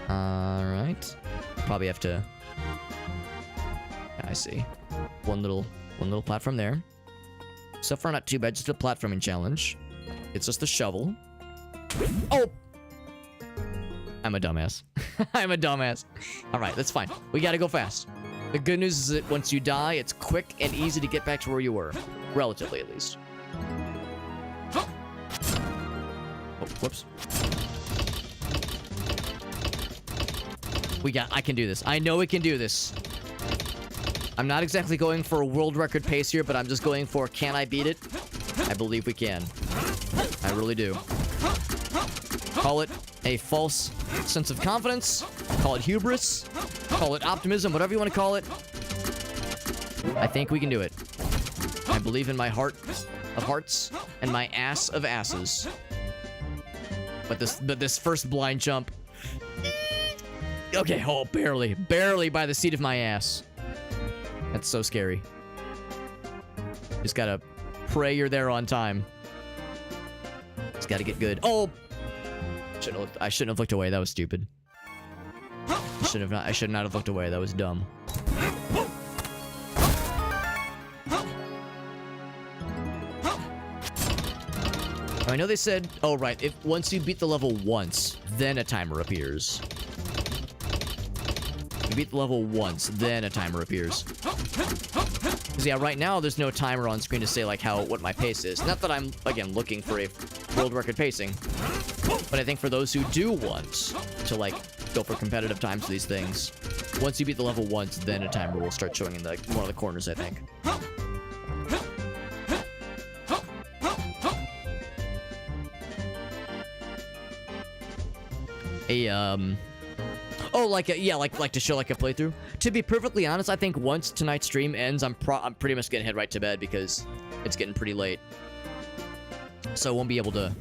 All right. Probably have to. Yeah, I see. One little platform there. So far, not too bad. Just a platforming challenge. It's just a shovel. Oh! I'm a dumbass. I'm a dumbass. All right, that's fine. We gotta go fast. The good news is that once you die, it's quick and easy to get back to where you were. Relatively, at least. Oh, whoops. I can do this. I know we can do this. I'm not exactly going for a world record pace here, but I'm just going for, can I beat it? I believe we can. I really do. Call it a false sense of confidence. Call it hubris. Call it optimism, whatever you want to call it. I think we can do it. I believe in my heart of hearts and my ass of asses. But this first blind jump. Okay, oh, barely by the seat of my ass. That's so scary. Just gotta pray you're there on time. Just gotta get good. Oh! I shouldn't have looked away. That was stupid. I should not have looked away. That was dumb. I know they said, oh right, if once you beat the level once, then a timer appears. You beat the level once, then a timer appears. Because yeah, right now there's no timer on screen to say like what my pace is. Not that I'm again looking for a world record pacing, but I think for those who do want to like go for competitive times for these things, once you beat the level once, then a timer will start showing in one of the corners, I think. Oh, like to show like a playthrough. To be perfectly honest, I think once tonight's stream ends, I'm pretty much gonna head right to bed because it's getting pretty late. So I won't be able to.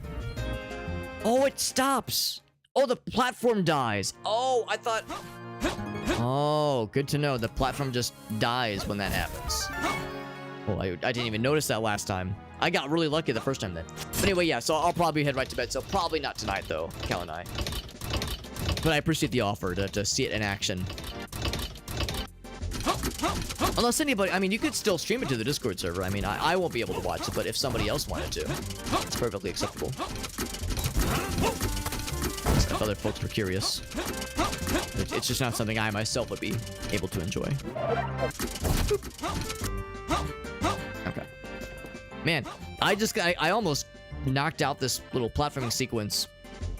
Oh, it stops. Oh, the platform dies. Oh, I thought. Oh, good to know. The platform just dies when that happens. Well, I didn't even notice that last time. I got really lucky the first time then. But anyway, yeah. So I'll probably head right to bed. So probably not tonight though, Cal and I. But I appreciate the offer to see it in action. Unless anybody, I mean, you could still stream it to the Discord server. I mean, I won't be able to watch it, but if somebody else wanted to, it's perfectly acceptable. So, if other folks were curious. It's just not something I myself would be able to enjoy. Okay. Man, I almost knocked out this little platforming sequence,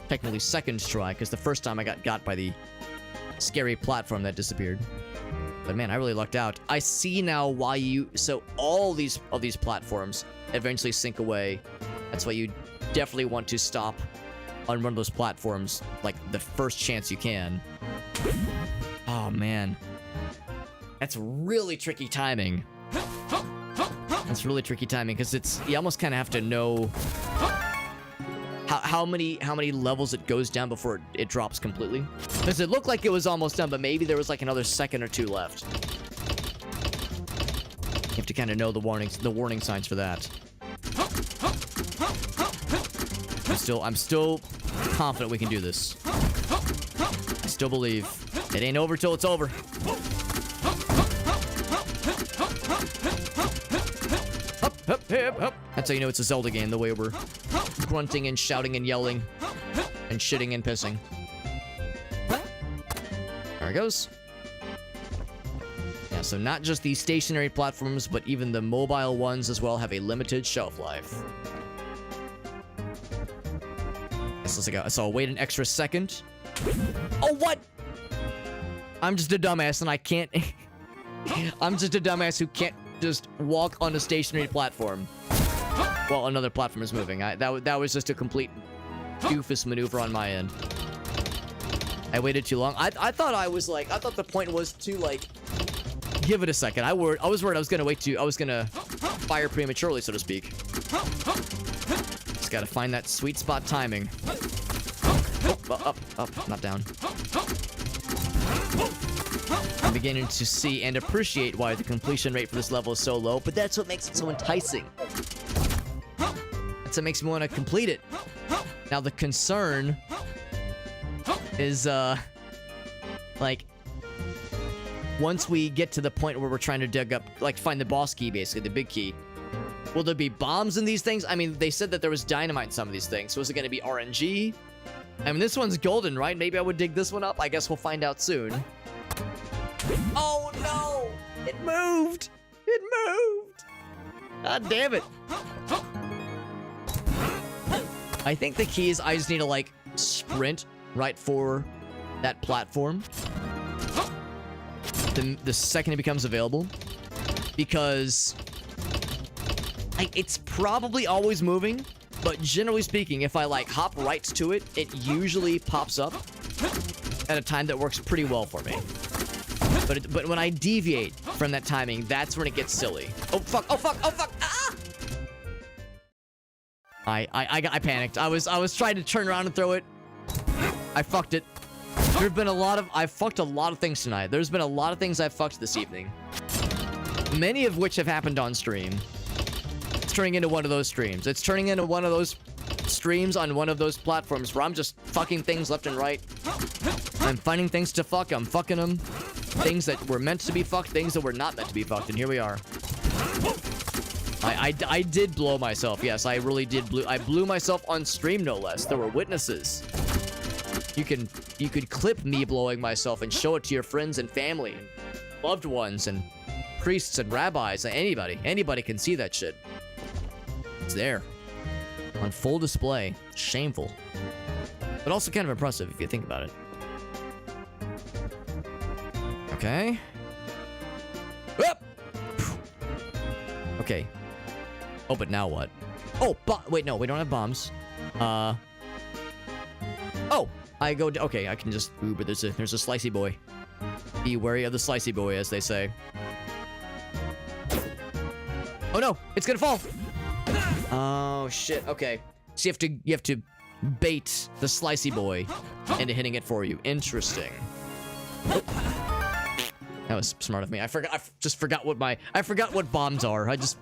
technically second try, because the first time I got by the scary platform that disappeared. But man, I really lucked out. I see now why so all of these platforms eventually sink away. That's why you definitely want to stop on one of those platforms, like, the first chance you can. Oh, man. That's really tricky timing. That's really tricky timing, because you almost kind of have to know how many levels it goes down before it drops completely. Because it looked like it was almost done, but maybe there was like another second or two left. You have to kind of know the warning signs for that. I'm still confident we can do this. I still believe. It ain't over till it's over. Up, up, up, up. That's how you know it's a Zelda game, the way we're grunting and shouting and yelling and shitting and pissing. There it goes. Yeah, so not just the stationary platforms, but even the mobile ones as well have a limited shelf life. So I'll wait an extra second. Oh, what? I'm just a dumbass and I can't... I'm just a dumbass who can't just walk on a stationary platform while another platform is moving. That was just a complete doofus maneuver on my end. I waited too long. I thought the point was to, like, give it a second. I was worried I was gonna fire prematurely, so to speak. Just gotta find that sweet spot timing. Oh, up, not down. I'm beginning to see and appreciate why the completion rate for this level is so low, but that's what makes it so enticing. That's what makes me want to complete it. Now, the concern is, like, once we get to the point where we're trying to dig up, like, find the boss key, basically, the big key, will there be bombs in these things? I mean, they said that there was dynamite in some of these things, so is it going to be RNG? I mean, this one's golden, right? Maybe I would dig this one up. I guess we'll find out soon. Oh, no! It moved! It moved! God damn it. I think the key is I just need to, like, sprint right for that platform the second it becomes available. Because it's probably always moving, but generally speaking, if I, like, hop right to it, it usually pops up at a time that works pretty well for me. But when I deviate from that timing, that's when it gets silly. Oh, fuck, oh, fuck, oh, fuck, ah! I panicked. I was trying to turn around and throw it. I fucked it. There've been I've fucked a lot of things tonight. There's been a lot of things I've fucked this evening. Many of which have happened on stream. It's turning into one of those streams. It's turning into one of those streams on one of those platforms where I'm just fucking things left and right. I'm finding things to fuck. I'm fucking them. Things that were meant to be fucked, things that were not meant to be fucked, and here we are. I did blow myself. Yes, I really did I blew myself on stream, no less. There were witnesses. You could clip me blowing myself and show it to your friends and family and loved ones and priests and rabbis. Anybody can see that shit. It's there. On full display. Shameful. But also kind of impressive if you think about it. Okay. Whoop! Okay. Oh, but now what? Oh, wait, no, we don't have bombs. Oh, I go. Okay, I can just. Ooh, but there's a slicey boy. Be wary of the slicey boy, as they say. Oh no, it's gonna fall. Oh shit. Okay, so you have to bait the slicey boy into hitting it for you. Interesting. Oh. That was smart of me. I just forgot what bombs are. I just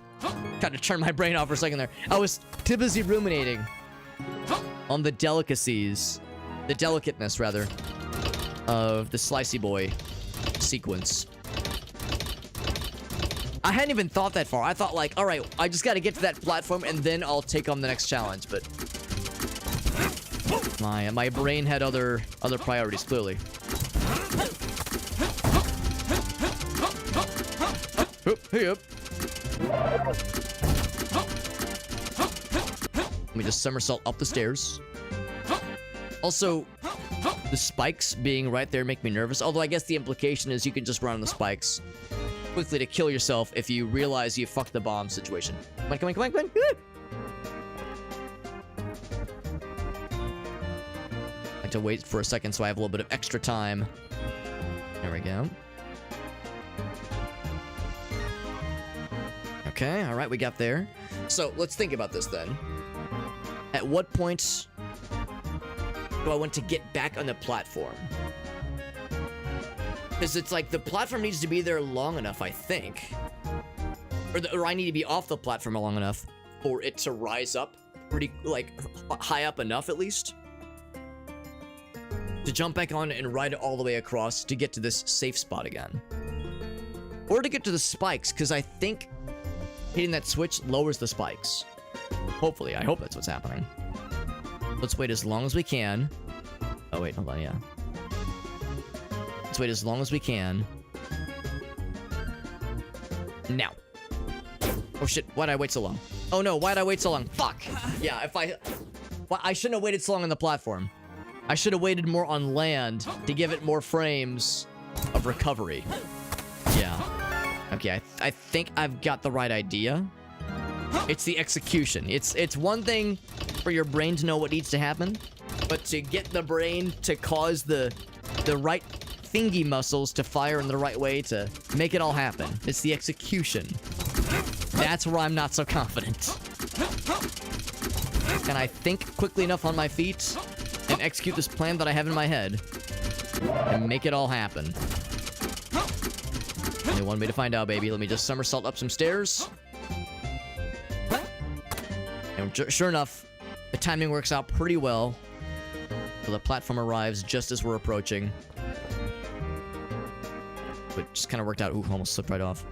kind of turned my brain off for a second there. I was too busy ruminating on the delicacies, the delicateness rather, of the slicey boy sequence. I hadn't even thought that far. I thought, like, all right, I just got to get to that platform and then I'll take on the next challenge. But My brain had other priorities, clearly. Hey up. Let me just somersault up the stairs. Also, the spikes being right there make me nervous. Although I guess the implication is you can just run on the spikes quickly to kill yourself if you realize you fucked the bomb situation. Come on, come on, come on, come on. I have to wait for a second so I have a little bit of extra time. There we go. Okay, alright, we got there. So, let's think about this then. At what point do I want to get back on the platform? Because it's like the platform needs to be there long enough, I think. Or I need to be off the platform long enough for it to rise up pretty, like, high up enough at least. To jump back on and ride it all the way across to get to this safe spot again. Or to get to the spikes, because I think hitting that switch lowers the spikes. Hopefully, I hope that's what's happening. Let's wait as long as we can. Oh wait, hold on, yeah. Let's wait as long as we can. Now. Oh shit, why'd I wait so long? Oh no, why'd I wait so long? Fuck! Yeah, well, I shouldn't have waited so long on the platform. I should have waited more on land to give it more frames of recovery. Yeah. Okay, I think I've got the right idea. It's the execution. It's one thing for your brain to know what needs to happen, but to get the brain to cause the right thingy muscles to fire in the right way to make it all happen. It's the execution. That's where I'm not so confident. Can I think quickly enough on my feet and execute this plan that I have in my head and make it all happen? Only one way to find out, baby. Let me just somersault up some stairs. And sure enough, the timing works out pretty well. So the platform arrives just as we're approaching. But just kind of worked out. Ooh, almost slipped right off.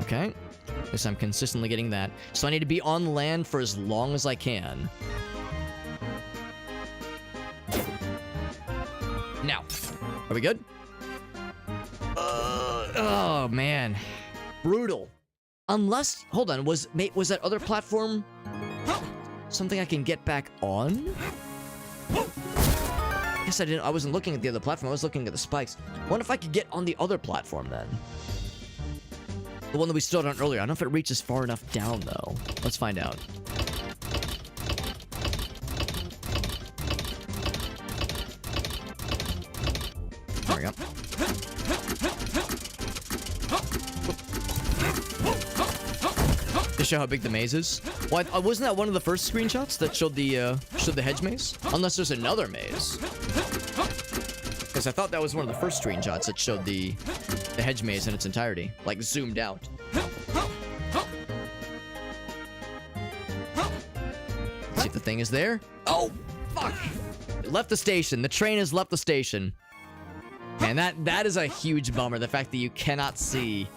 Okay. Guess I'm consistently getting that. So I need to be on land for as long as I can. Now. Are we good? Oh, man. Brutal. Unless... Hold on. Was that other platform something I can get back on? Guess I wasn't looking at the other platform. I was looking at the spikes. What if I could get on the other platform, then? The one that we stood on earlier. I don't know if it reaches far enough down, though. Let's find out. There we go. To show how big the maze is. Well, wasn't that one of the first screenshots that showed the hedge maze? Unless there's another maze. Because I thought that was one of the first screenshots that showed the hedge maze in its entirety, like zoomed out. Let's see if the thing is there. Oh, fuck! It left the station. The train has left the station. Man, that is a huge bummer. The fact that you cannot see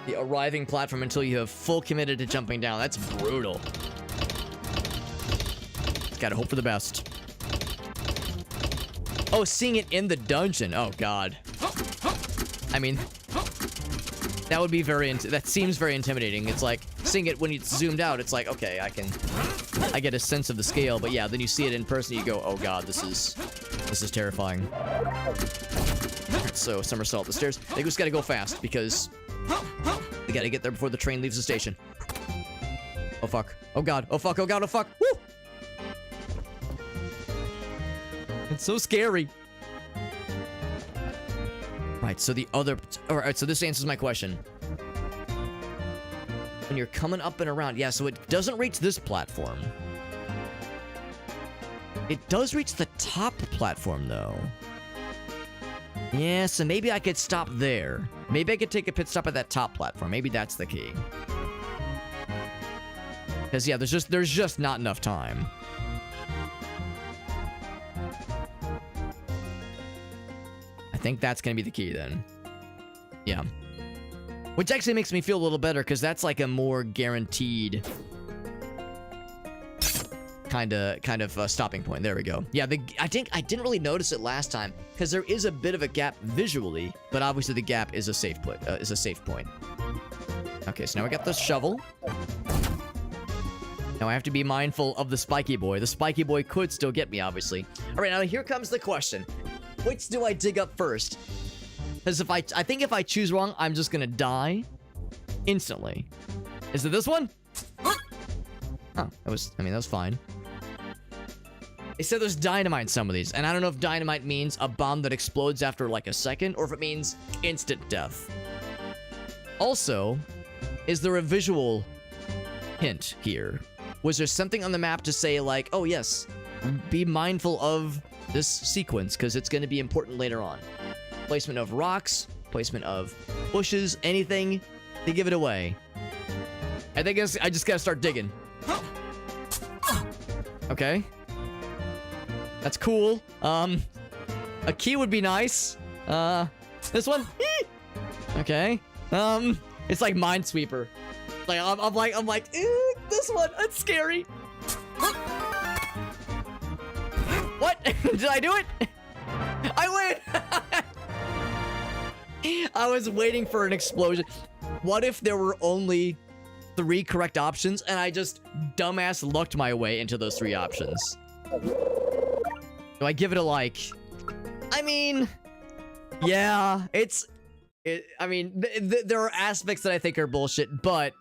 the arriving platform until you have full committed to jumping down. That's brutal. Gotta hope for the best. Oh, seeing it in the dungeon. Oh, God. I mean, that would be that seems very intimidating. It's like, seeing it when it's zoomed out, it's like, okay, I get a sense of the scale. But yeah, then you see it in person, you go, oh, God, this is terrifying. So, somersault the stairs. They just gotta go fast, because we gotta get there before the train leaves the station. Oh, fuck. Oh, God. Oh, fuck. Oh, God. Oh, fuck. Woo! It's so scary. Right, so the other... Alright, so this answers my question. When you're coming up and around... Yeah, so it doesn't reach this platform. It does reach the top platform, though. Yeah, so maybe I could stop there. Maybe I could take a pit stop at that top platform. Maybe that's the key. Because, yeah, there's just not enough time. I think that's gonna be the key, then. Yeah. Which actually makes me feel a little better, because that's like a more guaranteed kind of stopping point. There we go. Yeah, I think I didn't really notice it last time because there is a bit of a gap visually, but obviously the gap is a safe point. Okay, so now we got the shovel. Now I have to be mindful of the spiky boy. The spiky boy could still get me, obviously. All right, now here comes the question: which do I dig up first? Because I think if I choose wrong, I'm just gonna die instantly. Is it this one? Oh, that was fine. They said there's dynamite in some of these, and I don't know if dynamite means a bomb that explodes after like a second, or if it means instant death. Also, is there a visual hint here? Was there something on the map to say like, oh yes, be mindful of this sequence because it's going to be important later on? Placement of rocks, placement of bushes, anything to give it away. I think I just gotta start digging. Okay. That's cool. A key would be nice. This one? Okay. It's like Minesweeper. Like, I'm like, this one, that's scary. What? Did I do it? I win! I was waiting for an explosion. What if there were only 3 correct options and I just dumbass lucked my way into those 3 options? Do I give it a like? I mean, yeah, I mean, there are aspects that I think are bullshit, but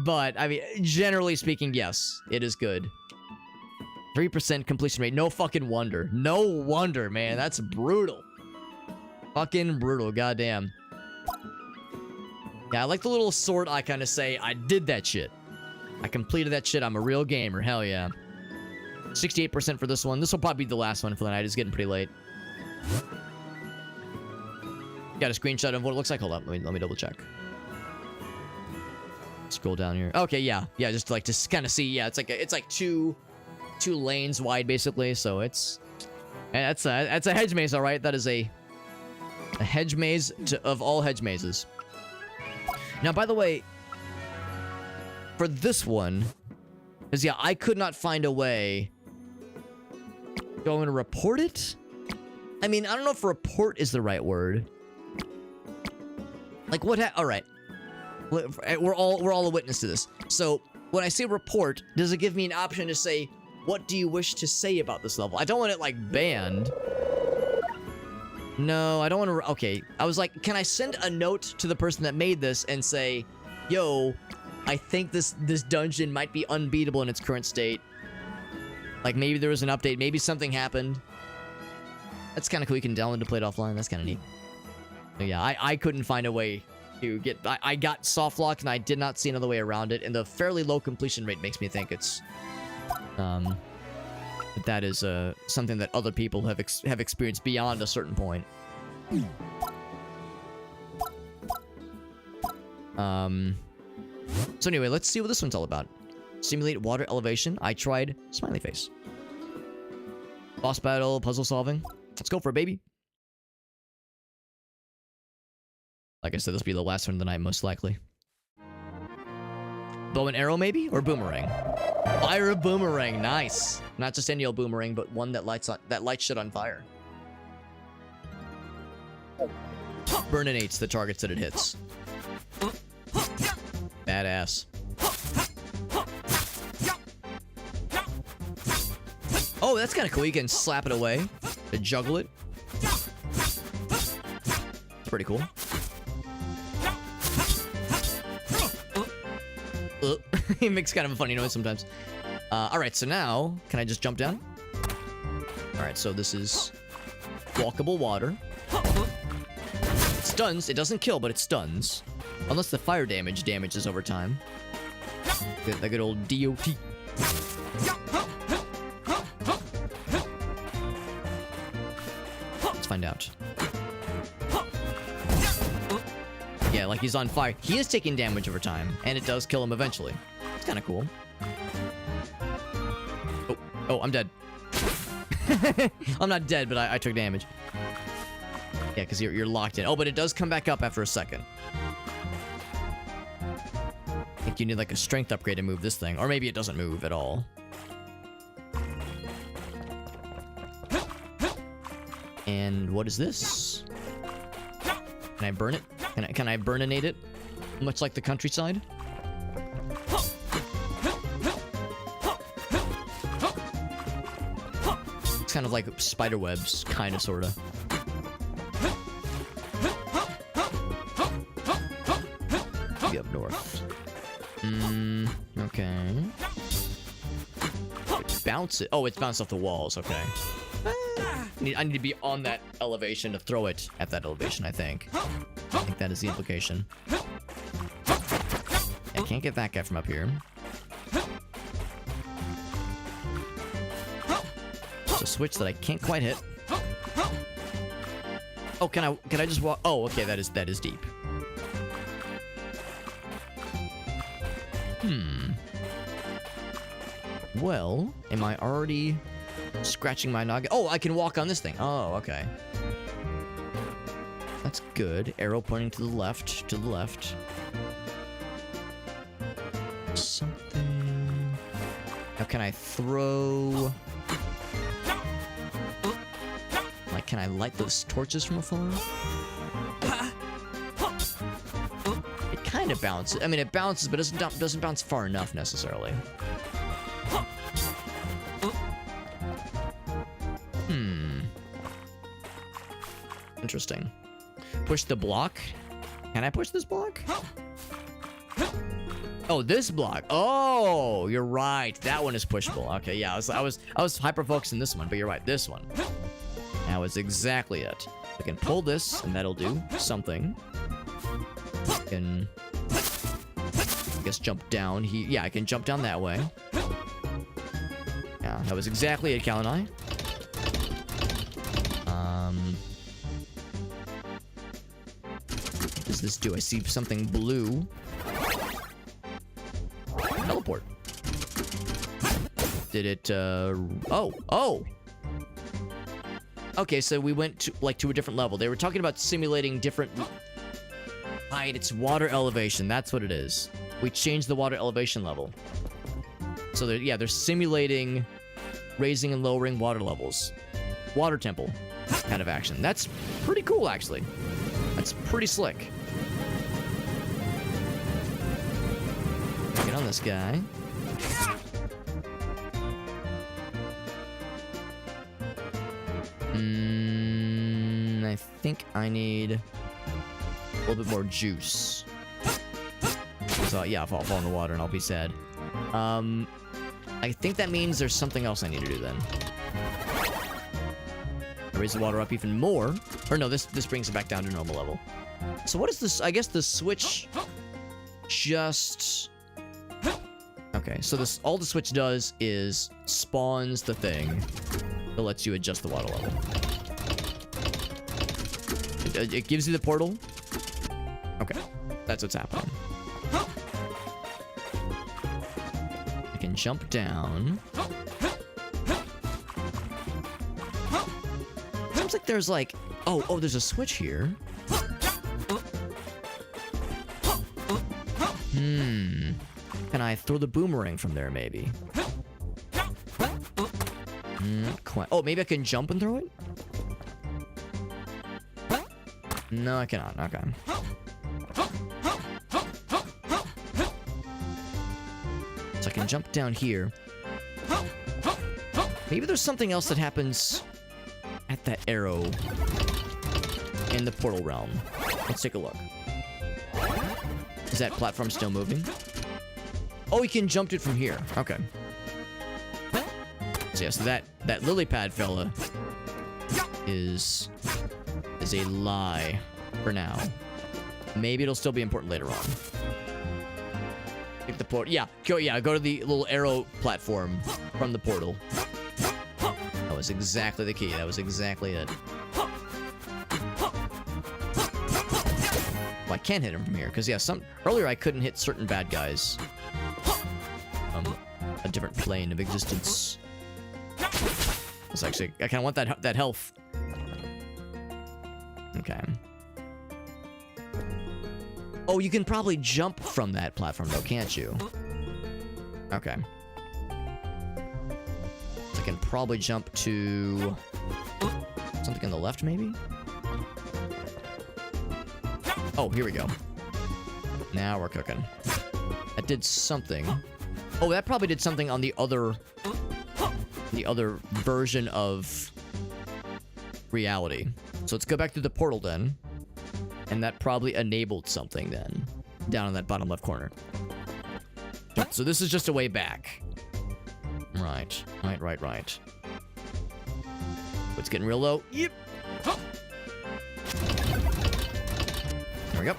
I mean, generally speaking, yes, it is good. 3% completion rate. No fucking wonder. No wonder, man. That's brutal. Fucking brutal. Goddamn. Yeah, I like the little sword icon to say, I did that shit. I completed that shit. I'm a real gamer. Hell yeah. 68% for this one. This will probably be the last one for the night. It's getting pretty late. Got a screenshot of what it looks like. Hold up. Let me double check. Scroll down here. Okay, yeah. Yeah, just like to kind of see. Yeah, it's like two lanes wide basically, so it's that's a hedge maze, all right. That is a hedge maze of all hedge mazes. Now, by the way, for this one, because yeah, I could not find a way. Do I want to report it? I mean, I don't know if report is the right word. Like what? All right, we're all a witness to this. So when I say report, does it give me an option to say, what do you wish to say about this level? I don't want it like banned. No, I don't want to. Okay, I was like, can I send a note to the person that made this and say, yo, I think this dungeon might be unbeatable in its current state. Like maybe there was an update, maybe something happened. That's kind of cool. You can download to play it offline. That's kind of neat. So yeah, I couldn't find a way to get. I got soft lock and I did not see another way around it. And the fairly low completion rate makes me think it's that is something that other people have experienced beyond a certain point. So anyway, let's see what this one's all about. Simulate water elevation. I tried smiley face. Boss battle, puzzle solving. Let's go for it, baby. Like I said, this will be the last one of the night, most likely. Bow and arrow, maybe? Or boomerang? Fire a boomerang. Nice. Not just any old boomerang, but one that lights shit on fire. Burninates the targets that it hits. Badass. Oh, that's kind of cool. You can slap it away to juggle it. It's pretty cool. It makes kind of a funny noise sometimes. Alright, so now, can I just jump down? Alright, so this is walkable water. It stuns. It doesn't kill, but it stuns. Unless the fire damage damages over time. The good old DOT. Let's find out. Yeah, like he's on fire. He is taking damage over time, and it does kill him eventually. It's kind of cool. Oh, I'm dead. I'm not dead, but I took damage. Yeah, because you're locked in. Oh, but it does come back up after a second. I think you need like a strength upgrade to move this thing. Or maybe it doesn't move at all. And what is this? Can I burn it? Can I burninate it? Much like the countryside? It's kind of like spider webs, kind of, sort of. Be up north. Okay. Bounce it. Oh, it's bounced off the walls. Okay. I need to be on that elevation to throw it at that elevation, I think. I think that is the implication. I can't get that guy from up here. It's a switch that I can't quite hit. Oh, can I just walk? Oh, okay, that is deep. Well, am I already scratching my noggin? Oh, I can walk on this thing. Oh, okay. That's good. Arrow pointing to the left, Something. Now, can I throw... Like, can I light those torches from afar? It kind of bounces. I mean, it bounces, but doesn't bounce far enough, necessarily. Interesting. Push the block. Can I push this block? Oh, this block. Oh, you're right. That one is pushable. Okay, yeah. I was hyper focusing this one, but you're right. This one. That was exactly it. I can pull this, and that'll do something. I can, I guess, jump down. Yeah, I can jump down that way. Yeah, that was exactly it, Cal and I. What does this do? I see something blue. Teleport. Did it, Oh! Okay, so we went to a different level. They were talking about simulating different... Right, it's water elevation. That's what it is. We changed the water elevation level. So, they're simulating raising and lowering water levels. Water temple kind of action. That's pretty cool, actually. That's pretty slick. Get on this guy. I think I need a little bit more juice. So, yeah, I'll fall in the water and I'll be sad. I think that means there's something else I need to do then. Raise the water up even more. Or no, this brings it back down to normal level. So what is this? I guess the switch just... Okay, so all the switch does is spawns the thing that lets you adjust the water level. It gives you the portal. Okay, that's what's happening. I can jump down. Seems like there's like... Oh, there's a switch here. Can I throw the boomerang from there, maybe? Not quite. Oh, maybe I can jump and throw it? No, I cannot. Okay. So I can jump down here. Maybe there's something else that happens at that arrow in the portal realm. Let's take a look. Is that platform still moving? Oh, you can jump it from here. Okay. So yeah, so that lily pad fella is a lie for now. Maybe it'll still be important later on. Pick the portal. Yeah, go to the little arrow platform from the portal. That was exactly the key. That was exactly it. Well, I can't hit him from here because yeah, earlier I couldn't hit certain bad guys. A different plane of existence. It's actually, I kind of want that health. Okay. Oh, you can probably jump from that platform though, can't you? Okay. I can probably jump to Something on the left, maybe? Oh, here we go. Now we're cooking. That did something. Oh, that probably did something on the other version of reality. So let's go back to the portal then. And that probably enabled something then. Down in that bottom left corner. So this is just a way back. Right. It's getting real low. Yep. There we go.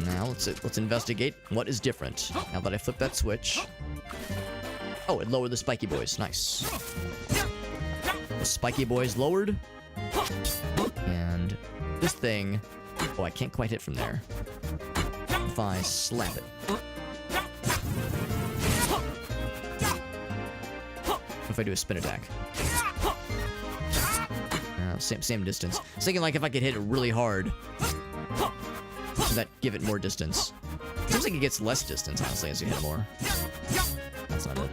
Now let's investigate what is different. Now that I flipped that switch. Oh, it lowered the spiky boys. Nice. The spiky boys lowered. And this thing... Oh, I can't quite hit from there. If I slap it. What if I do a spin attack? Same distance. I was thinking like if I could hit it really hard, would that give it more distance? Seems like it gets less distance, honestly, as you hit it more. That's not it.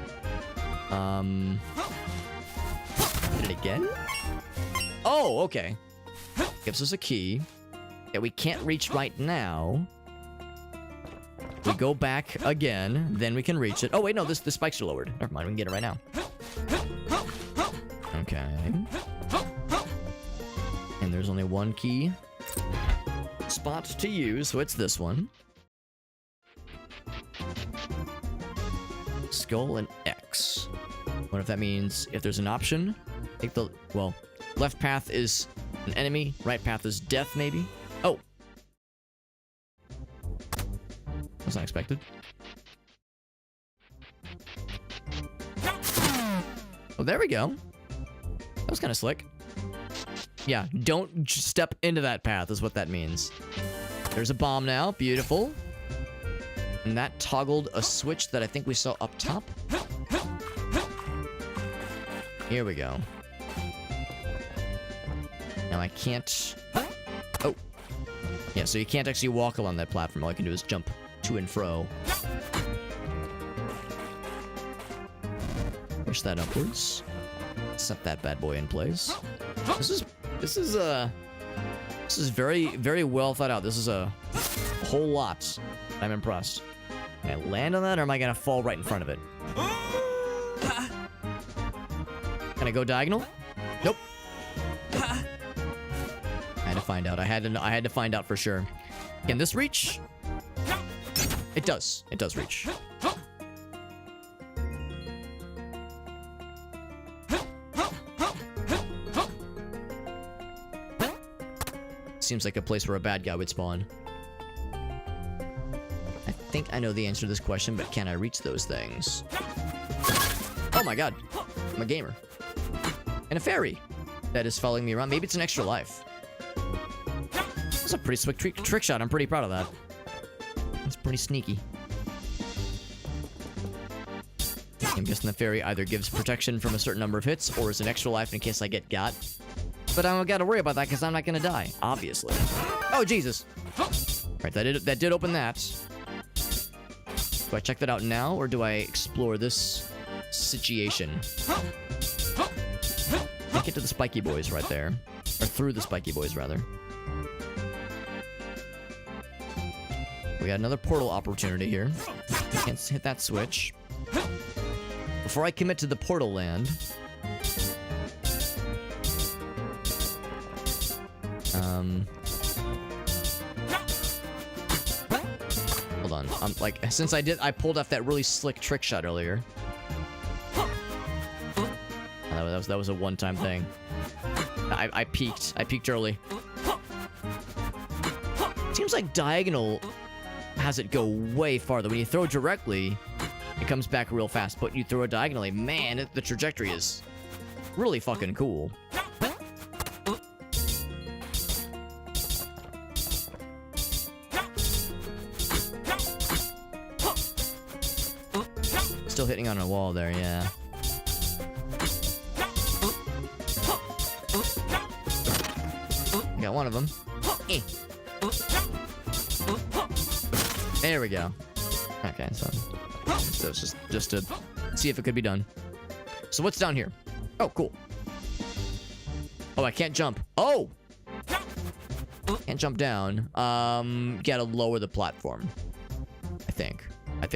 Hit it again? Oh, okay. Gives us a key that we can't reach right now. We go back again, then we can reach it. Oh, wait, no, the spikes are lowered. Never mind, we can get it right now. Okay. And there's only one key spot to use, so it's this one. Skull and X. What if that means if there's an option? Take the, well, left path is an enemy, right path is death, maybe? Oh. That's unexpected. Oh, there we go. That was kind of slick. Yeah, don't step into that path is what that means. There's a bomb now. Beautiful. And that toggled a switch that I think we saw up top. Here we go. Now I can't... Oh. Yeah, so you can't actually walk along that platform. All I can do is jump to and fro. Push that upwards. Set that bad boy in place. This is very, very well thought out. This is a whole lot. I'm impressed. Can I land on that, or am I gonna fall right in front of it? Can I go diagonal? Nope. I had to find out. I had to find out for sure. Can this reach? It does. It does reach. Seems like a place where a bad guy would spawn. I think I know the answer to this question, but can I reach those things? Oh my god. I'm a gamer. And a fairy that is following me around. Maybe it's an extra life. That's a pretty slick trick shot. I'm pretty proud of that. That's pretty sneaky. I'm guessing the fairy either gives protection from a certain number of hits or is an extra life in case I get got. But I don't gotta worry about that because I'm not gonna die, obviously. Oh, Jesus. Right, that did open that. Do I check that out now, or do I explore this situation? I get to the spiky boys right there. Or through the spiky boys, rather. We got another portal opportunity here. Can't hit that switch. Before I commit to the portal land... Hold on. Since I pulled off that really slick trick shot earlier. That was a one-time thing. I peeked. I peeked early. Seems like diagonal has it go way farther. When you throw directly, it comes back real fast. But you throw it diagonally, man, the trajectory is really fucking cool. Still hitting on a wall there, yeah. Got one of them. There we go. Okay, so it's just to see if it could be done. So what's down here? Oh, cool. Oh, I can't jump. Oh! Can't jump down. Gotta lower the platform. I think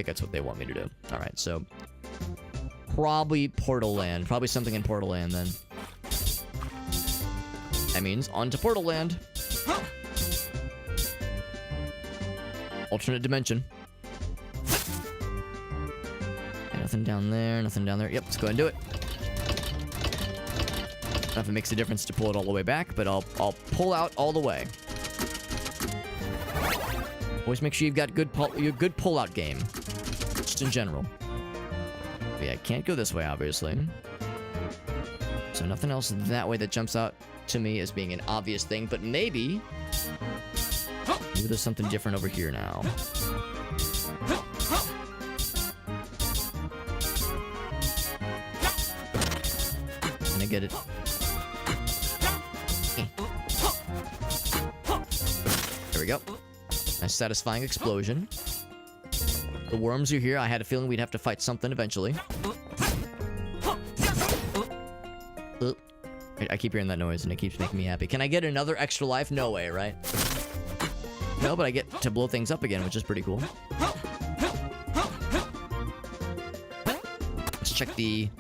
that's what they want me to do. Alright, so... probably Portal Land. Probably something in Portal Land, then. That means on to Portal Land. Alternate dimension. Nothing down there, nothing down there. Yep, let's go ahead and do it. I don't know if it makes a difference to pull it all the way back, but I'll pull out all the way. Always make sure you've got your good pull-out game. Just in general. But yeah, I can't go this way, obviously. So nothing else that way that jumps out to me as being an obvious thing, but maybe there's something different over here now. Can I get it? There we go. Nice satisfying explosion. The worms are here. I had a feeling we'd have to fight something eventually. I keep hearing that noise and it keeps making me happy. Can I get another extra life? No way, right? No, but I get to blow things up again, which is pretty cool. Let's check the...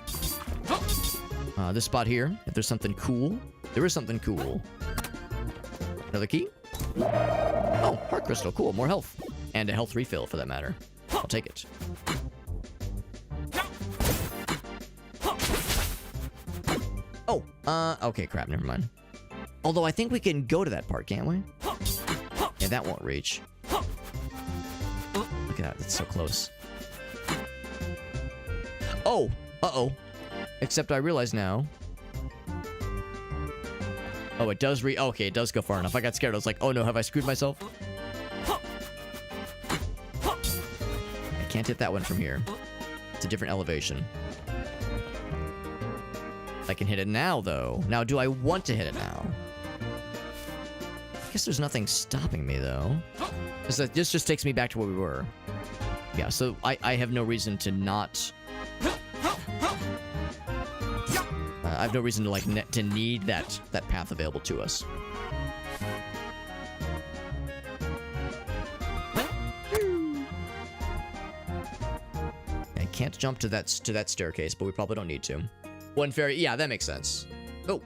this spot here. If there's something cool. There is something cool. Another key? Oh, heart crystal. Cool. More health. And a health refill, for that matter. I'll take it. Oh, okay, crap, never mind. Although I think we can go to that part, can't we? Yeah, that won't reach. Look at that, that's so close. Oh, uh-oh. Except I realize now... Oh, it does okay, it does go far enough. I got scared. I was like, oh no, have I screwed myself? I can't hit that one from here. It's a different elevation. I can hit it now, though. Now, do I want to hit it now? I guess there's nothing stopping me, though. Because this just takes me back to where we were. Yeah, so I have no reason to not... I have no reason to, like, to need that path available to us. I can't jump to that staircase, but we probably don't need to. One fairy, yeah, that makes sense. Oh,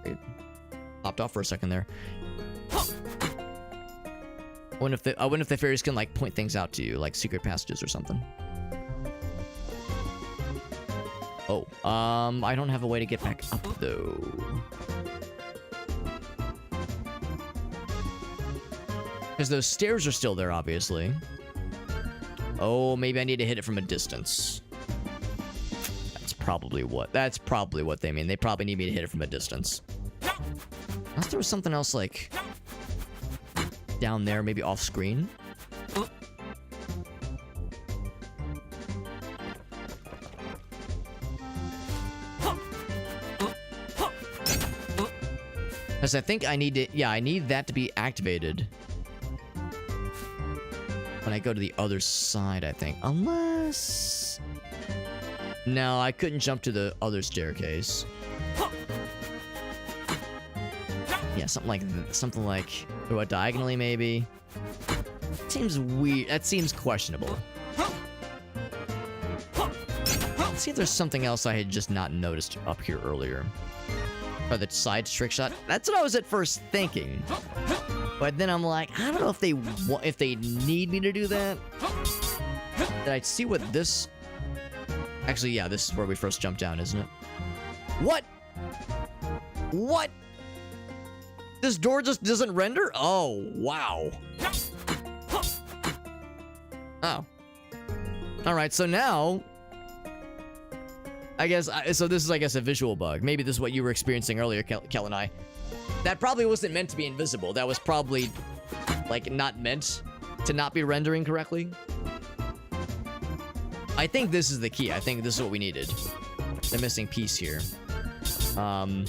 it popped off for a second there. I wonder if the fairies can like point things out to you, like secret passages or something. Oh, I don't have a way to get back up though. Because those stairs are still there, obviously. Oh, maybe I need to hit it from a distance. That's probably what they mean. They probably need me to hit it from a distance. Unless there was something else like down there, maybe off screen. Because I think I need to, yeah, I need that to be activated when I go to the other side, I think. Unless... No, I couldn't jump to the other staircase. Yeah, something like go out diagonally, maybe. Seems weird. That seems questionable. Let's see if there's something else I had just not noticed up here earlier. Or the side trick shot. That's what I was at first thinking. But then I'm like, I don't know if they need me to do that. Did I see what this... Actually, yeah, this is where we first jumped down, isn't it? What? What? This door just doesn't render? Oh, wow. Oh. Alright, so now... I guess, so this is, I guess, a visual bug. Maybe this is what you were experiencing earlier, Kel and I. That probably wasn't meant to be invisible. That was probably, like, not meant to not be rendering correctly. I think this is the key. I think this is what we needed. The missing piece here. I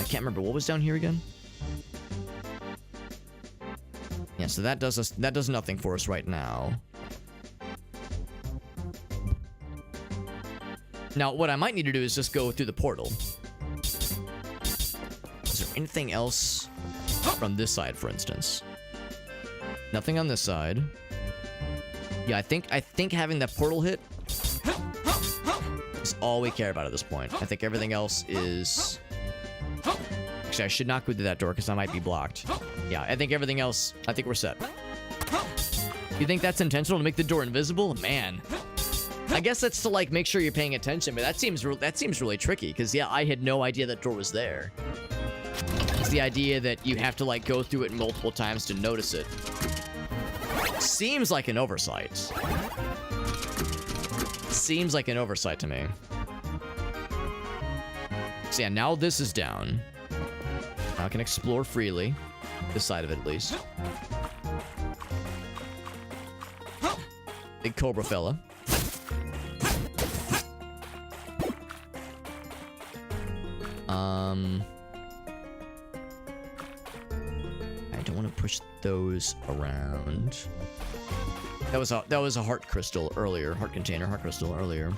can't remember. What was down here again? Yeah, so that does nothing for us right now. Now, what I might need to do is just go through the portal. Is there anything else from this side, for instance? Nothing on this side. Yeah, I think having that portal hit is all we care about at this point. I think everything else is... Actually, I should not go through that door because I might be blocked. Yeah, I think everything else... I think we're set. You think that's intentional to make the door invisible? Man. I guess that's to, like, make sure you're paying attention, but that seems really tricky, because, yeah, I had no idea that door was there. It's the idea that you have to, like, go through it multiple times to notice it. Seems like an oversight. Seems like an oversight to me. So, yeah, now this is down. Now I can explore freely. This side of it, at least. Big cobra fella. I don't want to push those around. That was a heart crystal earlier. Heart container, heart crystal earlier.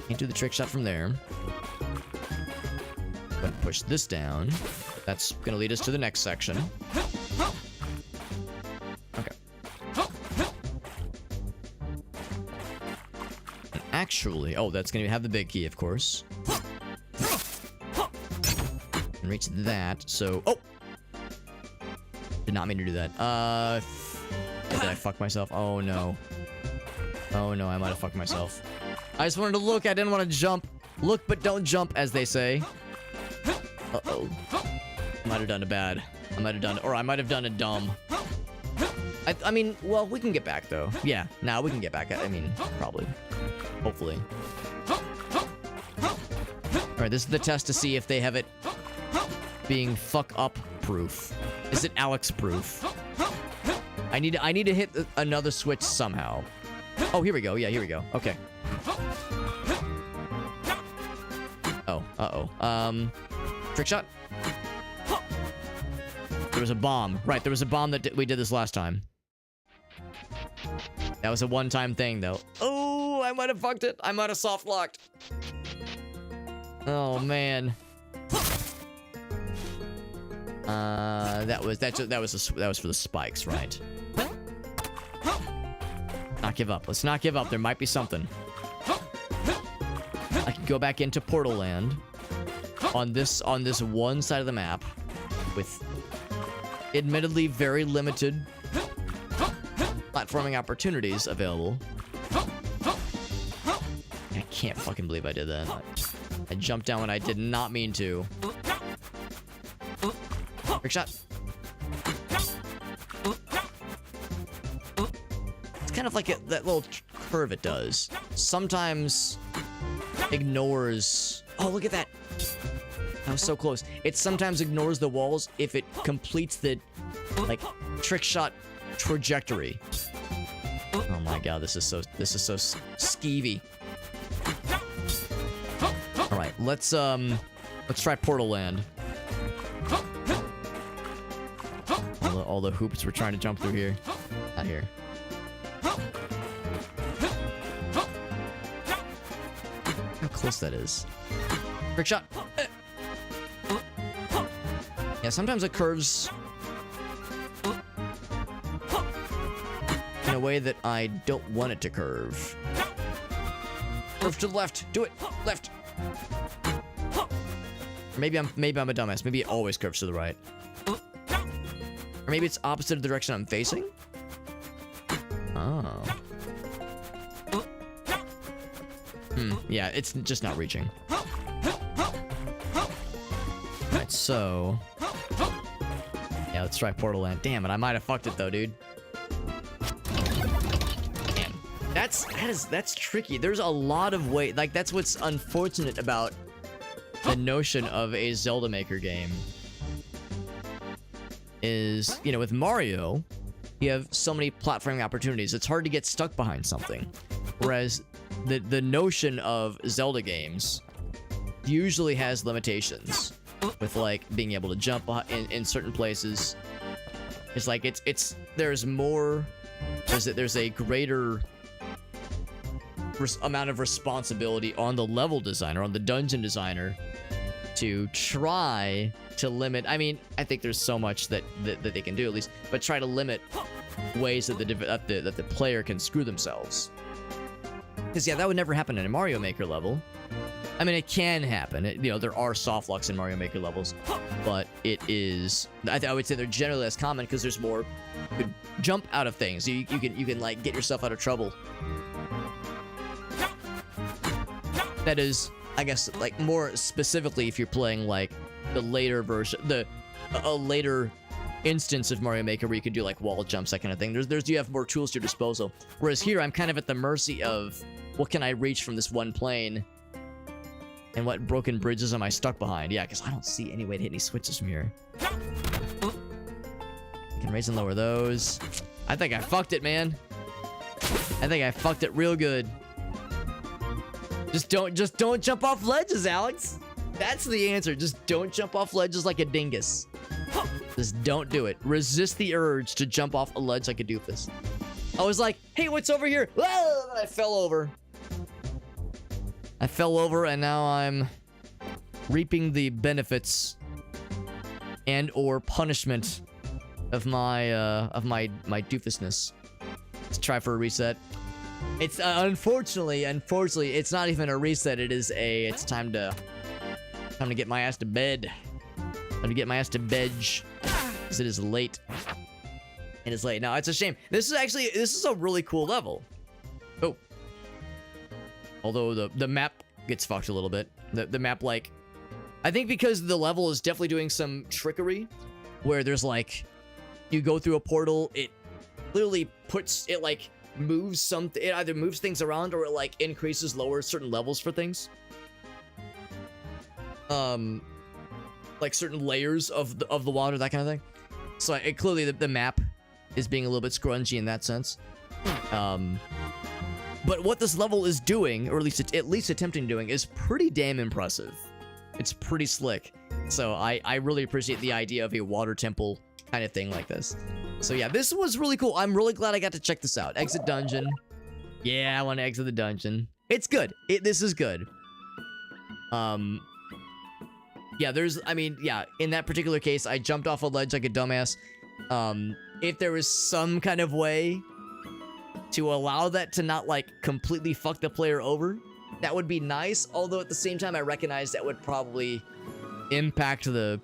Can't do the trick shot from there. Gonna push this down. That's gonna lead us to the next section. Okay. And actually, oh, that's gonna have the big key, of course. And reach that, so... Oh! Did not mean to do that. Did I fuck myself? Oh, no. Oh, no, I might have fucked myself. I just wanted to look. I didn't want to jump. Look, but don't jump, as they say. Uh-oh. I might have done it bad. I might have done it, or I might have done it dumb. I mean, well, we can get back, though. Yeah, now we can get back. I mean, probably. Hopefully. Alright, this is the test to see if they have it being fuck-up proof. Is it Alex proof? I need to hit another switch somehow. Oh, here we go. Yeah, here we go. Okay. Oh, uh-oh. Trick shot. There was a bomb. Right, there was a bomb that we did this last time. That was a one-time thing, though. Oh, I might have fucked it. I might have soft-locked. Oh, man. That was for the spikes, right? Not give up. Let's not give up. There might be something. I can go back into Portal Land on this one side of the map with admittedly very limited platforming opportunities available. I can't fucking believe I did that. I jumped down when I did not mean to. Trick shot. It's kind of like that little curve it does. Sometimes ignores... Oh, look at that. That was so close. It sometimes ignores the walls if it completes the, like, trick shot trajectory. Oh my god, this is so skeevy. All right, let's try Portal Land. All the hoops we're trying to jump through here. Not here. How close that is. Trick shot. Yeah, sometimes it curves in a way that I don't want it to curve. Curve to the left. Do it. Left. Or maybe I'm a dumbass. Maybe it always curves to the right. Or maybe it's opposite of the direction I'm facing? Oh. Yeah, it's just not reaching. Alright, so... Yeah, let's try Portal Land. Damn it, I might have fucked it though, dude. Damn. That's tricky. There's a lot of ways. Like, that's what's unfortunate about the notion of a Zelda Maker game. Is, you know, with Mario, you have so many platforming opportunities. It's hard to get stuck behind something. Whereas the notion of Zelda games usually has limitations with, like, being able to jump in certain places. It's like there's more there's a greater amount of responsibility on the level designer, on the dungeon designer, to try to limit. I mean, I think there's so much that they can do at least, but try to limit ways that the player can screw themselves. Because yeah, that would never happen in a Mario Maker level. I mean, it can happen. There are soft locks in Mario Maker levels, but it is. I would say they're generally less common because there's more. You could jump out of things. You can like get yourself out of trouble. That is, I guess, like more specifically if you're playing like the later version, a later instance of Mario Maker where you could do like wall jumps, that kind of thing. You have more tools to your disposal. Whereas here, I'm kind of at the mercy of what can I reach from this one plane, and what broken bridges am I stuck behind? Yeah, because I don't see any way to hit any switches from here. I can raise and lower those. I think I fucked it, man. I think I fucked it real good. Just don't jump off ledges, Alex. That's the answer. Just don't jump off ledges like a dingus. Just don't do it. Resist the urge to jump off a ledge like a doofus. I was like, hey, what's over here? Ah, I fell over. And now I'm reaping the benefits and or punishment of my doofusness. Let's try for a reset. It's unfortunately, it's not even a reset. It's time to get my ass to bed. Time to get my ass to bed. Because it is late. It is late. Now, it's a shame. This is a really cool level. Oh. Although the map gets fucked a little bit. The map, like, I think because the level is definitely doing some trickery where there's like, you go through a portal, it literally moves something. It either moves things around or it like increases, lowers certain levels for things. Like certain layers of the water, that kind of thing. So clearly the map is being a little bit scrungy in that sense. But what this level is doing, or at least attempting doing, is pretty damn impressive. It's pretty slick. So I really appreciate the idea of a water temple kind of thing like this. So yeah, this was really cool. I'm really glad I got to check this out. Exit dungeon. Yeah, I want to exit the dungeon. It's good. This is good. Yeah, in that particular case, I jumped off a ledge like a dumbass. If there was some kind of way to allow that to not, like, completely fuck the player over, that would be nice. Although, at the same time, I recognize that would probably impact the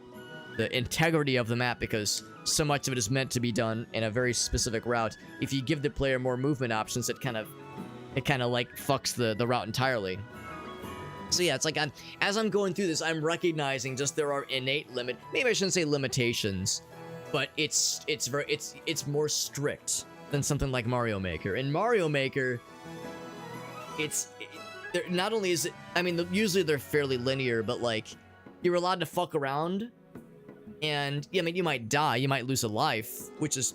integrity of the map, because so much of it is meant to be done in a very specific route. If you give the player more movement options, it kind of like fucks the route entirely. So yeah, it's like as I'm going through this, I'm recognizing just there are innate maybe I shouldn't say limitations, but it's more strict than something like Mario Maker. In Mario Maker, not only is it, I mean, usually they're fairly linear, but like you're allowed to fuck around, and yeah, I mean, you might die, you might lose a life, which is,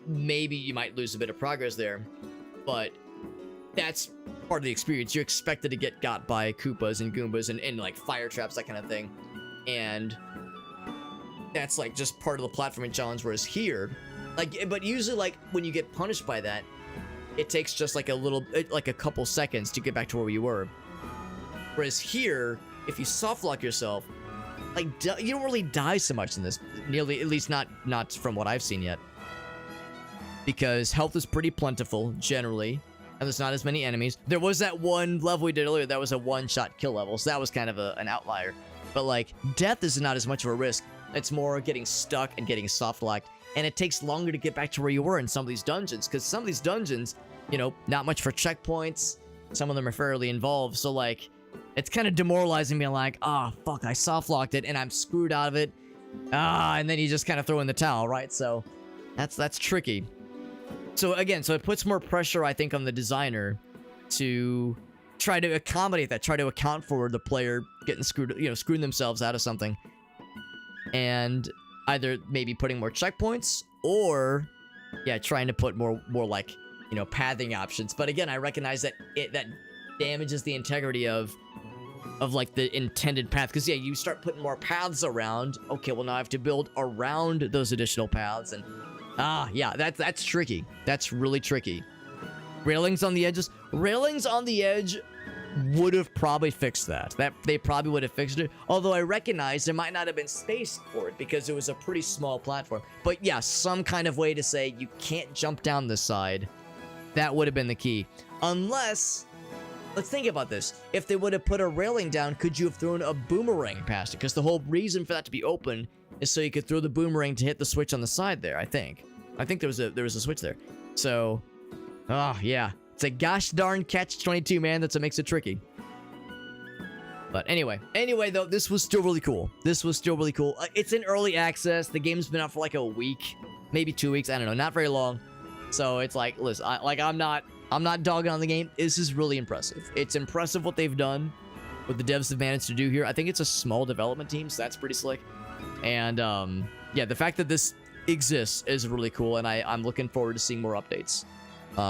maybe you might lose a bit of progress there, but that's part of the experience. You're expected to get got by Koopas and Goombas and like fire traps, that kind of thing. And that's like just part of the platforming challenge. Whereas here, but usually like when you get punished by that, it takes just like a couple seconds to get back to where you were. Whereas here, if you soft lock yourself, like you don't really die so much in this, nearly, at least not from what I've seen yet. Because health is pretty plentiful generally. And there's not as many enemies. There was that one level we did earlier that was a one-shot kill level, so that was kind of an outlier. But like, death is not as much of a risk. It's more getting stuck and getting soft-locked, and it takes longer to get back to where you were in some of these dungeons, because some of these dungeons, not much for checkpoints. Some of them are fairly involved, so like, it's kind of demoralizing being like, fuck, I soft-locked it, and I'm screwed out of it. And then you just kind of throw in the towel, right? So, that's tricky. So again, it puts more pressure, I think, on the designer to try to accommodate that, try to account for the player getting screwing themselves out of something. And either maybe putting more checkpoints or, yeah, trying to put more like, pathing options. But again, I recognize that that damages the integrity of like the intended path. Because yeah, you start putting more paths around. Okay, well now I have to build around those additional paths, and yeah, that's tricky. That's really tricky. Railings on the edges. Railings on the edge would have probably fixed that. They probably would have fixed it. Although I recognize there might not have been space for it because it was a pretty small platform. But yeah, some kind of way to say you can't jump down this side. That would have been the key. Unless, let's think about this. If they would have put a railing down, could you have thrown a boomerang past it? Because the whole reason for that to be open is so you could throw the boomerang to hit the switch on the side there, I think. I think there was a switch there. So, yeah. It's a gosh darn catch-22, man. That's what makes it tricky. But anyway, though, this was still really cool. This was still really cool. It's in early access. The game's been out for like a week, maybe 2 weeks. I don't know, not very long. So it's like, listen, I'm not dogging on the game. This is really impressive. It's impressive what they've done, what the devs have managed to do here. I think it's a small development team, so that's pretty slick. And yeah, the fact that this exists is really cool, and I'm looking forward to seeing more updates.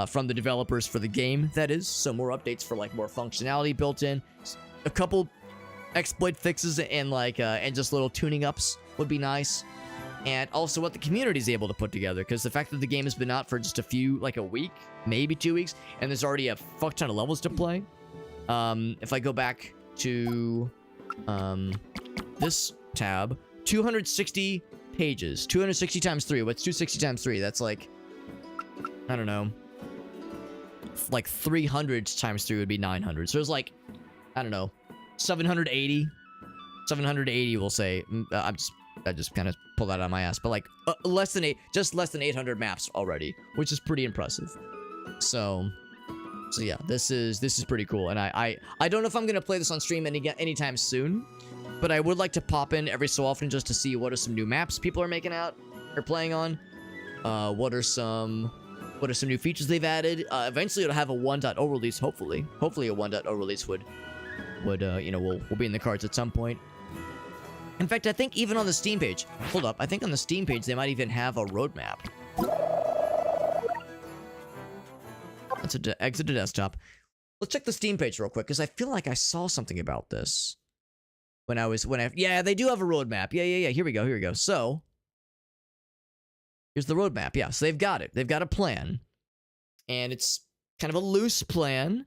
From the developers for the game, that is. So more updates for like more functionality built in, a couple exploit fixes, and like and just little tuning ups would be nice. And also what the community is able to put together, because the fact that the game has been out for just like a week, maybe 2 weeks, and there's already a fuck ton of levels to play. If I go back to this tab, 260 pages, 260 times 3. What's 260 times 3? That's like, I don't know, like 300 times 3 would be 900. So there's like, I don't know, 780 we'll say. I just kind of pulled that out of my ass, but like less than 800 maps already, which is pretty impressive. So yeah, this is pretty cool. And I don't know if I'm gonna play this on stream anytime soon, but I would like to pop in every so often just to see what are some new maps people are making out or playing on. What are some new features they've added? Eventually it'll have a 1.0 release, hopefully. Hopefully a 1.0 release would you know, will be in the cards at some point. In fact, I think even on the Steam page, hold up, I think on the Steam page they might even have a roadmap. Let's exit the desktop. Let's check the Steam page real quick, because I feel like I saw something about this yeah, they do have a roadmap. Yeah, here we go. So here's the roadmap. Yeah, so they've got it. They've got a plan. And it's kind of a loose plan.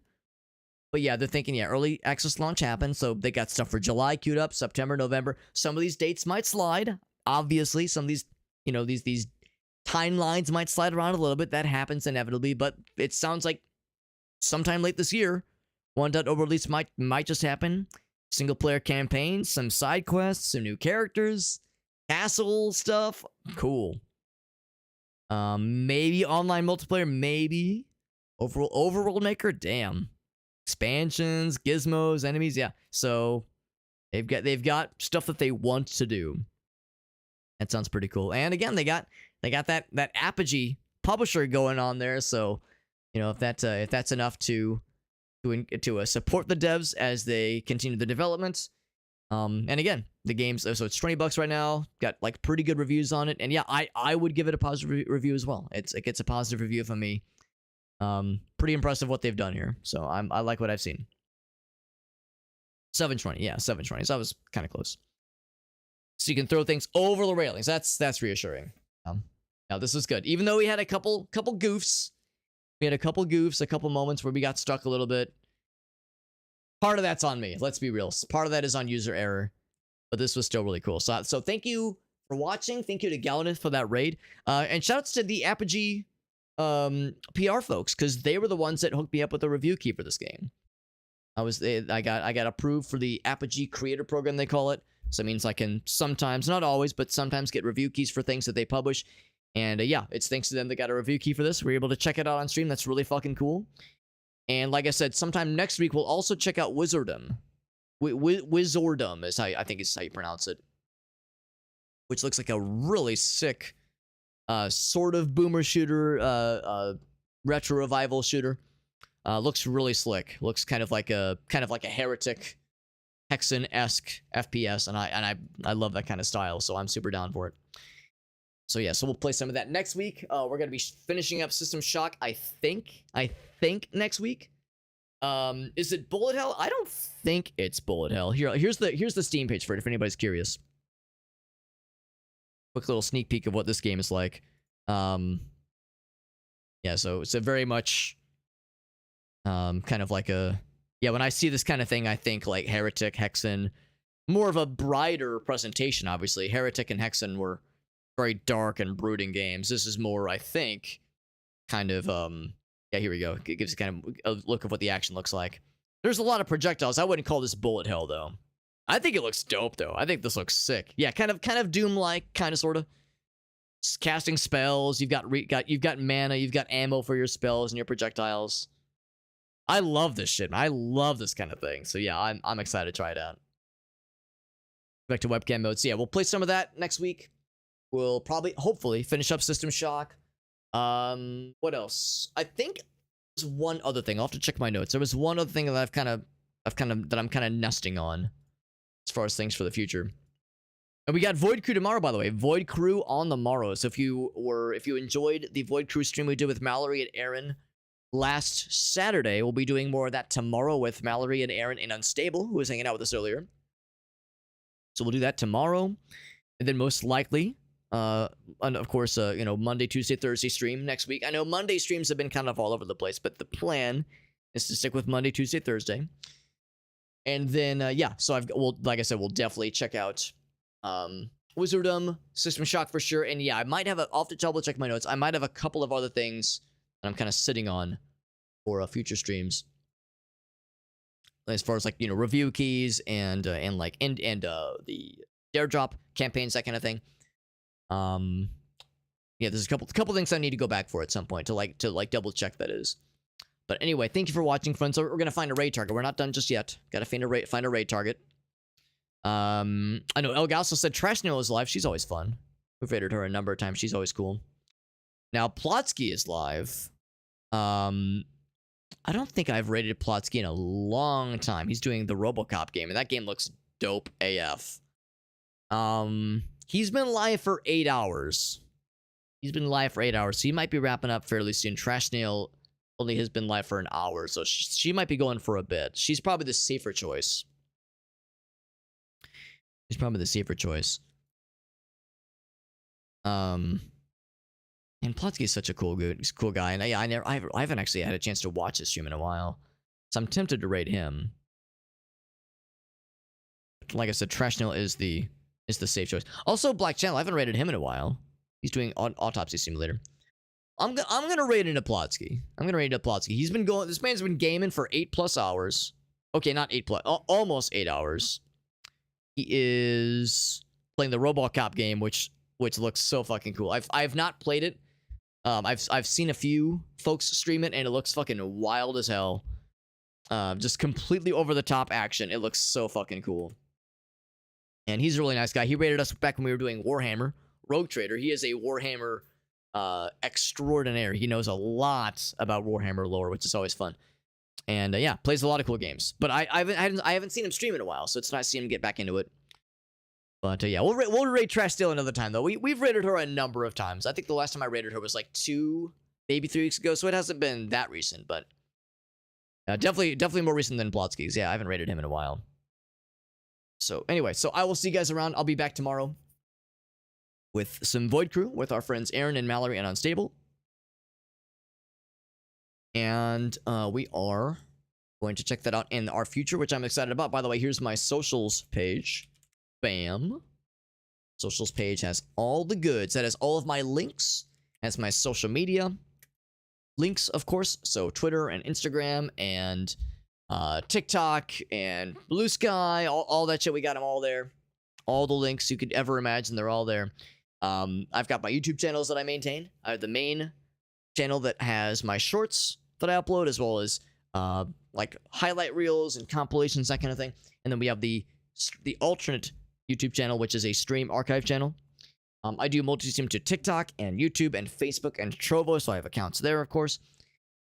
But yeah, they're thinking, yeah, early access launch happened. So they got stuff for July queued up, September, November. Some of these dates might slide. Obviously, some of these, you know, these timelines might slide around a little bit. That happens inevitably. But it sounds like sometime late this year, 1.0 release might just happen. Single player campaign, some side quests, some new characters, castle stuff. Cool. Maybe online multiplayer, maybe. Overworld Maker, damn. Expansions, gizmos, enemies, yeah. So they've got stuff that they want to do. That sounds pretty cool. And again, they got that Apogee publisher going on there. So, you know, if that's enough to support the devs as they continue the development. And again, the game's so it's $20 right now. Got like pretty good reviews on it, and yeah, I would give it a positive review as well. It gets a positive review from me. Pretty impressive what they've done here. So I like what I've seen. 720, yeah, 720. So I was kind of close. So you can throw things over the railings. That's reassuring. Now this is good. Even though we had a couple goofs. We had a couple moments where we got stuck a little bit. Part of that's on me. Let's be real. Part of that is on user error. But this was still really cool. So thank you for watching. Thank you to Galanith for that raid. And shoutouts to the Apogee PR folks, because they were the ones that hooked me up with a review key for this game. I got approved for the Apogee Creator Program, they call it. So it means I can sometimes, not always, but sometimes get review keys for things that they publish. And yeah, it's thanks to them they got a review key for this. We're able to check it out on stream. That's really fucking cool. And like I said, sometime next week, we'll also check out Wizardom. Wizardom is how I think is how you pronounce it. Which looks like a really sick sort of boomer shooter, retro revival shooter. Looks really slick. Looks kind of like a Heretic Hexen-esque FPS, and I love that kind of style, so I'm super down for it. So yeah, so we'll play some of that next week. We're gonna be finishing up System Shock, I think next week. Is it bullet hell? I don't think it's bullet hell. Here's the Steam page for it if anybody's curious. Quick little sneak peek of what this game is like. Yeah, so it's a very much kind of like a, yeah, when I see this kind of thing, I think like Heretic, Hexen, more of a brighter presentation, obviously. Heretic and Hexen were very dark and brooding games. This is more, I think, kind of, yeah, here we go. It gives kind of a look of what the action looks like. There's a lot of projectiles. I wouldn't call this bullet hell, though. I think it looks dope, though. I think this looks sick. Yeah, kind of Doom-like, kind of, sort of. Casting spells. You've got mana. You've got ammo for your spells and your projectiles. I love this shit, man. I love this kind of thing. So yeah, I'm excited to try it out. Back to webcam mode. So yeah, we'll play some of that next week. We'll probably, hopefully, finish up System Shock. What else? I think there's one other thing. I'll have to check my notes. There was one other thing that I'm kind of nesting on as far as things for the future. And we got Void Crew tomorrow, by the way. Void Crew on the morrow. So if you enjoyed the Void Crew stream we did with Mallory and Aaron last Saturday, we'll be doing more of that tomorrow with Mallory and Aaron and Unstable, who was hanging out with us earlier. So we'll do that tomorrow. And then most likely, and of course, Monday, Tuesday, Thursday stream next week. I know Monday streams have been kind of all over the place, but the plan is to stick with Monday, Tuesday, Thursday. And then, yeah, so like I said, we'll definitely check out Wizardom, System Shock for sure. And yeah, I'll have to double check my notes. I might have a couple of other things that I'm kind of sitting on for future streams. As far as like, review keys and the airdrop campaigns, that kind of thing. Yeah, there's a couple things I need to go back for at some point to double check that is. But anyway, thank you for watching, friends. We're gonna find a raid target. We're not done just yet. Gotta find a raid target. I know El Galso said Trash Nail is live. She's always fun. We've raided her a number of times. She's always cool. Now Plotsky is live. I don't think I've rated Plotsky in a long time. He's doing the RoboCop game, and that game looks dope AF. He's been live for 8 hours. So he might be wrapping up fairly soon. Trash Nail only has been live for an hour, so she might be going for a bit. She's probably the safer choice. And Plotsky is such a cool guy, and I haven't actually had a chance to watch his stream in a while, so I'm tempted to rate him. Like I said, Trash Nail is the safe choice. Also, Black Channel, I haven't rated him in a while. He's doing Autopsy Simulator. I'm gonna rate into Plotsky. This man's been gaming for 8+ hours. Okay, not 8+, almost 8 hours. He is playing the RoboCop game, which looks so fucking cool. I've not played it. I've seen a few folks stream it, and it looks fucking wild as hell. Just completely over the top action. It looks so fucking cool. And he's a really nice guy. He rated us back when we were doing Warhammer. Rogue Trader. He is a Warhammer extraordinaire. He knows a lot about Warhammer lore, which is always fun. And yeah, plays a lot of cool games. But I haven't seen him stream in a while, so it's nice to see him get back into it. But yeah, we'll rate Trash Steel another time though. We've rated her a number of times. I think the last time I rated her was like 2, maybe 3 weeks ago, so it hasn't been that recent. But definitely more recent than Plotsky's. Yeah, I haven't rated him in a while. So anyway, so I will see you guys around. I'll be back tomorrow with some Void Crew with our friends Aaron and Mallory and Unstable. And we are going to check that out in our future, which I'm excited about. By the way, here's my socials page. Bam. Socials page has all the goods. That has all of my links. Has my social media links, of course. So Twitter and Instagram and TikTok and Blue Sky, all that shit. We got them all there. All the links you could ever imagine, they're all there. I've got my YouTube channels that I maintain. I have the main channel that has my shorts that I upload, as well as like highlight reels and compilations, that kind of thing. And then we have the alternate YouTube channel, which is a stream archive channel. I do multi-stream to TikTok and YouTube and Facebook and Trovo, so I have accounts there, of course.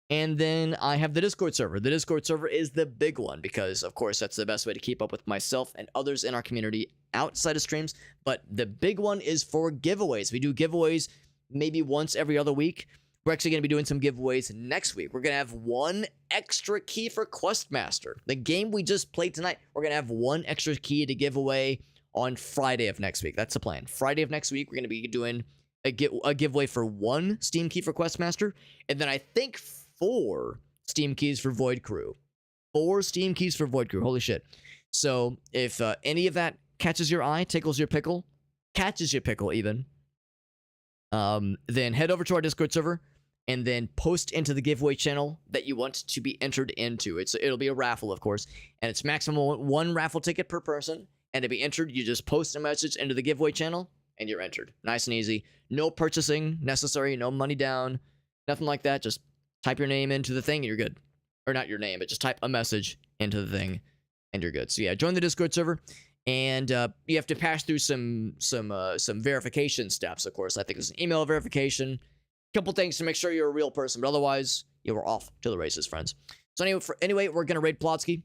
And then I have the Discord server. The Discord server is the big one because, of course, that's the best way to keep up with myself and others in our community outside of streams. But the big one is for giveaways. We do giveaways maybe once every other week. We're actually going to be doing some giveaways next week. We're going to have one extra key for Questmaster. The game we just played tonight, we're going to have one extra key to give away on Friday of next week. That's the plan. Friday of next week, we're going to be doing a giveaway for one Steam key for Questmaster, and then I think 4 Steam keys for Void Crew. 4 Steam keys for Void Crew. Holy shit. So if any of that catches your eye, tickles your pickle, catches your pickle even, then head over to our Discord server and then post into the giveaway channel that you want to be entered into. It'll be a raffle, of course, and it's maximum 1 raffle ticket per person. And to be entered, you just post a message into the giveaway channel, and you're entered. Nice and easy. No purchasing necessary, no money down, nothing like that. Just type your name into the thing, and you're good. Or not your name, but just type a message into the thing, and you're good. So yeah, join the Discord server, and you have to pass through some verification steps, of course. I think there's an email verification, couple things to make sure you're a real person, but otherwise, you are off to the races, friends. So anyway, we're gonna raid Plotsky,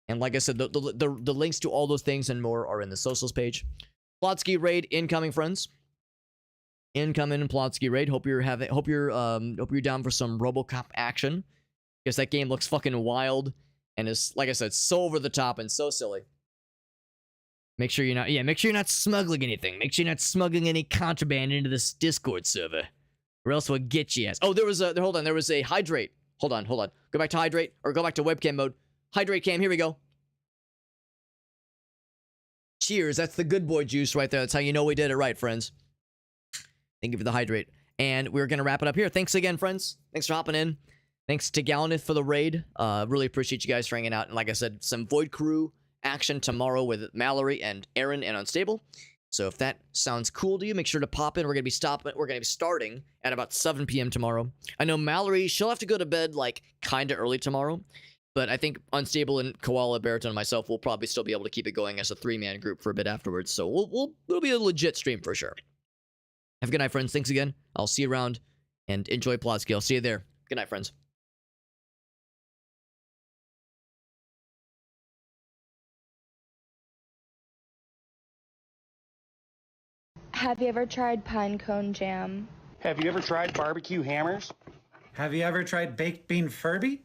and like I said, the links to all those things and more are in the socials page. Plotsky raid incoming, friends. Incoming in Plotsky raid. Hope you're down for some RoboCop action, because that game looks fucking wild and is, like I said, so over the top and so silly. Make sure you're not smuggling anything. Make sure you're not smuggling any contraband into this Discord server, or else we'll get you ass. Oh, there was a hydrate. Hold on. Go back to hydrate, or go back to webcam mode. Hydrate cam, here we go. Cheers, that's the good boy juice right there. That's how you know we did it right, friends. Thank you for the hydrate. And we're going to wrap it up here. Thanks again, friends. Thanks for hopping in. Thanks to Gallanith for the raid. Really appreciate you guys for hanging out. And like I said, some Void Crew action tomorrow with Mallory and Aaron and Unstable. So if that sounds cool to you, make sure to pop in. We're going to be starting at about 7 p.m. tomorrow. I know Mallory, she'll have to go to bed like kind of early tomorrow. But I think Unstable and Koala, Baritone, and myself will probably still be able to keep it going as a 3-man group for a bit afterwards. So it'll be a legit stream for sure. Have a good night, friends. Thanks again. I'll see you around, and enjoy Plotsky. I'll see you there. Good night, friends. Have you ever tried pine cone jam? Have you ever tried barbecue hammers? Have you ever tried baked bean Furby?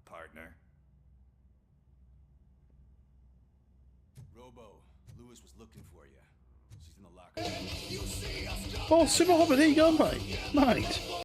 Partner. Robo, Lewis was looking for you. She's in the locker room. Oh, Super Hobbit, there you go, mate. Mate.